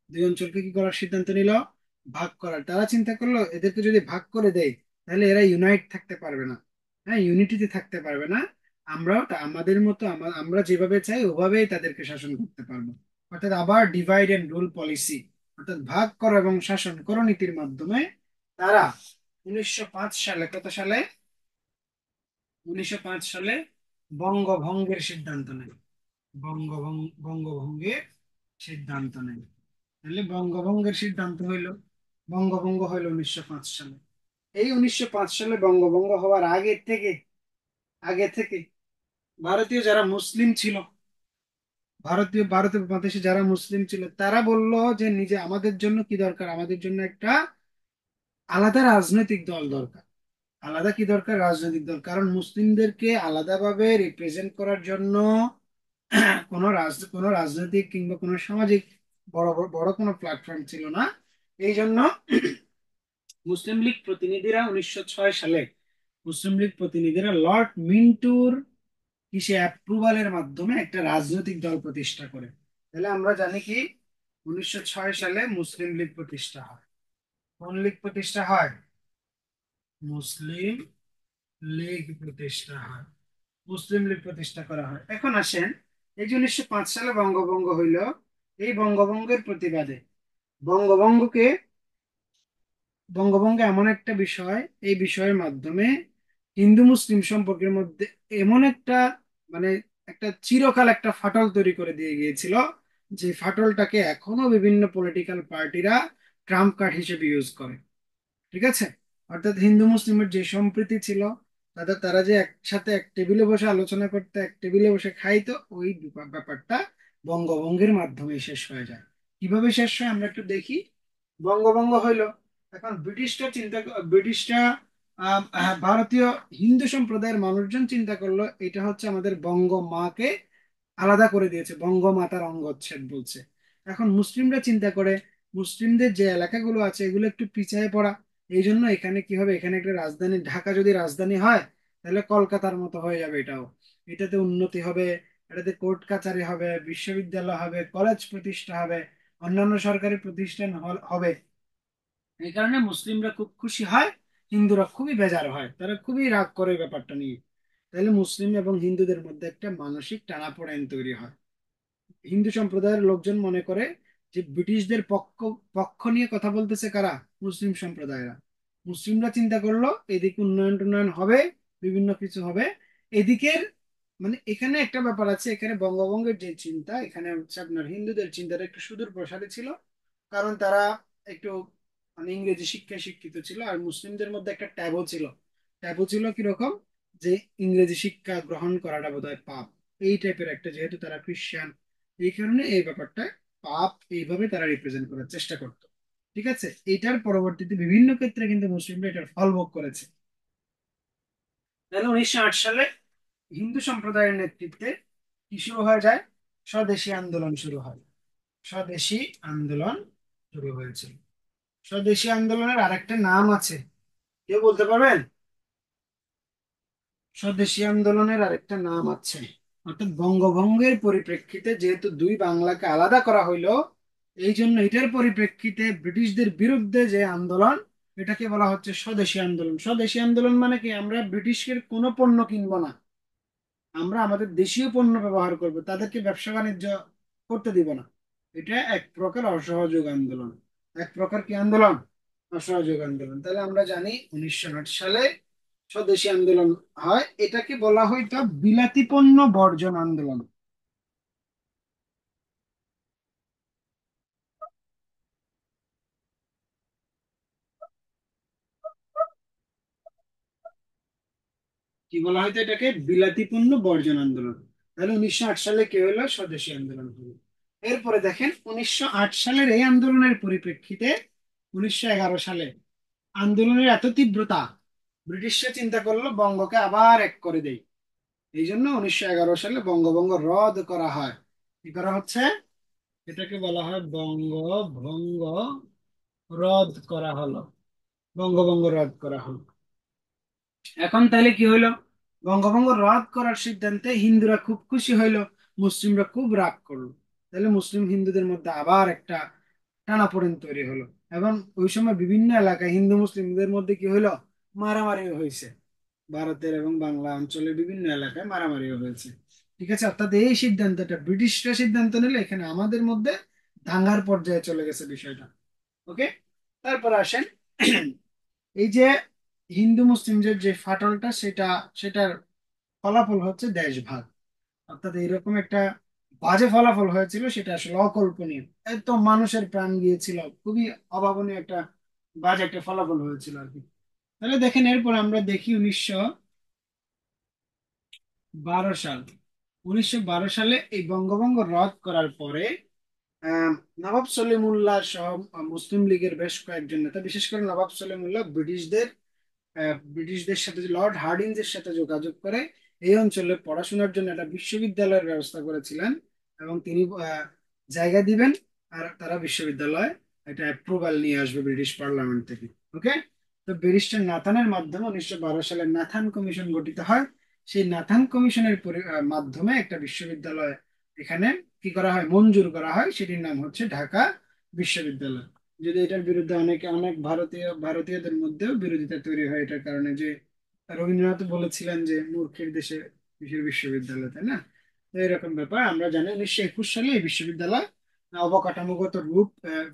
দুই অঞ্চলকে কি করার সিদ্ধান্ত নিল? ভাগ করার। তারা চিন্তা করলো এদেরকে যদি ভাগ করে দেয় তাহলে এরা ইউনাইট থাকতে পারবে না, হ্যাঁ, ইউনিটিতে থাকতে পারবে না। আমরাও আমাদের মতো আমরা যেভাবে চাই ওভাবেই তাদেরকে শাসন করতে পারবো। অর্থাৎ আবার ডিভাইড এন্ড রুল পলিসি, অর্থাৎ ভাগ করো এবং শাসন করো নীতির মাধ্যমে তারা 1905 সালে, কত সালে, 1905 সালে বঙ্গভঙ্গের সিদ্ধান্ত নেয়। বঙ্গভঙ্গের সিদ্ধান্ত নেয়। তাহলে বঙ্গভঙ্গের সিদ্ধান্ত হইল, বঙ্গভঙ্গ হইল 1905 সালে। এই 1905 সালে বঙ্গভঙ্গ হওয়ার আগে থেকে ভারতীয় যারা মুসলিম ছিল, ভারত উপমহাদেশে যারা মুসলিম ছিল তারা বলল যে নিজে আমাদের জন্য কি দরকার, আমাদের জন্য একটা আলাদা রাজনৈতিক দল দরকার। আলাদা কি দরকার? রাজনৈতিক দল। কারণ মুসলিমদেরকে আলাদাভাবে রিপ্রেজেন্ট করার জন্য কোনো রাজনৈতিক কিংবা কোনো সামাজিক বড় বড় বড় কোনো প্ল্যাটফর্ম ছিল না। এই জন্য মুসলিম লীগ প্রতিনিধিরা 1906 সালে মুসলিম লীগ প্রতিনিধিরা লর্ড মিন্টুর কিসে অ্যাপ্রুভালের মাধ্যমে একটা রাজনৈতিক দল প্রতিষ্ঠা করে। তাহলে আমরা জানি কি, 1906 সালে মুসলিম লীগ প্রতিষ্ঠা হয়। কোন লীগ প্রতিষ্ঠা হয়? মুসলিম লীগ প্রতিষ্ঠা হয়। মুসলিম লীগ প্রতিষ্ঠা করা হয়। এখন আসেন, এই যে 1905 সালে বঙ্গভঙ্গ হইল, এই বঙ্গভঙ্গের প্রতিবাদে বঙ্গভঙ্গকে বঙ্গভঙ্গ এমন একটা বিষয়, এই বিষয়ের মাধ্যমে হিন্দু মুসলিম সম্পর্কের মধ্যে এমন একটা, মানে একটা চিরকাল একটা ফাটল তৈরি করে দিয়ে গিয়েছিল, যে ফাটলটাকে এখনো বিভিন্ন পলিটিক্যাল পার্টিরা ট্রাম্প কার্ড হিসেবে ইউজ করে। ঠিক আছে? অর্থাৎ হিন্দু মুসলিমের যে সম্প্রীতি ছিল, তারা যে একসাথে এক টেবিলে বসে আলোচনা করতে, এক টেবিলে বসে খাইতো, ওই ব্যাপারটা বঙ্গভঙ্গের মাধ্যমে শেষ হয়ে যায়। কিভাবে শেষ হয় আমরা একটু দেখি। বঙ্গভঙ্গ হইলো, এখন ব্রিটিশরা ভারতীয় হিন্দু সম্প্রদায়ের মানুষজন চিন্তা করলো এটা হচ্ছে আমাদের বঙ্গ মাকে আলাদা করে দিয়েছে, বঙ্গমাতার অঙ্গচ্ছেদ বলছে। এখন মুসলিমরা চিন্তা করে মুসলিমদের যে এলাকাগুলো আছে এগুলো একটু পিছিয়ে পড়া, এই জন্য এখানে কি হবে, এখানে একটা রাজধানী, ঢাকা যদি রাজধানী হয় তাহলে কলকাতার মতো হয়ে যাবে এটাও। এটাতে উন্নতি হবে, এটাতে কোর্ট কাচারি হবে, বিশ্ববিদ্যালয় হবে, কলেজ প্রতিষ্ঠা হবে, অন্যান্য সরকারি প্রতিষ্ঠান হবে। এই কারণে মুসলিমরা খুব খুশি হয়, হিন্দুরা খুবই বেজার হয়, তারা খুবই রাগ করে ব্যাপারটা নিয়ে। তাহলে মুসলিম এবং হিন্দুদের মধ্যে একটা মানসিক টানাপোড়েন তৈরি হয়। হিন্দু সম্প্রদায়ের লোকজন মনে করে যে ব্রিটিশদের পক্ষ পক্ষ নিয়ে কথা বলতেছে কারা? মুসলিম সম্প্রদায়রা। মুসলিমরা চিন্তা করলো এদিকে উন্নয়ন টুন্নয়ন হবে, বিভিন্ন কিছু হবে। এদিকের, মানে এখানে একটা ব্যাপার আছে, এখানে বঙ্গভঙ্গের যে চিন্তা, এখানে হচ্ছে আপনার হিন্দুদের চিন্তাটা একটু সুদূর প্রসারী ছিল। কারণ তারা একটু, মানে ইংরেজি শিক্ষায় শিক্ষিত ছিল, আর মুসলিমদের মধ্যে একটা ট্যাবু ছিল। ট্যাবু ছিল কিরকম? যে ইংরেজি শিক্ষা গ্রহণ করাটা বোধহয় পাপ, এই টাইপের একটা, যেহেতু তারা খ্রিস্টান, এই কারণে এই ব্যাপারটা পাপ এইভাবে তারা রিপ্রেজেন্ট করার চেষ্টা করতো। ঠিক আছে, এটার পরবর্তীতে বিভিন্ন ক্ষেত্রে কিন্তু মুসলিমরা এটার ফল ভোগ করেছে। তাহলে 1908 সালে হিন্দু সম্প্রদায়ের নেতৃত্বে কি শুরু হয়ে যায়? স্বদেশী আন্দোলন শুরু হয়। স্বদেশী আন্দোলন শুরু হয়েছিল। স্বদেশী আন্দোলনের আরেকটা নাম আছে, কেউ বলতে পারবেন? স্বদেশী আন্দোলনের আরেকটা নাম আছে, অর্থাৎ বঙ্গভঙ্গের পরিপ্রেক্ষিতে যেহেতু দুই বাংলাকে আলাদা করা হইলো, এই জন্য এটার পরিপ্রেক্ষিতে ব্রিটিশদের বিরুদ্ধে যে আন্দোলন, এটাকে বলা হচ্ছে স্বদেশী আন্দোলন। স্বদেশী আন্দোলন মানে কি? আমরা ব্রিটিশের কোনো পণ্য কিনবো না, আমরা আমাদের দেশীয় পণ্য ব্যবহার করব, তাদেরকে ব্যবসা বাণিজ্য করতে দিব না। এটা এক প্রকার অসহযোগ আন্দোলন। এক প্রকার কি আন্দোলন? অসহযোগ আন্দোলন। তাহলে আমরা জানি 1908 সালে স্বদেশী আন্দোলন হয়, এটাকে বলা হয়তো বিলাতি পণ্য বর্জন আন্দোলন। কি বলা হয়তো এটাকে? বিলাতি পণ্য বর্জন আন্দোলন। তাহলে 1908 সালে কি হলো? স্বদেশী আন্দোলন হলো। এরপরে দেখেন 1908 সালের এই আন্দোলনের পরিপ্রেক্ষিতে 1911 সালে আন্দোলনের এত তীব্রতা, ব্রিটিশরা চিন্তা করলো বঙ্গকে আবার এক করে দেই। এই জন্য 1911 সালে বঙ্গভঙ্গ রদ করা হয়। কি করা হচ্ছে? এটাকে বলা হয় বঙ্গভঙ্গ রদ করা হলো। বঙ্গভঙ্গ রদ করা হলো। এখন তাহলে কি হইলো? বঙ্গভঙ্গ রদ করার সিদ্ধান্তে হিন্দুরা খুব খুশি হইলো, মুসলিমরা খুব রাগ করলো। তাহলে মুসলিম হিন্দুদের মধ্যে আবার একটা টানাপোড়েন তৈরি হলো। এবং ওই সময় বিভিন্ন এলাকায় হিন্দু মুসলিমদের মধ্যে কি হইলো? মারামারি হয়েছে। ভারতের এবং বাংলা অঞ্চলের বিভিন্ন এলাকায় মারামারিও হয়েছে। ঠিক আছে, অর্থাৎ এই সিদ্ধান্তটা ব্রিটিশরা সিদ্ধান্ত নিলে এখানে আমাদের মধ্যে দাঙ্গার পর্যায়ে চলে গেছে বিষয়টা। ওকে, তারপর আসেন এই যে হিন্দু মুসলিমদের যে ফাটলটা, সেটার ফলাফল হচ্ছে দেশভাগ। অর্থাৎ এইরকম একটা বাজে ফলাফল হয়েছিল, সেটা আসলে অকল্পনীয়। এত মানুষের প্রাণ গিয়েছিল, খুবই অভাবনীয় একটা বাজে একটা ফলাফল হয়েছিল আর কি। তাহলে দেখেন, এরপর আমরা দেখি 1912 সাল। 1912 সালে এই বঙ্গভঙ্গ রদ করার পরে আহ, নবাব সলিমুল্লাহ সহ মুসলিম লীগের বেশ কয়েকজন নেতা, বিশেষ করে নবাব সলিমুল্লাহ ব্রিটিশদের সাথে, লর্ড হার্ডিঞ্জের সাথে যোগাযোগ করে এই অঞ্চলে পড়াশোনার জন্য একটা বিশ্ববিদ্যালয়ের ব্যবস্থা করেছিলেন। এবং তিনি জায়গা দিবেন, আর তারা বিশ্ববিদ্যালয়ে একটা অ্যাপ্রুভাল নিয়ে আসবে ব্রিটিশ পার্লামেন্ট থেকে। ওকে, তো ব্যারিস্টার নাথানের মাধ্যমে 1912 সালে নাথান কমিশন গঠিত হয়। সেই নাথান কমিশনের মাধ্যমে একটা বিশ্ববিদ্যালয় এখানে কি করা হয়? মঞ্জুর করা হয়। সেটির নাম হচ্ছে ঢাকা বিশ্ববিদ্যালয়। যদি এটার বিরুদ্ধে অনেক ভারতীয়দের মধ্যেও বিরোধিতা তৈরি হয়, এটার কারণে যে রবীন্দ্রনাথ বলেছিলেন যে মূর্খের দেশে কিসের বিশ্ববিদ্যালয়, তাই না? তো এরকম ব্যাপার আমরা জানি। 1921 সালে এই বিশ্ববিদ্যালয় অবকাঠামোগত রূপ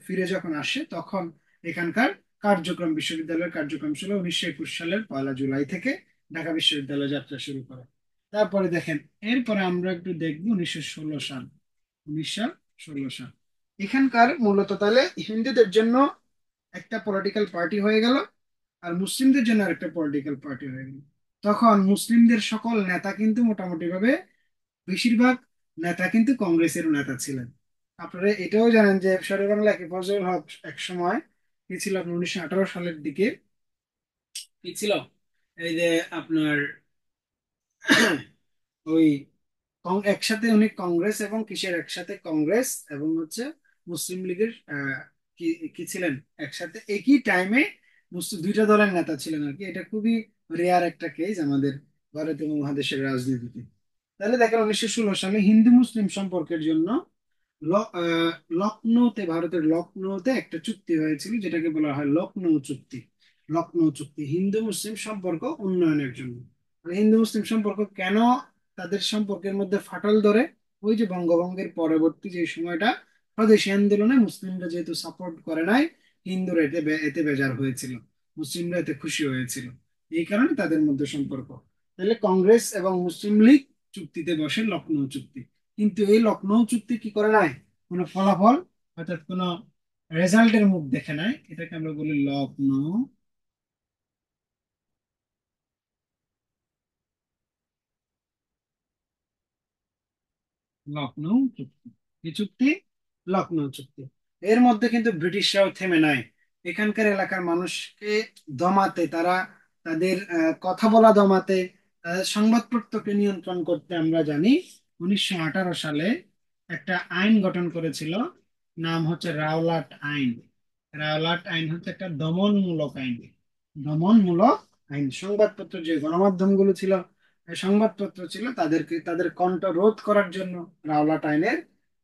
ফিরে যখন আসে, তখন এখানকার কার্যক্রম, বিশ্ববিদ্যালয়ের কার্যক্রম ছিল 1921 সালের 1 জুলাই থেকে ঢাকা বিশ্ববিদ্যালয় যাত্রা শুরু করে। তারপরে দেখেন, এরপরে আমরা একটু দেখবো 1916 সাল। 1916 সাল এখানকার মূলত তাহলে হিন্দুদের জন্য একটা পলিটিক্যাল পার্টি হয়ে গেল, আর মুসলিমদের জন্য আরেকটা পলিটিক্যাল পার্টি হয়ে গেল। তখন মুসলিমদের সকল নেতা কিন্তু মোটামুটি ভাবে, বেশিরভাগ নেতা কিন্তু কংগ্রেসের নেতা ছিলেন। আপনারা এটাও জানেন যে শেরে বাংলা একে ফজলুল হক এক সময় কি ছিল, আপনার 1918 সালের দিকে কি ছিল, এই যে আপনার ওই একসাথে উনি কংগ্রেস এবং কিসের একসাথে, কংগ্রেস এবং হচ্ছে মুসলিম লীগের কি কি ছিলেন একসাথে একই টাইমে, মুসলিম দুইটা দলের নেতা ছিলেন আর কি। এটা খুবই রেয়ার একটা কেস আমাদের ভারতীয় মহাদেশের রাজনীতিতে। তাহলে দেখেন 1916 সালে হিন্দু মুসলিম সম্পর্কের জন্য লখনৌতে, ভারতের লখনৌতে একটা চুক্তি হয়েছিল, যেটাকে বলা হয় লখনৌ চুক্তি। লখনৌ চুক্তি হিন্দু মুসলিম সম্পর্ক উন্নয়নের জন্য। মানে হিন্দু মুসলিম সম্পর্ক কেন তাদের সম্পর্কের মধ্যে ফাটল ধরে? ওই যে বঙ্গভঙ্গের পরবর্তী যে সময়টা, স্বদেশী আন্দোলনে মুসলিমরা যেহেতু সাপোর্ট করে নাই, হিন্দুরা এতে বেজার হয়েছিল, মুসলিমরা এতে খুশি হয়েছিল। এই কারণে তাদের মধ্যে সম্পর্ক। তাহলে কংগ্রেস এবং মুসলিম লীগ চুক্তিতে বসে, লখনৌ চুক্তি। কিন্তু এই লখনৌ চুক্তি কি করে নাই? কোনো ফলাফল, অর্থাৎ কোনো রেজাল্টের মুখ দেখে নাই। এটাকে আমরা বলি লখনৌ, লখনৌ চুক্তি। কি চুক্তি? লখনৌ চুক্তি। এর মধ্যে কিন্তু ব্রিটিশরাও থেমে নাই। এখানকার এলাকার মানুষকে দমাতে, তারা তাদের কথা বলা দমাতে, তাদের সংবাদপত্রকে নিয়ন্ত্রণ করতে আমরা জানি 1918 সালে একটা আইন গঠন করেছিল, নাম হচ্ছে রাওলাট আইন। রাওলাট আইন হচ্ছে একটা দমনমূলক আইন। দমনমূলক আইন, সংবাদপত্র যে গণমাধ্যমগুলো ছিল, সংবাদপত্র ছিল, তাদেরকে তাদের কণ্ঠ রোধ করার জন্য রাওলাট আইনের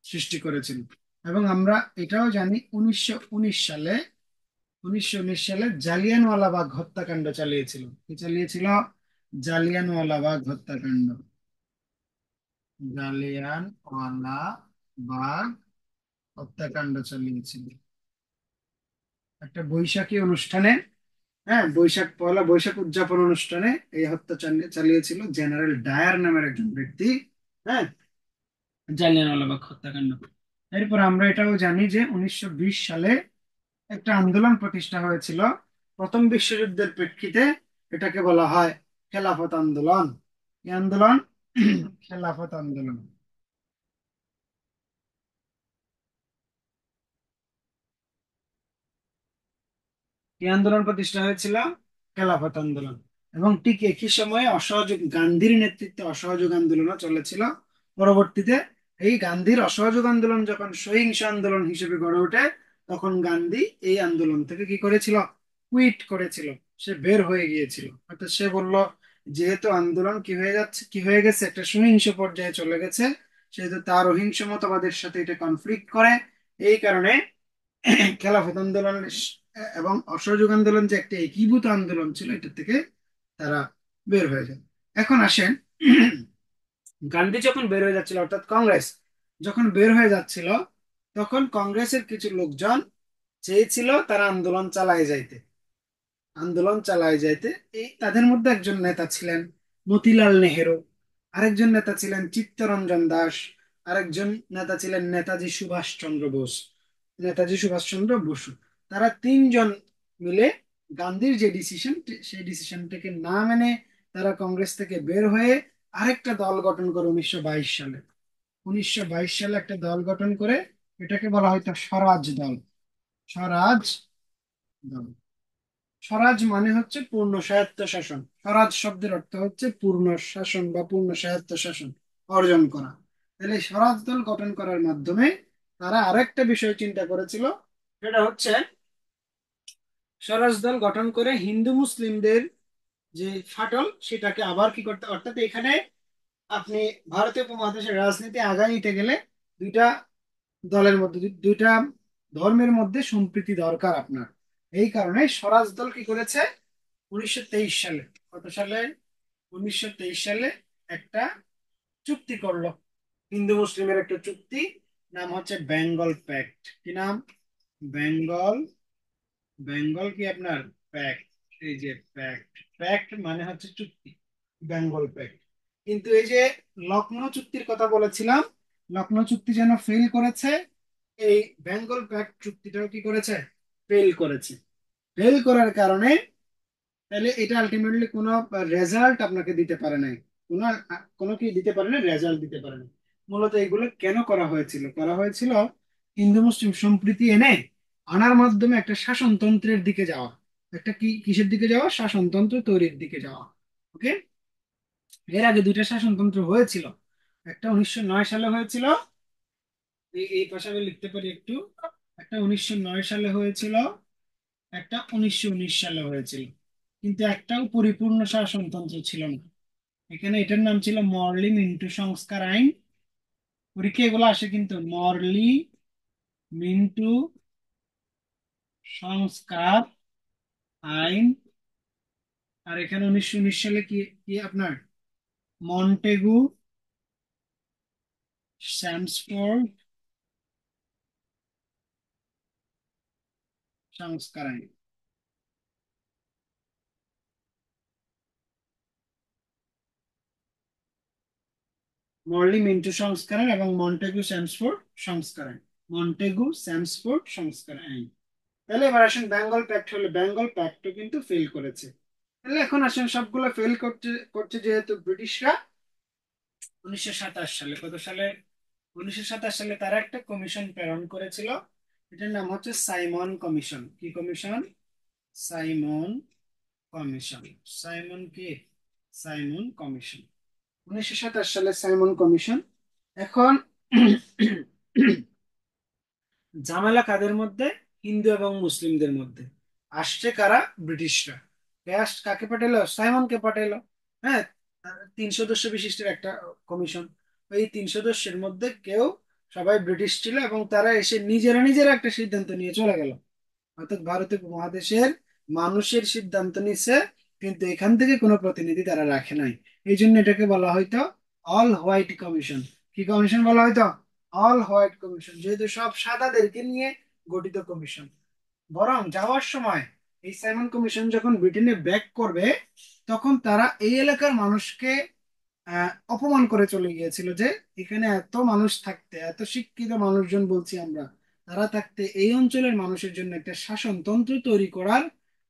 সৃষ্টি করেছিল। এবং আমরা এটাও জানি 1919 সালে, 1919 সালে জালিয়ানওয়ালাবাগ হত্যাকাণ্ড চালিয়েছিল। কি চালিয়েছিল? জালিয়ানওয়ালাবাগ হত্যাকাণ্ড। জালিয়ানওয়ালাবাগ হত্যাকাণ্ড চালিয়েছিল একটা বৈশাখী অনুষ্ঠানে। হ্যাঁ, পয়লা বৈশাখ উদযাপন অনুষ্ঠানে এই হত্যা চালিয়েছিল জেনারেল ডায়ার নামের একজন ব্যক্তি। হ্যাঁ, জালিয়ানওয়ালাবাগ হত্যাকাণ্ড। এরপর আমরা এটাও জানি যে 1920 সালে একটা আন্দোলন প্রতিষ্ঠা হয়েছিল প্রথম বিশ্বযুদ্ধের প্রেক্ষিতে। এটাকে বলা হয় খেলাফত আন্দোলন। এই আন্দোলন খেলাফত আন্দোলন। এই আন্দোলন প্রতিষ্ঠা হয়েছিল খেলাফত আন্দোলন। এবং ঠিক একই সময়ে অসহযোগ গান্ধীর নেতৃত্বে অসহযোগ আন্দোলনও চলেছিল। পরবর্তীতে এই গান্ধীর অসহযোগ আন্দোলন যখন সহিংস আন্দোলন হিসেবে গড়ে ওঠে, তখন গান্ধী এই আন্দোলন থেকে কি করেছিল? কুইট করেছিল। সে বের হয়ে গিয়েছিল। অর্থাৎ সে বলল, যেহেতু আন্দোলন কি হয়ে যাচ্ছে, কি হয়ে গেছে, একটা সহিংস পর্যায়ে চলে গেছে, সেহেতু তার অহিংস মতবাদের সাথে এটা কনফ্লিক্ট করে। এই কারণে খেলাফত আন্দোলন এবং অসহযোগ আন্দোলন যে একটা একীভূত আন্দোলন ছিল, এটা থেকে তারা বের হয়ে যায়। এখন আসেন, গান্ধী যখন বের হয়ে যাচ্ছিল, অর্থাৎ কংগ্রেস যখন বের হয়ে যাচ্ছিল, তখন কংগ্রেসের কিছু লোকজন চেয়েছিল তারা আন্দোলন চালায় যাইতে, আন্দোলন চালায় যাইতে। এই তাদের মধ্যে একজন নেতা ছিলেন মতিলাল নেহেরু, আরেকজন নেতা ছিলেন চিত্তরঞ্জন দাস, আরেকজন নেতা ছিলেন নেতাজি সুভাষ চন্দ্র বোস, নেতাজি সুভাষ চন্দ্র বসু। তারা তিনজন মিলে গান্ধীর যে ডিসিশন, সেই ডিসিশনটাকে না মেনে তারা কংগ্রেস থেকে বের হয়ে আরেকটা দল গঠন করে 1922 সালে। 1922 সালে একটা দল গঠন করে, এটাকে বলা হয়তো স্বরাজ দল। স্বরাজ দল। স্বরাজ মানে হচ্ছে পূর্ণ স্বায়ত্ত শাসন। স্বরাজ শব্দের অর্থ হচ্ছে পূর্ণ শাসন বা পূর্ণ স্বায়ত্ত শাসন অর্জন করা। তাহলে এই স্বরাজ দল গঠন করার মাধ্যমে তারা আরেকটা বিষয় চিন্তা করেছিল। সেটা হচ্ছে স্বরাজ দল গঠন করে হিন্দু মুসলিমদের যে ফাটল, সেটাকে আবার কি করতে, অর্থাৎ এখানে আপনি ভারতীয় উপমহাদেশের রাজনীতি আগায় নিতে গেলে দুইটা দলের মধ্যে, দুইটা ধর্মের মধ্যে সম্প্রীতি দরকার আপনার। এই কারণে স্বরাজ দল কি করেছে 1923 সালে, কত সালে, 1923 সালে একটা চুক্তি করলো, হিন্দু মুসলিমের একটা চুক্তি, নাম হচ্ছে বেঙ্গল প্যাক্ট। কি নাম? বেঙ্গল, বেঙ্গল কি আপনার প্যাক্ট। এই যে প্যাক্ট, প্যাক্ট মানে হচ্ছে চুক্তি, বেঙ্গল প্যাক্ট। কিন্তু এই যে লখনৌ চুক্তির কথা বলেছিলাম, লখনৌ চুক্তি যেন ফেল করেছে, এই বেঙ্গল প্যাক্ট চুক্তিটাও কি করেছে? ফেল করেছে। ফেল করার কারণে তাহলে এটা আলটিমেটলি কোনো রেজাল্ট আপনাকে দিতে পারে নাই, কোনো কোনো কি দিতে পারে না, রেজাল্ট দিতে পারে না। মূলত এগুলো কেন করা হয়েছিল? করা হয়েছিল হিন্দু মুসলিম সম্প্রীতি এনে আনার মাধ্যমে একটা শাসনতন্ত্রের দিকে যাওয়া, একটা কি কিসের দিকে যাওয়া, শাসনতন্ত্র তৈরির দিকে যাওয়া। ওকে। এর আগে দুইটা শাসনতন্ত্র হয়েছিল। একটা 1909 সালে হয়েছিল, এই পাশে আমি লিখতে পারি একটু। একটা 1909 সালে হয়েছিল, একটা 1919 সালে হয়েছিল। কিন্তু একটাও পরিপূর্ণ শাসনতন্ত্র ছিল না। এখানে এটার নাম ছিল মরলি মিন্টু সংস্কার আইন। পরীক্ষা এগুলো আসে কিন্তু, মরলি মিন্টু সংস্কার আইন। আর এখানে 1919 সালে কি কি আপনার মন্টেগু স্যামসফোর্ড সংস্কার আইন। মরলি মিন্টু সংস্কার আইন এবং মন্টেগু স্যামসফোর্ড সংস্কার আইন। মন্টেগু স্যামসফোর্ড সংস্কার আইন। তাহলে এবার আসেন বেঙ্গল প্যাক্ট, হলে বেঙ্গল প্যাক্টও কিন্তু ফেল করেছে। তাহলে এখন আসেন, সবগুলো ফেল করতে করছে যেহেতু ব্রিটিশরা, 1927 সালে, কত সালে, 1927 সালে তারা একটা কমিশন প্রেরণ করেছিল। এটার নাম হচ্ছে সাইমন কমিশন। কি কমিশন? Simon commission. সাইমন কি? সাইমন কমিশন, 1927 সালে সাইমন কমিশন। এখন ঝামেলা কাদের মধ্যে? হিন্দু এবং মুসলিমদের মধ্যে। আসছে কারা? ব্রিটিশরা। কাকে পাঠালো? সাইমনকে পাঠালো। হ্যাঁ, 3 সদস্য বিশিষ্ট একটা কমিশন। এই 3 সদস্যের মধ্যে কেউ, সবাই ব্রিটিশ ছিল, এবং তারা এসে নিজেরা নিজেরা একটা সিদ্ধান্ত নিয়ে চলে গেল। অর্থাৎ ভারতীয় উপমহাদেশের মানুষের সিদ্ধান্ত নিচ্ছে, কিন্তু এখান থেকে কোনো প্রতিনিধি তারা রাখে নাই। এই জন্য এটাকে বলা হয়তো অল হোয়াইট কমিশন। কি কমিশন বলা হয়তো? অল হোয়াইট কমিশন, যেহেতু সব সাদাদেরকে নিয়ে গঠিত কমিশন। বরং যাওয়ার সময় এই সাইমন কমিশন যখন ব্রিটেনে ব্যাক করবে, তখন তারা এই এলাকার মানুষকে অপমান করে চলে গিয়েছিল যে এখানে এত মানুষ থাকতে, এত শিক্ষিত মানুষজন বলছি আমরা, তারা থাকতে এই অঞ্চলের মানুষের জন্য একটা শাসনতন্ত্র তৈরি করার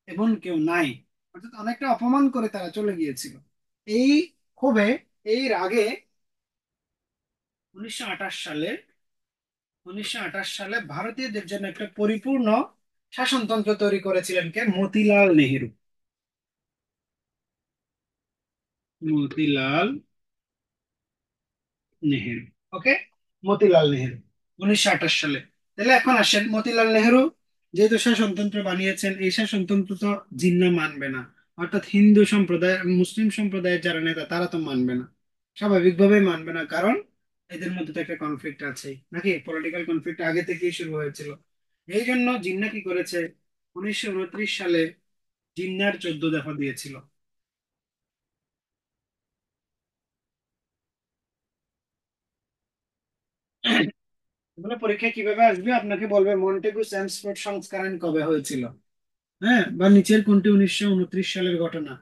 এমন কেউ নাই। অর্থাৎ অনেকটা অপমান করে তারা চলে গিয়েছিল। এই ক্ষোভে, এই রাগে 1928 সালে 1928 সালে ভারতীয়দের জন্য একটা পরিপূর্ণ শাসনতন্ত্র তৈরি করেছিলেন কে? মতিলাল নেহেরু। মতিলাল নেহেরু। ওকে, মতিলাল নেহেরু, 1928 সালে। তাহলে এখন আসেন, মতিলাল নেহেরু যেহেতু শাসনতন্ত্র বানিয়েছেন, এই শাসনতন্ত্র তো জিন্না মানবে না। অর্থাৎ হিন্দু সম্প্রদায়, মুসলিম সম্প্রদায়ের যারা নেতা তারা তো মানবে না, স্বাভাবিকভাবেই মানবে না, কারণ এদের মধ্যে তো একটা কনফ্লিক্ট আছে, নাকি? পলিটিক্যাল কনফ্লিক্ট আগে থেকেই শুরু হয়েছিল। এই জন্য জিন্না কি করেছে? 1929 সালে জিন্নার 14 দফা দিয়েছিল। এগুলো পরীক্ষায় কিভাবে আসবে? আপনাকে বলবে মন্টেগু স্যামসফোর্ড সংস্করণ কবে হয়েছিল, হ্যাঁ, বা নিচের কোনটি 1929 সালের ঘটনা,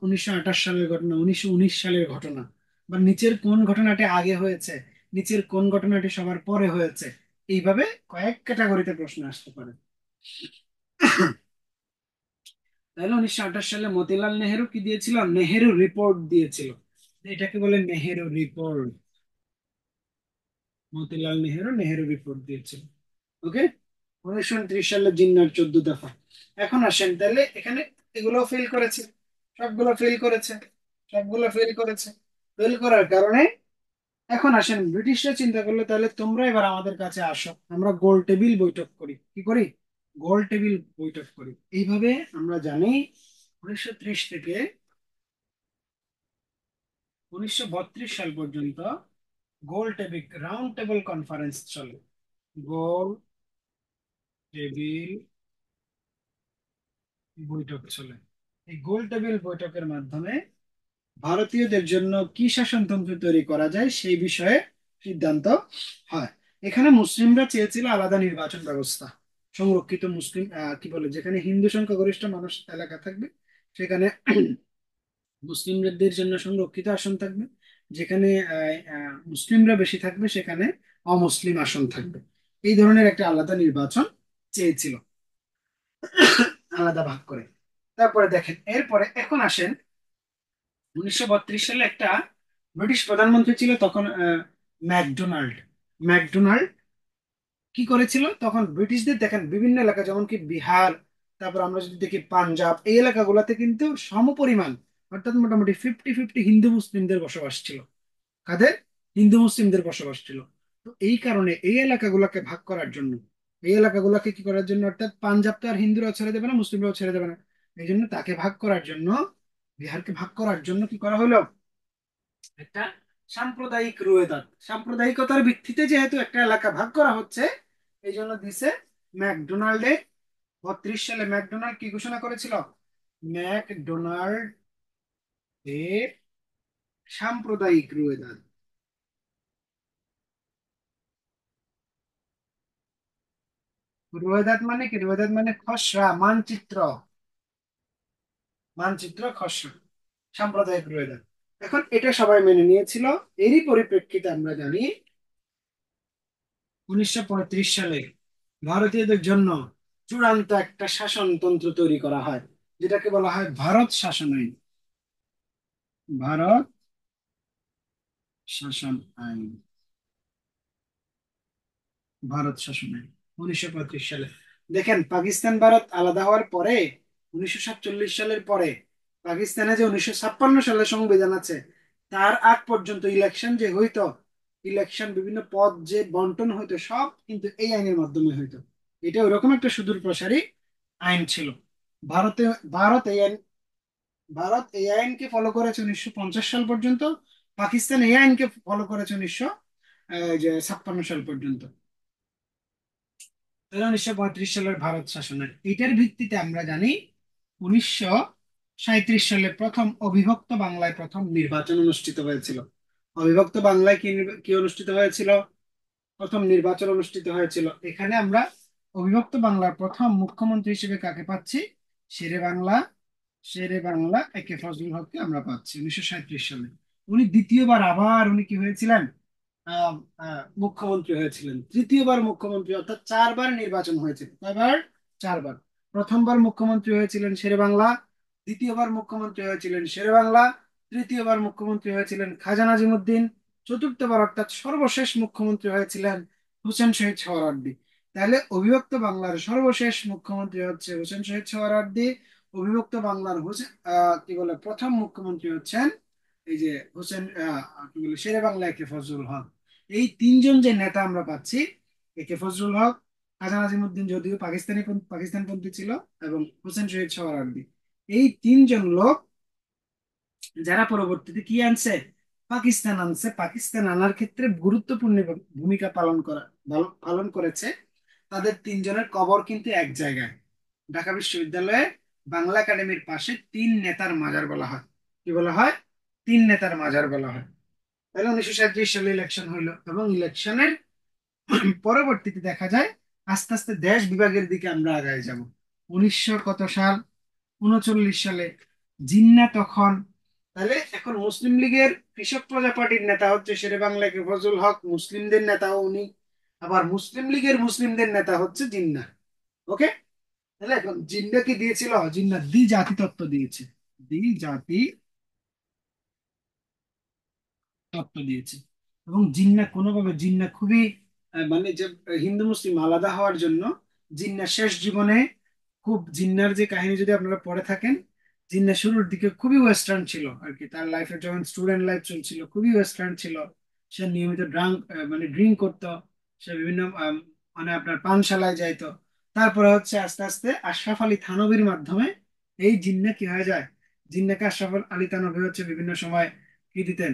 1928 সালের ঘটনা, 1919 সালের ঘটনা, বা নিচের কোন ঘটনাটি আগে হয়েছে, নিচের কোন ঘটনাটি সবার পরে হয়েছে। এইভাবে কয়েক ক্যাটাগরিতে প্রশ্ন আসতে পারে। তাহলে 1928 সালে মতিলাল নেহেরু কি দিয়েছিল? নেহেরু রিপোর্ট দিয়েছিল। এটাকে বলে নেহেরু রিপোর্ট। মতিলাল নেহেরু নেহেরু রিপোর্ট দিয়েছিল। ওকে, 1929 সালে জিন্নার 14 দফা। এখন আসেন তাহলে এখানে, এগুলো ফেল করেছে, সবগুলো ফেল করেছে, সবগুলো ফেল করেছে। ফেল করার কারণে এখন আসেন, ব্রিটিশরা চিন্তা করলো তাহলে তোমরা এবার আমাদের কাছে আসো, আমরা গোল টেবিল বৈঠক করি। কি করি? গোল টেবিল বৈঠক করি। এইভাবে আমরা জানি 1930 থেকে 1932 সাল পর্যন্ত গোল টেবিল, রাউন্ড টেবিল কনফারেন্স চলে। গোল টেবিল বৈঠক চলে। এই গোল টেবিল বৈঠকের মাধ্যমে ভারতীয়দের জন্য কি শাসনতন্ত্র তৈরি করা যায় সেই বিষয়ে সিদ্ধান্ত হয়। এখানে মুসলিমরা চেয়েছিল আলাদা নির্বাচন ব্যবস্থা, সংরক্ষিত মুসলিম, কি বলে, যেখানে হিন্দু সংখ্যাগরিষ্ঠ মানুষ এলাকা থাকবে সেখানে মুসলিমদের জন্য সংরক্ষিত আসন থাকবে, যেখানে মুসলিমরা বেশি থাকবে সেখানে অমুসলিম আসন থাকবে। এই ধরনের একটা আলাদা নির্বাচন চেয়েছিল, আলাদা ভাগ করে। তারপরে দেখেন, এরপরে এখন আসেন, 1932 সালে একটা ব্রিটিশ প্রধানমন্ত্রী ছিল তখন, ম্যাকডোনাল্ড। ম্যাকডোনাল্ড কি করেছিল তখন? ব্রিটিশদের, দেখেন বিভিন্ন এলাকা যেমন কি বিহার, তারপর আমরা যদি দেখি পাঞ্জাব, এই এলাকাগুলোতে কিন্তু সমপরিমাণ, অর্থাৎ মোটামুটি 50-50 হিন্দু মুসলিমদের বসবাস ছিল। কাদের? হিন্দু মুসলিমদের বসবাস ছিল। তো এই কারণে এই এলাকাগুলোকে ভাগ করার জন্য, এই এলাকাগুলোকে কি করার জন্য, অর্থাৎ পাঞ্জাব তো আর হিন্দুরাও ছেড়ে দেবে না, মুসলিমরাও ছেড়ে দেবে না, এই জন্য তাকে ভাগ করার জন্য, বিহারকে ভাগ করার জন্য কি করা হলো? একটা সাম্প্রদায়িক রুয়েদাদ, সাম্প্রদায়িকতার ভিত্তিতে যেহেতু একটা এলাকা ভাগ করা হচ্ছে, এই জন্য দিছে ম্যাকডোনাল্ডে। 32 সালে ম্যাকডোনাল্ড কি ঘোষণা করেছিল? ম্যাকডোনাল্ড এর সাম্প্রদায়িক রুয়েদাদ। রুয়েদাদ মানে কি? রুয়েদাদ মানে খসড়া মানচিত্র, মানচিত্র খসড়া, সাম্প্রদায়িক রুয়েদাদ। এখন এটা সবাই মেনে নিয়েছিল। এরই পরিপ্রেক্ষিতে আমরা জানি 1935 সালে ভারতীয়দের জন্য চূড়ান্ত একটা শাসনতন্ত্র তৈরি করা হয়, যেটাকে বলা হয় ভারত শাসন আইন। ভারত শাসন আইন, ভারত শাসন আইন। 1935 সালে। দেখেন পাকিস্তান ভারত আলাদা হওয়ার পরে 1947 সালের পরে পাকিস্তানে যে 1956 সালের সংবিধান আছে, তার আগ পর্যন্ত ইলেকশন যে হইতো, ইলেকশন বিভিন্ন পদ যে বন্টন হইতো, সব কিন্তু এই আইনের মাধ্যমে হইতো। এটা ওরকম একটা সুদূর প্রসারী আইন ছিল। ভারতে ভারত এই আইন ভারত এই আইনকে ফলো করেছে 1950 সাল পর্যন্ত। পাকিস্তান এই আইনকে ফলো করেছে 1956 সাল পর্যন্ত। 1935 সালের ভারত শাসনের এটার ভিত্তিতে আমরা জানি 1937 সালে প্রথম অবিভক্ত বাংলায় প্রথম নির্বাচন অনুষ্ঠিত হয়েছিল। অবিভক্ত বাংলায় কি কি অনুষ্ঠিত হয়েছিল? প্রথম নির্বাচন অনুষ্ঠিত হয়েছিল। এখানে আমরা অবিভক্ত বাংলার প্রথম মুখ্যমন্ত্রী হিসেবে কাকে পাচ্ছি? শেরে বাংলা, শেরে বাংলা একে ফজলুল হককে আমরা পাচ্ছি 1937 সালে। উনি দ্বিতীয়বার আবার উনি কি হয়েছিলেন? আহ, মুখ্যমন্ত্রী হয়েছিলেন। তৃতীয়বার মুখ্যমন্ত্রী, অর্থাৎ চারবার নির্বাচন হয়েছে। কয়বার? চারবার। প্রথমবার মুখ্যমন্ত্রী হয়েছিলেন শেরে বাংলা, দ্বিতীয়বার মুখ্যমন্ত্রী হয়েছিলেন শেরে বাংলা, তৃতীয়বার মুখ্যমন্ত্রী হয়েছিলেন খাজা নাজিমুদ্দিন, চতুর্থবার অর্থাৎ সর্বশেষ মুখ্যমন্ত্রী হয়েছিলেন হোসেন শহীদ সোহরাওয়ার্দী। তাহলে অবিভক্ত বাংলার সর্বশেষ মুখ্যমন্ত্রী হচ্ছে হোসেন শহীদ সোহরাওয়ার্দী। অবিভক্ত বাংলার হোসেন কি বলে প্রথম মুখ্যমন্ত্রী হচ্ছেন এই যে হোসেন কি বলে শেরে বাংলা একে ফজলুল হক। এই তিনজন যে নেতা আমরা পাচ্ছি, একে ফজলুল হক, খাজা নাজিমুদ্দিন যদিও পাকিস্তানপন্থী ছিল, এবং হোসেন শহীদ সোহরাওয়ার্দী, এই তিনজন লোক যারা পরবর্তীতে কি আনছে? পাকিস্তান আনছে। পাকিস্তান আনার ক্ষেত্রে গুরুত্বপূর্ণ ভূমিকা পালন করেছে। তাদের তিনজনের কবর কিন্তু এক জায়গায়, ঢাকা বিশ্ববিদ্যালয়ে বাংলা একাডেমির পাশে তিন নেতার মাজার বলা হয়। কি বলা হয়? তিন নেতার মাজার বলা হয়। তাহলে 1937 সালে ইলেকশন হইলো, এবং ইলেকশনের পরবর্তীতে দেখা যায় আস্তে আস্তে দেশ বিভাগের দিকে আমরা আগায় যাব। 1900 কত সাল? 39 সালে জিন্না তখন, তাহলে এখন মুসলিম লীগের কৃষক প্রজা পার্টির নেতা হচ্ছে শেরে বাংলা কে ফজল হক, মুসলিমদের নেতাও উনি। আবার মুসলিম লীগের মুসলিমদের নেতা হচ্ছে জিন্না। ওকে। তাহলে এখন জিন্না কি দিয়েছিল? জিন্না দ্বি জাতি তত্ত্ব দিয়েছে। দ্বি জাতি তত্ত্ব দিয়েছে। এবং জিন্না কোনোভাবে, জিন্না খুবই মানে যে হিন্দু মুসলিম আলাদা হওয়ার জন্য জিন্না শেষ জীবনে খুব, জিন্নার যে কাহিনী যদি আপনারা পড়ে থাকেন, জিন্না শুরুর দিকে খুবই ওয়েস্টার্ন ছিল আর কি। তার লাইফে যখন স্টুডেন্ট লাইফ চলছিল খুবই ওয়েস্টার্ন ছিল। সে নিয়মিত মানে ড্রিঙ্ক করতো। সে বিভিন্ন মানে আপনার পানশালায় যাইতো। তারপরে হচ্ছে আস্তে আস্তে আশরাফ আলী থানভীর মাধ্যমে এই জিন্না কি হয়ে যায়? জিন্নাকে আশরাফ আলী থানভী হচ্ছে বিভিন্ন সময় কি দিতেন?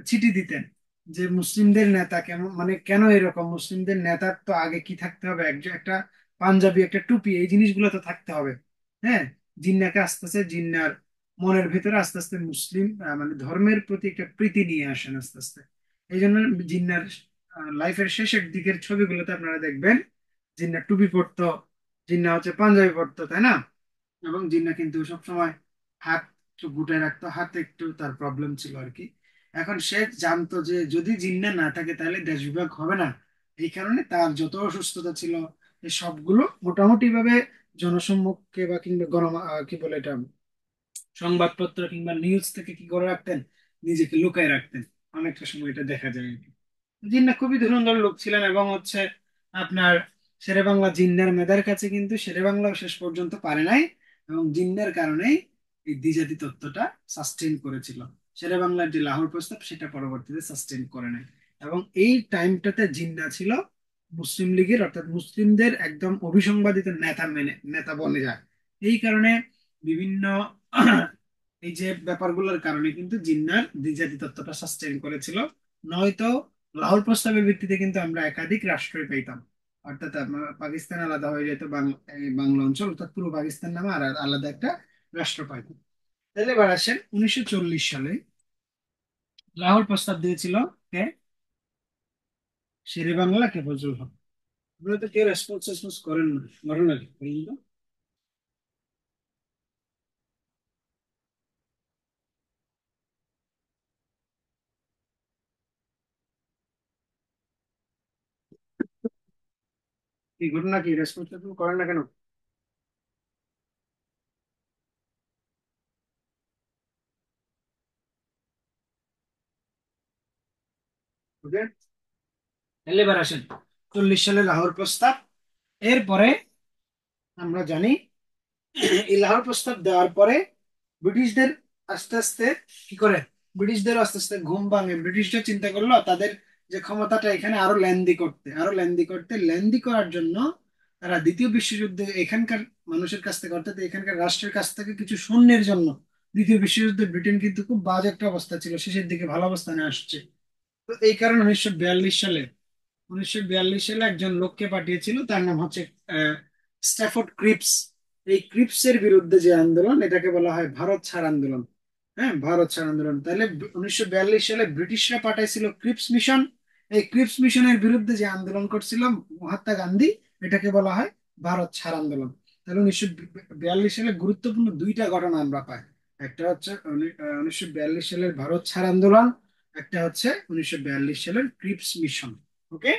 চিঠি দিতেন যে মুসলিমদের নেতা কেমন, মানে কেন এরকম, মুসলিমদের নেতার তো আগে কি থাকতে হবে? একজন একটা পাঞ্জাবি, একটা টুপি, এই জিনিসগুলো তো থাকতে হবে। হ্যাঁ। জিন্নাকে আস্তে আস্তে, জিন্নার মনের ভিতরে আস্তে আস্তে মুসলিম মানে ধর্মের প্রতি একটা প্রীতি নিয়ে আসেন আস্তে আস্তে। এই জন্য জিন্নার লাইফের শেষের দিকের ছবিগুলোতে আপনারা দেখবেন জিন্না টুপি পরতো, জিন্না হচ্ছে পাঞ্জাবি পরতো, তাই না? এবং জিন্না কিন্তু সবসময় হাত একটু গুটায় রাখতো, হাতে একটু তার প্রবলেম ছিল আর কি। এখন সে জানতো যে যদি জিন্না না থাকে তাহলে দেশ বিভাগ হবে না। এই কারণে তার যত অসুস্থতা ছিল এই সবগুলো মোটামুটি ভাবে জনসম্মুখে বা কিংবা কি বলে এটা, সংবাদপত্র কিংবা নিউজ থেকে কি করে রাখতেন? নিজেকে লুকায় রাখতেন। অনেকটা সময় এটা দেখা যায় আর কি। জিন্না খুবই ধুরন্ধর লোক ছিলেন, এবং হচ্ছে আপনার শেরেবাংলা জিন্নার মেধার কাছে কিন্তু শেরেবাংলা শেষ পর্যন্ত পারে নাই, এবং জিন্নার কারণেই এই দ্বিজাতি তত্ত্বটা সাস্টেইন করেছিল। শেরেবাংলার যে লাহোর প্রস্তাব সেটা পরবর্তীতে সাস্টেইন করে নাই। এবং এই টাইমটাতে জিন্না ছিল মুসলিম লীগের, অর্থাৎ মুসলিমদের একদম অভিসংবাদিত নেতা, নেতা বনে যায়। এই কারণে বিভিন্ন এই যে ব্যাপারগুলোর কারণে কিন্তু জিন্নার দ্বিজাতি তত্ত্বটা সাস্টেইন করেছিল। নয়তো লাহোর প্রস্তাবের ভিত্তিতে কিন্তু আমরা একাধিক রাষ্ট্রই পেতাম। অর্থাৎ পাকিস্তান আলাদা হয়ে যেত, এই বাংলা অঞ্চল অর্থাৎ পূর্ব পাকিস্তান নামে আর আলাদা একটা রাষ্ট্র পাইতাম। তাহলে এবার আসেন 1940 সালে লাহোর প্রস্তাব দিয়েছিল কে? শেরে বাংলা কে ফজলুল হক। এগুলো তো কেউ রেসপন্স করেন না, ঘটনা কি বলুন তো? এই ঘটনা কি রেসপন্স করেন না কেন? ওকে। তাহলে এবার আসেন 40 সালে লাহোর প্রস্তাব, এরপরে আমরা জানি এই লাহোর প্রস্তাব দেওয়ার পরে ব্রিটিশদের আস্তে আস্তে কি করে, ব্রিটিশদের আস্তে আস্তে ঘুম ভাঙে। ব্রিটিশরা চিন্তা করলো তাদের যে ক্ষমতাটা এখানে আরো লেন্দি করতে, আরো লেন্দি করতে, লেন্দি করার জন্য তারা দ্বিতীয় বিশ্বযুদ্ধে এখানকার মানুষের কাছ থেকে, অর্থাৎ এখানকার রাষ্ট্রের কাছ থেকে কিছু সৈন্যের জন্য, দ্বিতীয় বিশ্বযুদ্ধে ব্রিটেন কিন্তু খুব বাজে একটা অবস্থা ছিল, শেষের দিকে ভালো অবস্থানে আসছে। তো এই কারণে 1942 সালে, 1942 সালে একজন লোককে পাঠিয়েছিল, তার নাম হচ্ছে আহ, স্ট্যাফোর্ড ক্রিপস। এই ক্রিপসের বিরুদ্ধে যে আন্দোলন, এটাকে বলা হয় ভারত ছাড় আন্দোলন। হ্যাঁ, ভারত ছাড় আন্দোলন। তাহলে 1942 সালে ব্রিটিশরা পাঠাইছিল ক্রিপস মিশন। এই ক্রিপস মিশনের বিরুদ্ধে যে আন্দোলন করছিল মহাত্মা গান্ধী, এটাকে বলা হয় ভারত ছাড় আন্দোলন। তাহলে 1942 সালে গুরুত্বপূর্ণ দুইটা ঘটনা আমরা পাই। একটা হচ্ছে 1942 সালের ভারত ছাড় আন্দোলন, একটা হচ্ছে 1942 সালের ক্রিপস মিশন। ওকে।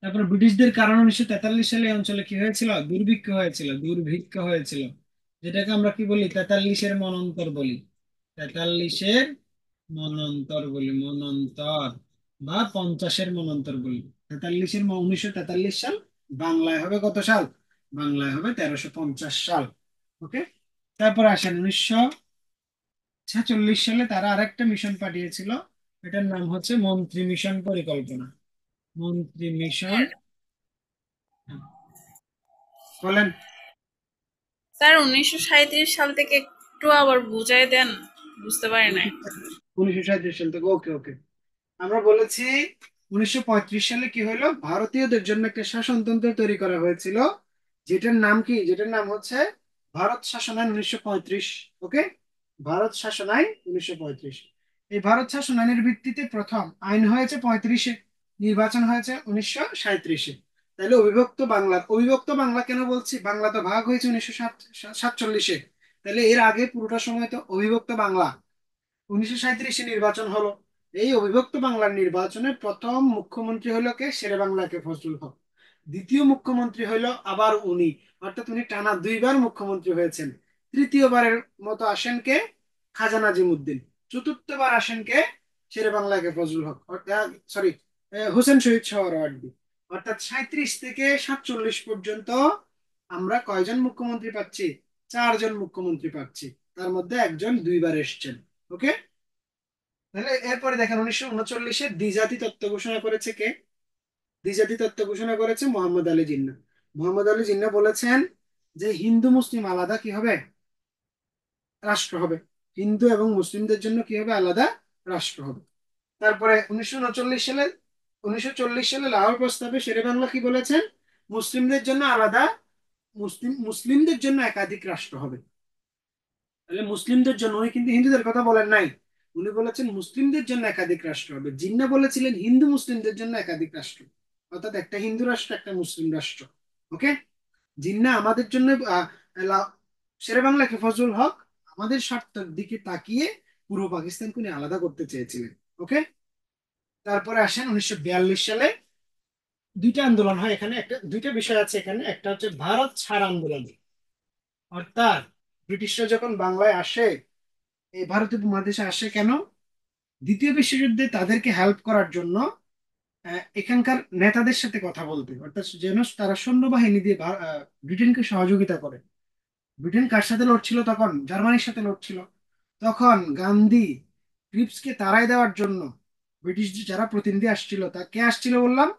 তারপর ব্রিটিশদের কারণে 1943 সালে এই অঞ্চলে কি হয়েছিল, দুর্ভিক্ষ হয়েছিল, দুর্ভিক্ষ হয়েছিল, যেটাকে আমরা কি বলি, 43-এর মনন্তর বলি। 43-এর মনন্তর বলি, মনন্তর, বা 50-এর মনন্তর বলি। 1943 সাল, বাংলায় হবে কত সাল? বাংলায় হবে 1350 সাল। ওকে। তারপর আসেন 1946 সালে তারা আরেকটা মিশন পাঠিয়েছিল, এটার নাম হচ্ছে মন্ত্রী মিশন পরিকল্পনা। মন্ত্রী মিশন, বলেন। স্যার 1937 সাল থেকে একটু আবার বুঝাই দেন, বুঝতে পারি নাই। 1937 সাল থেকে, ওকে ওকে। আমরা বলেছি 1935 সালে কি হলো, ভারতীয়দের জন্য একটা শাসনতন্ত্র তৈরি করা হয়েছিল, যেটার নাম কি, যেটার নাম হচ্ছে ভারত শাসন আইন 1935। ওকে, ভারত শাসন আইন 1935। এই ভারত শাসন আইনের ভিত্তিতে প্রথম আইন হয়েছে 35-এ, নির্বাচন হয়েছে 1937-এ। তাহলে অবিভক্ত বাংলা, অবিভক্ত বাংলা কেন বলছি, বাংলা তো ভাগ হয়েছে 1947-এ। তাহলে এর আগে পুরোটা সময় তো অবিভক্ত বাংলা। 1937-এ নির্বাচন হলো। এই অবিভক্ত বাংলার নির্বাচনে প্রথম মুখ্যমন্ত্রী হলো কে, শেরে বাংলা কে ফজলুল হক। দ্বিতীয় মুখ্যমন্ত্রী হলো আবার উনি, অর্থাৎ উনি টানা দুইবার মুখ্যমন্ত্রী হয়েছেন। তৃতীয়বারের মতো আসেন কে, খাজা নাজিমুদ্দিন। চতুর্থবার আসেন কে, শেরে বাংলা কে ফজলুল হক, সরি, হোসেন শহীদ সোহরাওয়ার্দী। অর্থাৎ 37 থেকে 47 পর্যন্ত আমরা কয়জন মুখ্যমন্ত্রী পাচ্ছি, চারজন মুখ্যমন্ত্রী পাচ্ছি। তার মধ্যে একজন দুইবার এসছেন। ওকে। তাহলে এরপরে দেখেন 1939-এ দ্বিজাতি তত্ত্ব ঘোষণা করেছে কে, দ্বিজাতি তত্ত্ব ঘোষণা করেছে মোহাম্মদ আলী জিন্নাহ। মোহাম্মদ আলী জিন্নাহ বলেছেন যে হিন্দু মুসলিম আলাদা কি হবে, রাষ্ট্র হবে। হিন্দু এবং মুসলিমদের জন্য কি হবে, আলাদা রাষ্ট্র হবে। তারপরে 1939 সালে, 1940 সালে লাহোর প্রস্তাবে শেরেবাংলা কি বলেছেন, মুসলিমদের জন্য আলাদা, মুসলিমদের জন্য একাধিক রাষ্ট্র হবে। তাহলে মুসলিমদের জন্য, উনি কিন্তু হিন্দুদের কথা বলেন নাই, উনি বলেছেন মুসলিমদের জন্য একাধিক রাষ্ট্র হবে। জিন্নাহ বলেছিলেন হিন্দু মুসলিমদের জন্য একাধিক রাষ্ট্র, অর্থাৎ একটা হিন্দু রাষ্ট্র, একটা মুসলিম রাষ্ট্র। ওকে। জিন্নাহ আমাদের জন্য শেরেবাংলা ফজলুল হক আমাদের স্বার্থের দিকে তাকিয়ে পূর্ব পাকিস্তানকে উনি আলাদা করতে চেয়েছিলেন। ওকে। তারপরে আসেন 1942 সালে দুইটা আন্দোলন হয় এখানে, একটা দুইটা বিষয় আছে এখানে। একটা হচ্ছে ভারত ছাড় আন্দোলন, অর্থাৎ ব্রিটিশরা যখন বাংলায় আসে, এই ভারতীয় উপমহাদেশে আসে কেন, দ্বিতীয় বিশ্বযুদ্ধে তাদেরকে হেল্প করার জন্য, এখানকার নেতাদের সাথে কথা বলতে, অর্থাৎ যেন তারা সৈন্যবাহিনী দিয়ে ব্রিটেনকে সহযোগিতা করে। ব্রিটেন কার সাথে লড়ছিল তখন, জার্মানির সাথে লড়ছিল। তখন গান্ধী ক্রিপসকে তাড়াই দেওয়ার জন্য ব্রিটিশ যারা প্রতিনিধি আসছিল, তা কে আসছিল বললাম,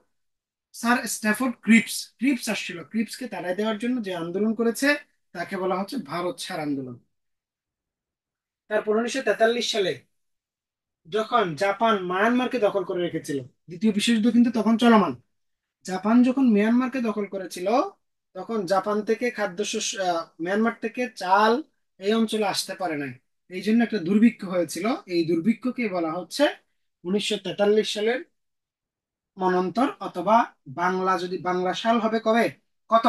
স্যার স্ট্যাফোর্ড ক্রিপস। ক্রিপস আসছিল ক্রিপসকে তাড়াই দেওয়ার জন্য, যে আন্দোলন করেছে তাকে বলা হচ্ছে ভারত ছাড় আন্দোলন। তারপর 1943 সালে যখন জাপান মায়ানমারকে দখল করে রেখেছিল, দ্বিতীয় বিশ্বযুদ্ধ কিন্তু তখন চলমান, জাপান যখন মিয়ানমারকে দখল করেছিল, তখন জাপান থেকে খাদ্যশস্য, মিয়ানমার থেকে চাল এই অঞ্চলে আসতে পারে নাই। এই জন্য একটা দুর্ভিক্ষ হয়েছিল। এই দুর্ভিক্ষকে বলা হচ্ছে 1943 সালের মনন্তর, অথবা বাংলা যদি বাংলা সাল হবে কবে, কত,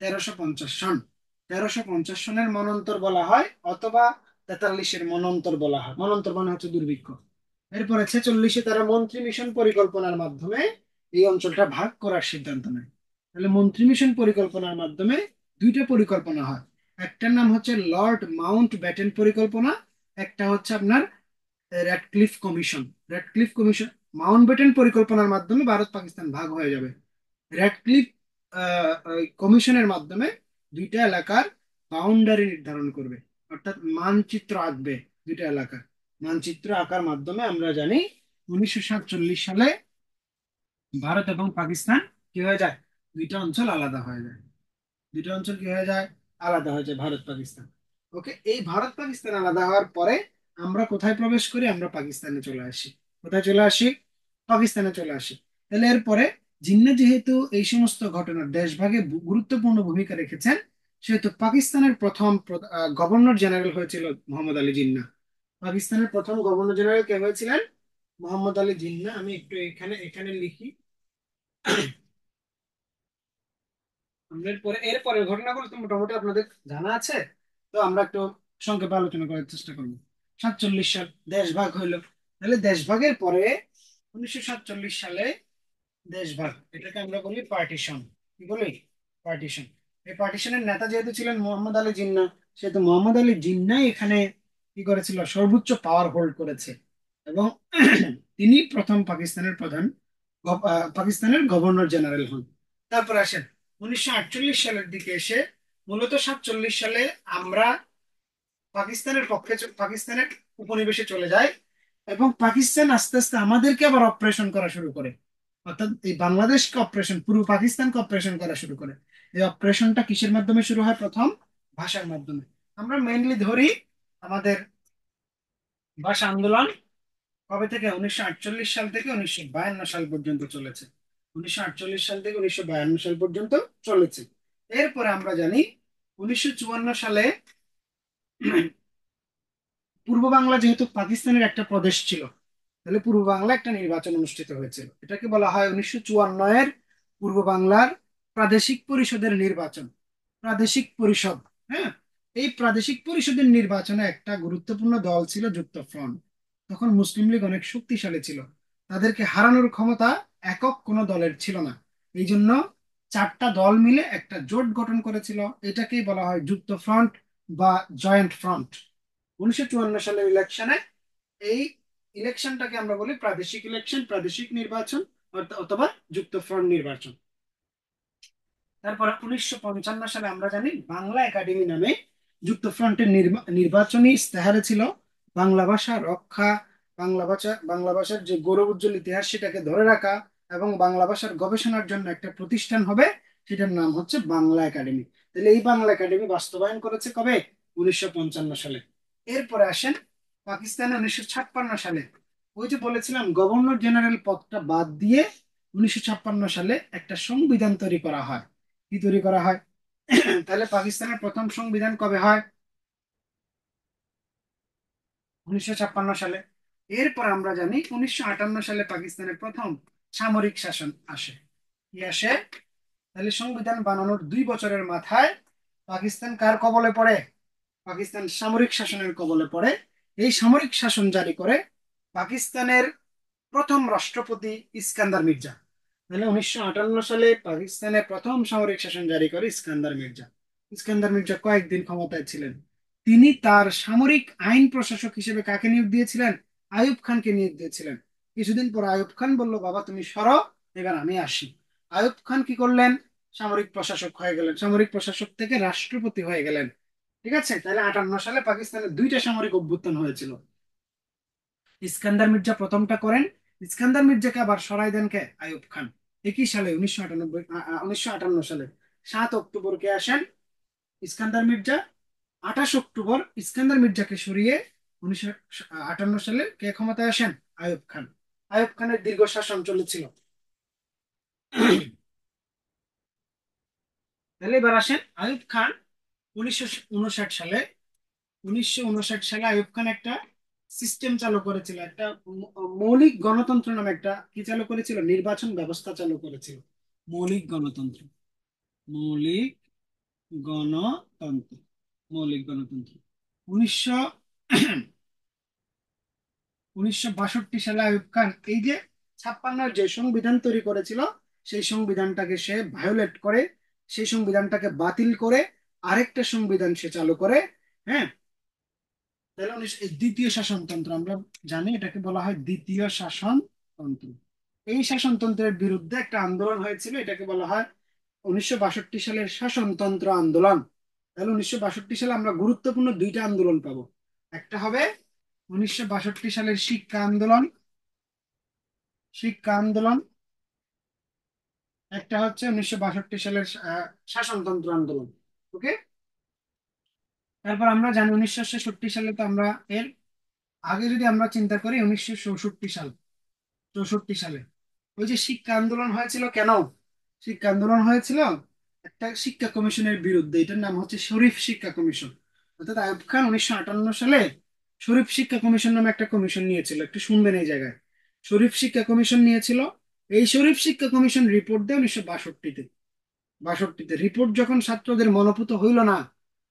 1350 সন। 1350 সনের মনন্তর বলা হয়, অথবা 43-এর মনন্তর বলা হয়। মনন্তর মানে হচ্ছে দুর্ভিক্ষ। এরপরে 46-এ তারা মন্ত্রী মিশন পরিকল্পনার মাধ্যমে এই অঞ্চলটা ভাগ করার সিদ্ধান্ত নেয়। তাহলে মন্ত্রী মিশন পরিকল্পনার মাধ্যমে দুইটা পরিকল্পনা হয়। একটার নাম হচ্ছে লর্ড মাউন্ট ব্যাটেন পরিকল্পনা, একটা হচ্ছে আপনার Radcliffe commission. Radcliffe commission, Mountbatten পরিকল্পনার মাধ্যমে ভারত পাকিস্তান ভাগ হয়ে যাবে। র্যাডক্লিফ কমিশনের মাধ্যমে দুইটা এলাকার বাউন্ডারি নির্ধারণ করবে, অর্থাৎ মানচিত্র আঁকবে দুইটা এলাকার। মানচিত্র আঁকার মাধ্যমে আমরা জানি 1947 সালে ভারত এবং পাকিস্তান কি হয়ে যায়, দুইটা অঞ্চল আলাদা হয়ে যায়। দুইটা অঞ্চল কি হয়ে যায়, আলাদা হয়ে যায়, ভারত পাকিস্তান। ওকে, এই ভারত পাকিস্তান আলাদা হওয়ার পরে আমরা কোথায় প্রবেশ করি, আমরা পাকিস্তানে চলে আসি। কোথায় চলে আসি, পাকিস্তানে চলে আসি। তাহলে এরপরে জিন্না যেহেতু এই সমস্ত ঘটনার দেশভাগে গুরুত্বপূর্ণ ভূমিকা রেখেছেন, সেহেতু পাকিস্তানের প্রথম গভর্নর জেনারেল হয়েছিল মোহাম্মদ আলী জিন্নাহ। পাকিস্তানের প্রথম গভর্নর জেনারেল কে হয়েছিলেন, মোহাম্মদ আলী জিন্নাহ। আমি একটু এখানে এখানে লিখি। এরপরের ঘটনাগুলো তো মোটামুটি আপনাদের জানা আছে, তো আমরা একটু সংক্ষেপে আলোচনা করার চেষ্টা করবো। 47 সাল দেশভাগ হইলো। তাহলে দেশভাগের পরে 1947 সালে দেশভাগ, এটাকে আমরা বলি পার্টিশন। কি বলি, পার্টিশন। এই পার্টিশনের নেতা যেহেতু ছিলেন মোহাম্মদ আলী জিন্নাহ, সেহেতু মোহাম্মদ আলী জিন্নাহ এখানে কি করেছিল, সর্বোচ্চ পাওয়ার হোল্ড করেছে। এবং তিনি প্রথম পাকিস্তানের পাকিস্তানের গভর্নর জেনারেল হন। তারপর আসেন 1948 সালের দিকে এসে, মূলত 1947 সালে আমরা পাকিস্তানের উপনিবেশে চলে যায়, এবং পাকিস্তান আস্তে আস্তে আমাদেরকে আবার অপারেশন করা শুরু করে। অর্থাৎ এই বাংলাদেশকে অপারেশন, পূর্ব পাকিস্তানকে অপারেশন করা শুরু করে। এই অপারেশনটা কিসের মাধ্যমে শুরু হয়, প্রথম ভাষার মাধ্যমে। আমরা মেইনলি ধরি আমাদের ভাষা আন্দোলন কবে থেকে, 1948 সাল থেকে 1952 সাল পর্যন্ত চলেছে। 1948 সাল থেকে 1952 সাল পর্যন্ত চলেছে। এরপরে আমরা জানি 1954 সালে পূর্ব বাংলা যেহেতু পাকিস্তানের একটা প্রদেশ ছিল, তাহলে পূর্ব বাংলা একটা নির্বাচন অনুষ্ঠিত হয়েছিল। এটাকে বলা হয় 1954 এর পূর্ব বাংলার প্রাদেশিক পরিষদের নির্বাচন। প্রাদেশিক পরিষদ, হ্যাঁ। এই প্রাদেশিক পরিষদের নির্বাচনে একটা গুরুত্বপূর্ণ দল ছিল যুক্ত ফ্রন্ট। তখন মুসলিম লীগ অনেক শক্তিশালী ছিল, তাদেরকে হারানোর ক্ষমতা একক কোনো দলের ছিল না। এই জন্য চারটা দল মিলে একটা জোট গঠন করেছিল, এটাকেই বলা হয় যুক্ত ফ্রন্ট বা জয়েন্ট ফ্রন্ট। 1954 সালের ইলেকশনে, এই ইলেকশনটাকে আমরা বলি প্রাদেশিক ইলেকশন, প্রাদেশিক নির্বাচন, অথবা যুক্ত ফ্রন্ট নির্বাচন। তারপর 1955 সালে আমরা জানি বাংলা একাডেমি নামে যুক্তফ্রন্টের নির্বাচনী ইস্তেহারে ছিল বাংলা ভাষা রক্ষা, বাংলা ভাষার যে গৌরব উজ্জ্বল ইতিহাস সেটাকে ধরে রাখা, এবং বাংলা ভাষার গবেষণার জন্য একটা প্রতিষ্ঠান হবে, সেটার নাম হচ্ছে বাংলা একাডেমি। তাহলে এই বাংলা একাডেমি বাস্তবায়ন করেছে কবে, 1955 সালে। এরপরে আসেন পাকিস্তানে 1956 সালে, ওই যে বলেছিলাম গভর্নর জেনারেল পদটা বাদ দিয়ে 1956 সালে একটা সংবিধান তৈরি করা হয়। কি তৈরি করা হয়, তাহলে পাকিস্তানের প্রথম সংবিধান কবে হয়, 1956 সালে। এরপর আমরা জানি 1958 সালে পাকিস্তানের প্রথম সামরিক শাসন আসে। কি আসে, তাহলে সংবিধান বানানোর 2 বছরের মাথায় পাকিস্তান কার কবলে পড়ে, পাকিস্তান সামরিক শাসনের কবলে পড়ে। এই সামরিক শাসন জারি করে পাকিস্তানের প্রথম রাষ্ট্রপতি ইস্কান্দার মির্জা। তাহলে 1958 সালে পাকিস্তানে প্রথম সামরিক শাসন জারি করে ইস্কান্দার মির্জা। ইস্কান্দার মির্জা কয়েকদিন ক্ষমতায় ছিলেন। তিনি তার সামরিক আইন প্রশাসক হিসেবে কাকে নিয়োগ দিয়েছিলেন, আইয়ুব খানকে নিয়োগ দিয়েছিলেন। কিছুদিন পর আইয়ুব খান বলল, বাবা তুমি সরো, এবার আমি আসি। আইয়ুব খান কি করলেন, সামরিক প্রশাসক হয়ে গেলেন, সামরিক প্রশাসক থেকে রাষ্ট্রপতি হয়ে গেলেন। ঠিক আছে, তাহলে 58 সালে পাকিস্তানে দুইটা সামরিক অভ্যুত্থান হয়েছিল। ইস্কান্দার মির্জা প্রথমটা করেন, ইস্কান্দার মির্জাকে আবার সরাই দেন কে, আইয়ুব খান। একই সালে 1958 সালে 7 অক্টোবর কে আসেন, ইস্কান্দার মির্জা। 28 অক্টোবর ইস্কান্দার মির্জাকে সরিয়ে 1958 সালে কে ক্ষমতায় আসেন, আইয়ুব খান। আইয়ুব খানের দীর্ঘ শাসন চলেছিল। তাহলে এবার আসেন আইয়ুব খান। 1959 সালে 1959 সালে আইয়ুব খান একটা সিস্টেম চালু করেছিল, একটা মৌলিক গণতন্ত্র নামে একটা কি চালু করেছিল, নির্বাচন ব্যবস্থা চালু করেছিল। মৌলিক গণতন্ত্র, মৌলিক গণতন্ত্র, মৌলিক গণতন্ত্র। 1962 সালে আইয়ুব খান এই যে 56 যে সংবিধান তৈরি করেছিল, সেই সংবিধানটাকে সে ভায়োলেট করে, সেই সংবিধানটাকে বাতিল করে আরেকটা সংবিধান সে চালু করে। হ্যাঁ, তাহলে এই দ্বিতীয় শাসনতন্ত্র আমরা জানি, এটাকে বলা হয় দ্বিতীয় শাসনতন্ত্র। এই শাসনতন্ত্রের বিরুদ্ধে একটা আন্দোলন হয়েছিল, এটাকে বলা হয় 1962 সালের শাসনতন্ত্র আন্দোলন। তাহলে 1962 সালে আমরা গুরুত্বপূর্ণ দুইটা আন্দোলন পাবো। একটা হবে 1962 সালের শিক্ষা আন্দোলন, শিক্ষা আন্দোলন। একটা হচ্ছে 1962 সালের শাসনতন্ত্র আন্দোলন। ওকে। তারপর আমরা জানি 1966 সালে, তো আমরা এর আগে যদি আমরা চিন্তা করি 1964 সাল, 64 সালে ওই যে শিক্ষা আন্দোলন হয়েছিল কেন? শিক্ষা আন্দোলন হয়েছিল একটা শিক্ষা কমিশনের বিরুদ্ধে, এটার নাম হচ্ছে শরীফ শিক্ষা কমিশন। অর্থাৎ আইয়ুব খান 1958 সালে শরীফ শিক্ষা কমিশন নামে একটা কমিশন নিয়েছিল। একটু শুনবেন এই জায়গায়, শরীফ শিক্ষা কমিশন নিয়েছিল। এই শরীফ শিক্ষা কমিশন রিপোর্ট দেয় 1962-তে। 62-তে রিপোর্ট যখন ছাত্রদের মনোপুত হইল না,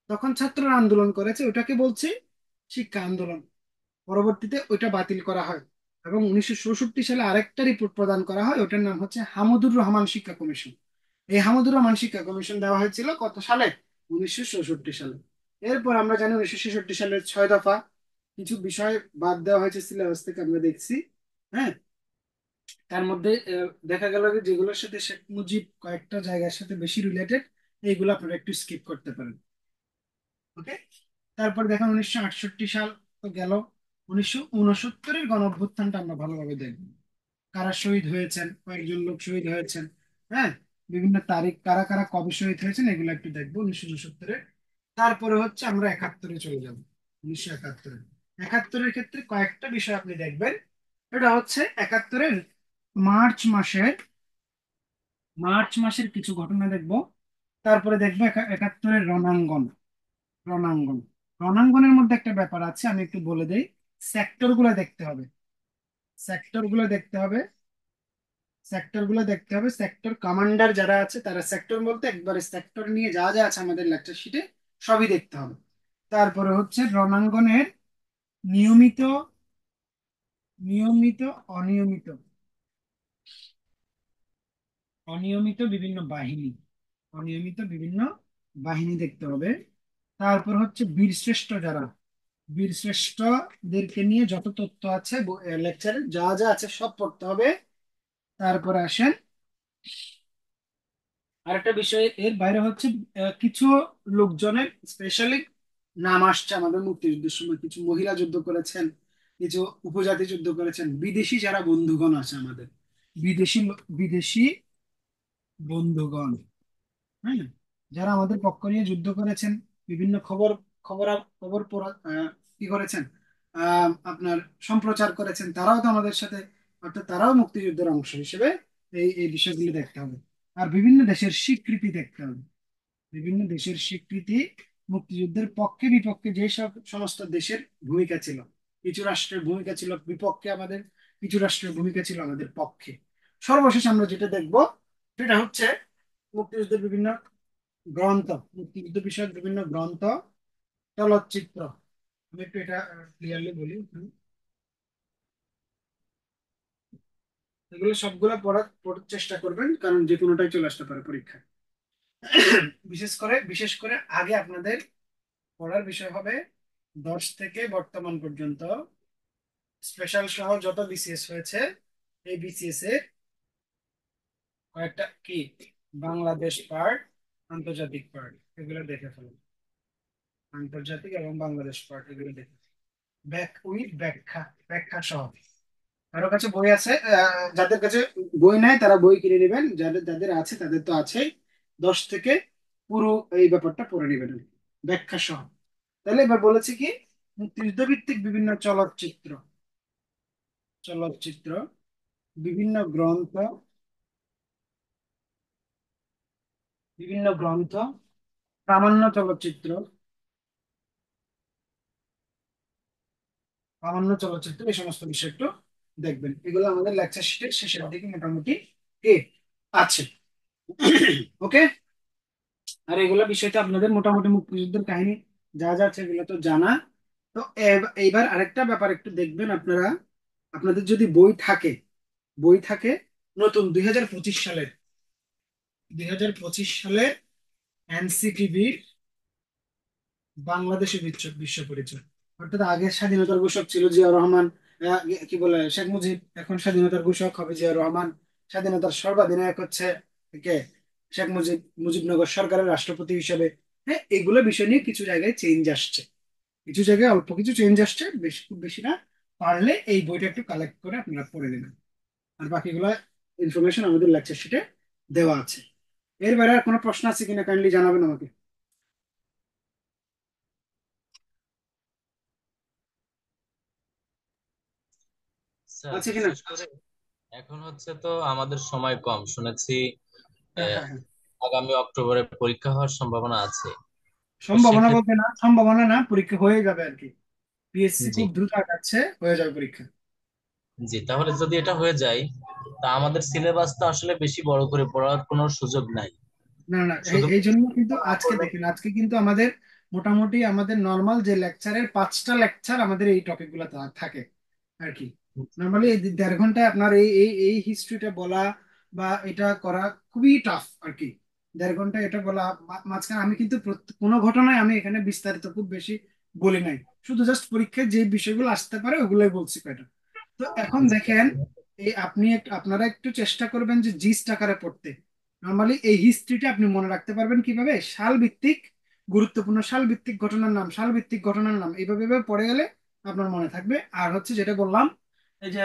তখন ছাত্ররা আন্দোলন করেছে, ওটাকে বলছে শিক্ষা আন্দোলন। পরবর্তীতে ওইটা বাতিল করা হয় এবং 1964 সালে আরেকটা রিপোর্ট প্রদান করা হয়, ওটার নাম হচ্ছে হামুদুর রহমান শিক্ষা কমিশন। এই হামুদুর রহমান শিক্ষা কমিশন দেওয়া হয়েছিল কত সালে? 1964 সালে। এরপর আমরা জানি 1966 সালের 6 দফা কিছু বিষয় বাদ দেওয়া হয়েছে সিলেবাস থেকে, আমরা দেখছি। হ্যাঁ, তার মধ্যে দেখা গেল যে যেগুলোর সাথে শেখ মুজিব কয়েকটা জায়গার সাথে বেশি রিলেটেড, এইগুলো আপনারা একটু স্কিপ করতে পারেন। ওকে। তারপর দেখেন 1968 সাল তো গেল। 1969-এর গণ অভ্যুত্থানটা আমরা ভালোভাবে দেখব। কারা শহীদ হয়েছেন, কয়েকজন লোক শহীদ হয়েছেন। হ্যাঁ, বিভিন্ন তারিখ, কারা কারা কবে শহীদ হয়েছেন, এগুলো একটু দেখবো 1969-এ। তারপরে হচ্ছে আমরা 71-এ চলে যাব। 1971, 71-এর ক্ষেত্রে কয়েকটা বিষয় আপনি দেখবেন। এটা হচ্ছে 71-এর মার্চ মাসের, মার্চ মাসের কিছু ঘটনা দেখবো। তারপরে দেখবো 71-এর রণাঙ্গন, রণাঙ্গন। রণাঙ্গনের মধ্যে একটা ব্যাপার আছে, আমি একটু বলে দেই। সেক্টর গুলো দেখতে হবে, সেক্টর গুলো দেখতে হবে, সেক্টর গুলো দেখতে হবে। সেক্টর কমান্ডার যারা আছে তারা, সেক্টর বলতে একবারে সেক্টর নিয়ে যা যা আছে আমাদের লেকচার শিটে সবই দেখতে হবে। তারপরে হচ্ছে রণাঙ্গনের নিয়মিত, নিয়মিত, অনিয়মিত, অনিয়মিত বিভিন্ন বাহিনী, অনিয়মিত বিভিন্ন বাহিনী দেখতে হবে। তারপর হচ্ছে বীরশ্রেষ্ঠ যারা, বীরশ্রেষ্ঠদেরকে নিয়ে যত তথ্য আছে লেকচারে যা যা আছে সব পড়তে হবে। তারপরে আসেন আরেকটা বিষয় এর বাইরে হচ্ছে কিছু লোকজনের স্পেশালি নাম আসছে আমাদের মুক্তিযুদ্ধের সময়। কিছু মহিলা যুদ্ধ করেছেন, কিছু উপজাতি যুদ্ধ করেছেন, বিদেশি যারা বন্ধুগণ আছে আমাদের, বিদেশি বন্ধুগণ। হ্যাঁ, যারা আমাদের পক্ষ নিয়ে যুদ্ধ করেছেন, বিভিন্ন খবর, খবর কি করেছেন, আপনার সম্প্রচার করেছেন, তারাও তো আমাদের সাথে, অর্থাৎ তারাও মুক্তিযুদ্ধের অংশ হিসেবে এই এই বিষয়গুলি দেখতে হবে। আর বিভিন্ন দেশের স্বীকৃতি দেখতে হবে, বিভিন্ন দেশের স্বীকৃতি, মুক্তিযুদ্ধের পক্ষে বিপক্ষে যে সব সমস্ত দেশের ভূমিকা ছিল। কিছু রাষ্ট্রের ভূমিকা ছিল বিপক্ষে আমাদের, কিছু রাষ্ট্রের ভূমিকা ছিল আমাদের পক্ষে। সর্বশেষ আমরা যেটা দেখব সেটা হচ্ছে মুক্তিযুদ্ধের বিভিন্ন গ্রন্থ, মুক্তিযুদ্ধ বিষয়ক বিভিন্ন গ্রন্থ, চলচ্চিত্র। আমি একটু এটা ক্লিয়ারলি বলি। এগুলো সবগুলো পড়ার চেষ্টা করবেন, কারণ যে কোনোটাই চলে আসতে পারে পরীক্ষায়। বিশেষ করে আগে আপনাদের পড়ার বিষয় হবে 10 থেকে বর্তমান পর্যন্ত স্পেশাল সহ যত বিসিএস হয়েছে, এই বিসিএস এর কয়েকটা কি বাংলাদেশ পার্ট, আন্তর্জাতিক পার্ট, এগুলো দেখে ফেলুন। আন্তর্জাতিক এবং বাংলাদেশ পার্ট এগুলো দেখে ব্যাখ্যা, ব্যাখ্যা সহ। কারো কাছে বই আছে? যাদের কাছে বই নাই তারা বই কিনে নেবেন, যাদের যাদের আছে তাদের তো আছেই। 10 থেকে পুরো এই ব্যাপারটা পড়ে নেবেন ব্যাখ্যা সহ। তাহলে এবার বলেছি কি, মুক্তিযুদ্ধ ভিত্তিক বিভিন্ন চলচ্চিত্র, চলচ্চিত্র, বিভিন্ন গ্রন্থ, বিভিন্ন গ্রন্থ, প্রামাণ্য চলচ্চিত্র, প্রামাণ্য চলচ্চিত্র, এই সমস্ত বিষয় একটু দেখবেন। এগুলো আমাদের লেকচার শিটের শেষের দিকে মোটামুটি এ আছে। ওকে। আর এগুলো বিষয়টা আপনাদের মোটামুটি মুক্তিযুদ্ধের কাহিনী যা যা আছে এগুলো তো জানা। তো এইবার আরেকটা ব্যাপার একটু দেখবেন আপনারা, আপনাদের যদি বই থাকে, বই থাকে নতুন 2025 সালের, 2025 সালে এনসিটিভি বাংলাদেশের বিশ্ব পরিচয়। অর্থাৎ আগে স্বাধীনতার ঘোষক ছিল জিয়াউর রহমান, কি বলে শেখ মুজিব, এখন স্বাধীনতার ঘোষক হবে জিয়াউর রহমান। স্বাধীনতার সর্বাধিনায়ক হচ্ছে কে? শেখ মুজিবনগর সরকারের রাষ্ট্রপতি হিসেবে। হ্যাঁ, এগুলো বিষয় নিয়ে কিছু জায়গায় চেঞ্জ আসছে, কিছু জায়গায় অল্প কিছু চেঞ্জ আসছে, বেশি খুব বেশি না। পারলে এই বইটা একটু কালেক্ট করে আপনারা পড়ে নেবেন। আর বাকিগুলো ইনফরমেশন আমাদের লেকচার শিটে দেওয়া আছে। এর বাইরে আর কোনো প্রশ্ন আছে কিনা কাইন্ডলি জানাবেন আমাকে। স্যার আছে কিনা? বিশেষ করে এখন হচ্ছে তো আমাদের সময় কম শুনেছি। হ্যাঁ, আহ, হ্যাঁ, হ্যাঁ। আগামী অক্টোবরে পরীক্ষা হওয়ার সম্ভাবনা আছে। তো সম্ভাবনা সেক্ষেত্রে বলতে না, সম্ভাবনা না, পরীক্ষা হয়ে যাবে আর কি। পিএসসি জি খুব দ্রুত আগাচ্ছে, হয়ে যাবে পরীক্ষা। জি, তাহলে যদি এটা হয়ে যায় তা আমাদের সিলেবাস তো আসলে বেশি বড় করে পড়ার কোনো সুযোগ নাই। না, না, এই শুধু এই জন্য কিন্তু না আজকে পড়লে দেখেন, আজকে কিন্তু আমাদের মোটামুটি আমাদের নর্মাল যে লেকচারের 5টা লেকচার আমাদের এই টপিক গুলো থাকে আর কি। নর্মালি এই 1.5 ঘন্টায় আপনার এই এই এই হিস্ট্রিটা বলা বা এটা করা খুবই টাফ আর কি। 1.5 ঘন্টা এটা বলা, মাঝখানে আমি কিন্তু কোনো ঘটনায় আমি এখানে বিস্তারিত খুব বেশি বলি নাই, শুধু জাস্ট পরীক্ষায় যে বিষয়গুলো আসতে পারে ওগুলোই বলছি কয়টা। তো এখন দেখেন, এই আপনারা একটু চেষ্টা করবেন যে জিস্ট আকারে পড়তে। নর্মালি এই হিস্ট্রিটা আপনি মনে রাখতে পারবেন কিভাবে, সাল ভিত্তিক, গুরুত্বপূর্ণ সাল ভিত্তিক ঘটনার নাম, সাল ভিত্তিক ঘটনার নাম, এইভাবে এইভাবে পড়ে গেলে আপনার মনে থাকবে। আর হচ্ছে যেটা বললাম, এই যে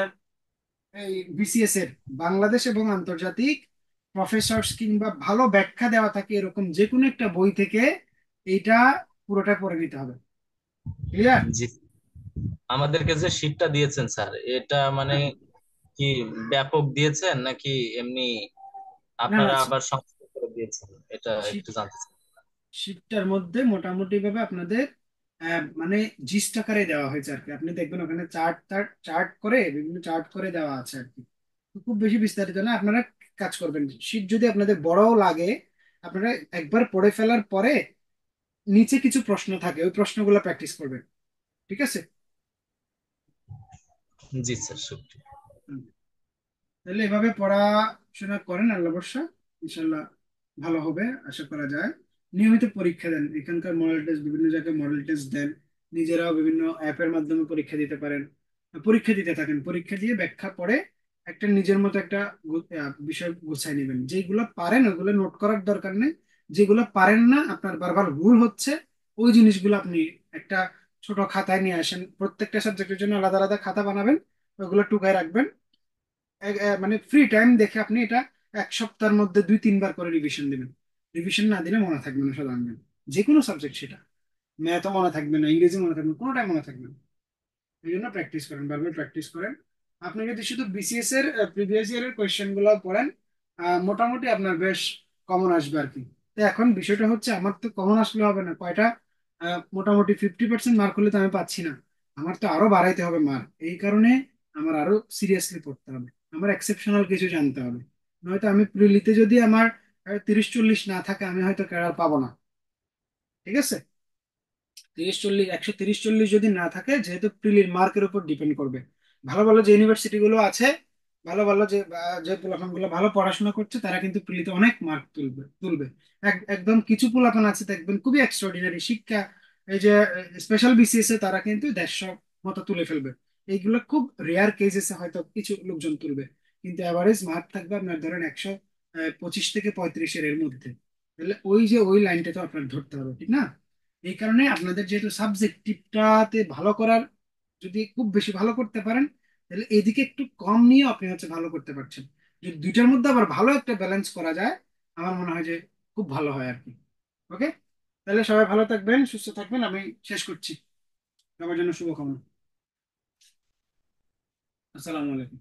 এই বিসিএস এর বাংলাদেশ এবং আন্তর্জাতিক প্রফেসরস কিংবা ভালো ব্যাখ্যা দেওয়া থাকে এরকম যে কোনো একটা বই থেকে এইটা পুরোটা পড়ে নিতে হবে। ক্লিয়ার? জি, আমাদেরকে যে শীটটা দিয়েছেন স্যার এটা মানে কি ব্যাপক দিয়েছেন নাকি এমনি না, না, আপনারা আবার সংস্কার করে দিয়েছেন, এটা শীত একটু জানতে চাই। শীটটার মধ্যে মোটামুটি ভাবে আপনাদের মানে জিস্ট আকারে দেওয়া হয়েছে আর কি। আপনি দেখবেন ওখানে চার্ট চার্ট করে, বিভিন্ন চার্ট করে দেওয়া আছে আর কি। তো খুব বেশি বিস্তারিত না। আপনারা কাজ করবেন, শীট যদি আপনাদের বড়ও লাগে, আপনারা একবার পড়ে ফেলার পরে নিচে কিছু প্রশ্ন থাকে, ওই প্রশ্নগুলো প্র্যাকটিস করবেন। ঠিক আছে? জি স্যার, শুক্রিয়া। হুম। তাহলে এভাবে পড়াশোনা করেন, আল্লাহ ভরসা, ইনশাল্লাহ ভালো হবে আশা করা যায়। নিয়মিত পরীক্ষা দেন, এখানকার মডেল টেস্ট, বিভিন্ন জায়গায় মডেল টেস্ট দেন, নিজেরাও বিভিন্ন অ্যাপের মাধ্যমে পরীক্ষা দিতে পারেন। পরীক্ষা দিতে থাকেন, পরীক্ষা দিয়ে ব্যাখ্যা পড়ে একটা নিজের মতো একটা বিষয় গুছাই নেবেন। যেগুলো পারেন ওগুলো নোট করার দরকার নেই, যেগুলো পারেন না, আপনার বারবার ভুল হচ্ছে, ওই জিনিসগুলো আপনি একটা ছোট খাতায় নিয়ে আসেন, প্রত্যেকটা সাবজেক্টের জন্য আলাদা আলাদা খাতা বানাবেন, ওগুলো টুকায় রাখবেন। মানে ফ্রি টাইম দেখে আপনি এটা 1 সপ্তাহের মধ্যে 2-3 বার করে রিভিশন দিবেন। রিভিশন না দিলে মনে থাকবে না সাধারণত, যে কোনো সাবজেক্ট, সেটা ম্যাথও মনে থাকবে না, ইংরেজি মনে থাকবে না, কোনোটাই মনে থাকবে না। এই জন্য প্র্যাকটিস করেন, বারবার প্র্যাকটিস করেন। আপনি যদি শুধু বিসিএস এর প্রিভিয়াস ইয়ারের কোয়েশ্চেন গুলো পড়েন, মোটামুটি আপনার বেশ কমন আসবে আর কি। তো এখন বিষয়টা হচ্ছে, আমার তো কমন আসলে হবে না, কয়টা মোটামুটি 50% মার্ক হলে তো আমি পাচ্ছি না, আমার তো আরো বাড়াইতে হবে মার্ক। এই কারণে আমার আরো সিরিয়াসলি পড়তে হবে, আমার এক্সেপশনাল কিছু জানতে হবে। নয়তো আমি প্রিলিতে যদি আমার 30-40 না থাকে, আমি হয়তো ক্যাডার পাবো না। ঠিক আছে? 30-40, 130-40 যদি না থাকে, যেহেতু প্রিলির মার্কের উপর ডিপেন্ড করবে। ভালো ভালো যে ইউনিভার্সিটি গুলো আছে, ভালো ভালো যে পোলাপান গুলো ভালো পড়াশোনা করছে, তারা কিন্তু প্রিলিতে অনেক মার্ক তুলবে তুলবে। একদম কিছু পোলাপান আছে দেখবেন খুবই এক্সট্রাঅর্ডিনারি শিক্ষা, এই যে স্পেশাল বিসিএস এ তারা কিন্তু 150 মতো তুলে ফেলবে। এইগুলো খুব রেয়ার কেসেসে হয়তো কিছু লোকজন তুলবে, কিন্তু অ্যাভারেজ মার্ক থাকবে আপনার ধরেন 125 থেকে 35-এর এর মধ্যে। তাহলে ওই যে ওই লাইনটা তো আপনার ধরতে হবে, ঠিক না? এই কারণে আপনাদের যেহেতু সাবজেক্টিভটাতে ভালো করার, যদি খুব বেশি ভালো করতে পারেন, তাহলে এদিকে একটু কম নিয়ে আপনি হচ্ছে ভালো করতে পারছেন। যদি দুইটার মধ্যে আবার ভালো একটা ব্যালেন্স করা যায়, আমার মনে হয় যে খুব ভালো হয় আর কি। ওকে, তাহলে সবাই ভালো থাকবেন, সুস্থ থাকবেন, আমি শেষ করছি। সবার জন্য শুভকামনা। আসসালামু আলাইকুম।